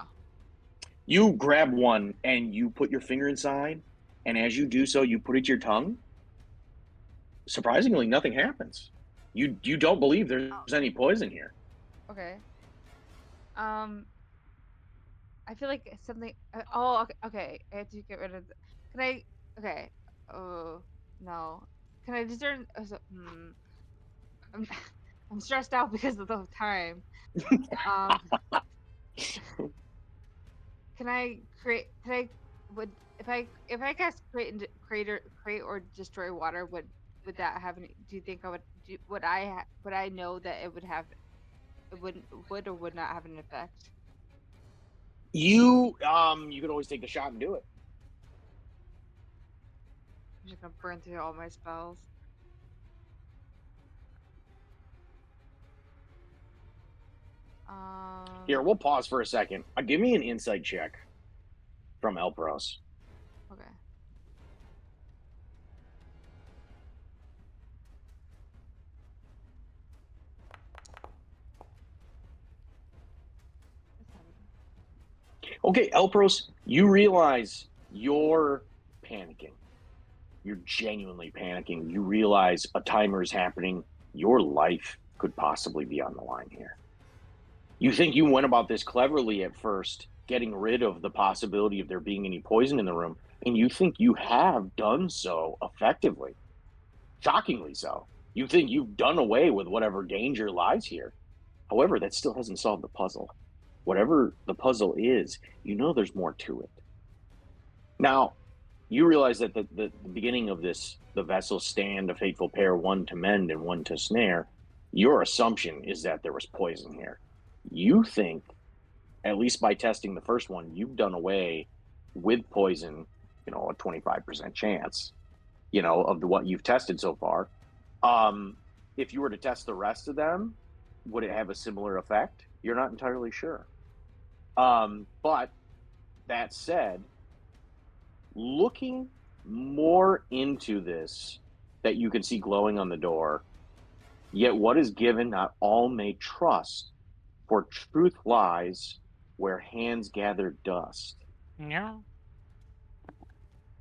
You grab one and you put your finger inside, and as you do so, you put it to your tongue. Surprisingly, nothing happens. You don't believe there's any poison here. Okay. I feel like something. Oh, okay. I have to get rid of. Can I? Okay. Oh no. Can I discern? I'm stressed out because of the time. Can I create? Can I? Would if I cast create or destroy water? Would that have any? Do you think I would? Would I know that it would have? It would or would not have an effect? You could always take the shot and do it. I'm just gonna burn through all my spells. Here, we'll pause for a second. Give me an insight check from Elpros. Okay. Okay, Elpros, you realize you're panicking. You're genuinely panicking. You realize a timer is happening. Your life could possibly be on the line here. You think you went about this cleverly at first, getting rid of the possibility of there being any poison in the room, and you think you have done so effectively. Shockingly so. You think you've done away with whatever danger lies here. However, that still hasn't solved the puzzle. Whatever the puzzle is, there's more to it. Now, you realize that the beginning of this, the vessels stand a fateful pair, one to mend and one to snare. Your assumption is that there was poison here. You think, at least by testing the first one, you've done away with poison, a 25% chance, of what you've tested so far. If you were to test the rest of them, would it have a similar effect? You're not entirely sure. But that said, looking more into this that you can see glowing on the door, yet what is given not all may trust, for truth lies where hands gather dust. Yeah.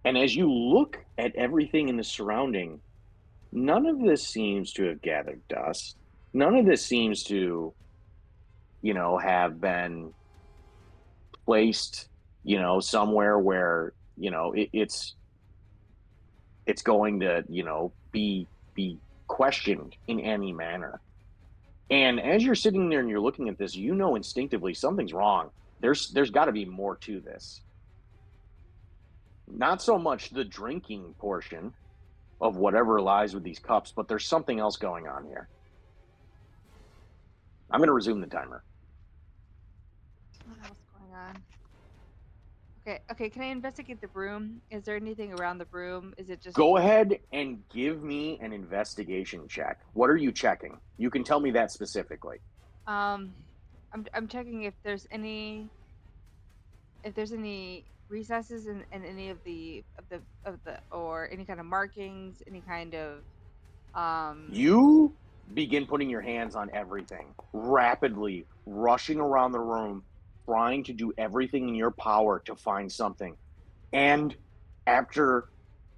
And as you look at everything in the surrounding, none of this seems to have gathered dust. None of this seems to, have been placed, somewhere where, it's going to, be questioned in any manner. And as you're sitting there and you're looking at this, instinctively something's wrong. There's got to be more to this. Not so much the drinking portion of whatever lies with these cups, but there's something else going on here. I'm going to resume the timer. What else going on? Okay. Can I investigate the room? Is there anything around the room? Is it just Go ahead and give me an investigation check. What are you checking? You can tell me that specifically. I'm checking if there's any recesses in any of the or any kind of markings, any kind of You begin putting your hands on everything, rapidly rushing around the room, trying to do everything in your power to find something. And after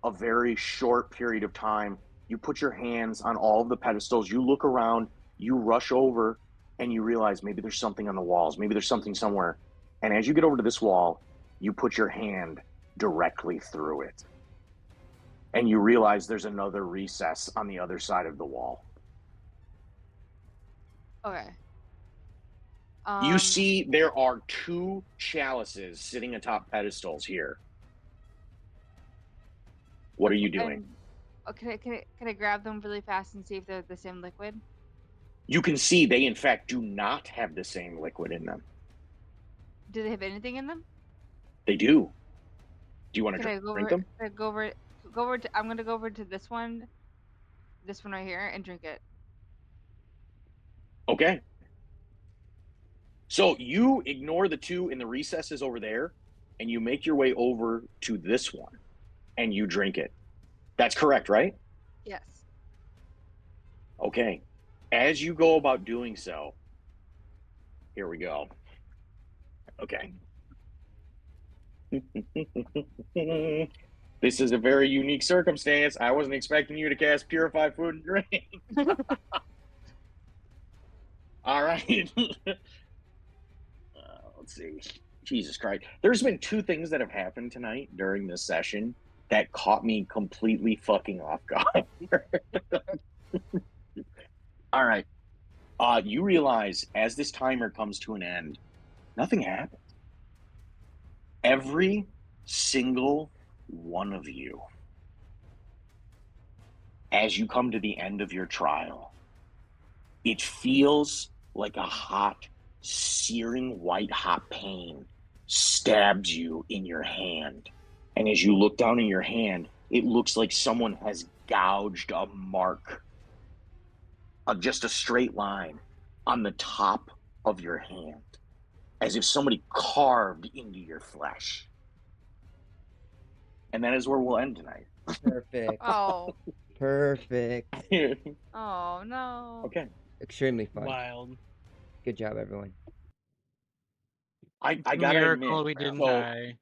a very short period of time, you put your hands on all of the pedestals, you look around, you rush over, and you realize maybe there's something on the walls, maybe there's something somewhere. And as you get over to this wall, you put your hand directly through it. And you realize there's another recess on the other side of the wall. Okay. You see there are 2 chalices sitting atop pedestals here. What are you doing? Can I grab them really fast and see if they're the same liquid? You can see they, in fact, do not have the same liquid in them. Do they have anything in them? They do. Do you want to Can I drink them? Can I go over to, I'm gonna go over to this one right here, and drink it. Okay. So you ignore the 2 in the recesses over there, and you make your way over to this one, and you drink it. That's correct, right? Yes. Okay. As you go about doing so, here we go. Okay. This is a very unique circumstance. I wasn't expecting you to cast Purify Food and Drink. All right. Let's see. Jesus Christ. There's been 2 things that have happened tonight during this session that caught me completely fucking off guard. All right. You realize as this timer comes to an end, nothing happens. Every single one of you, as you come to the end of your trial, it feels like a hot, searing white hot pain stabs you in your hand. And as you look down in your hand, it looks like someone has gouged a mark of just a straight line on the top of your hand, as if somebody carved into your flesh. And that is where we'll end tonight. Perfect. Oh. Perfect. Oh no. Okay. Extremely fun. Wild. Good job, everyone. I gotta Miracle admit, we didn't so die.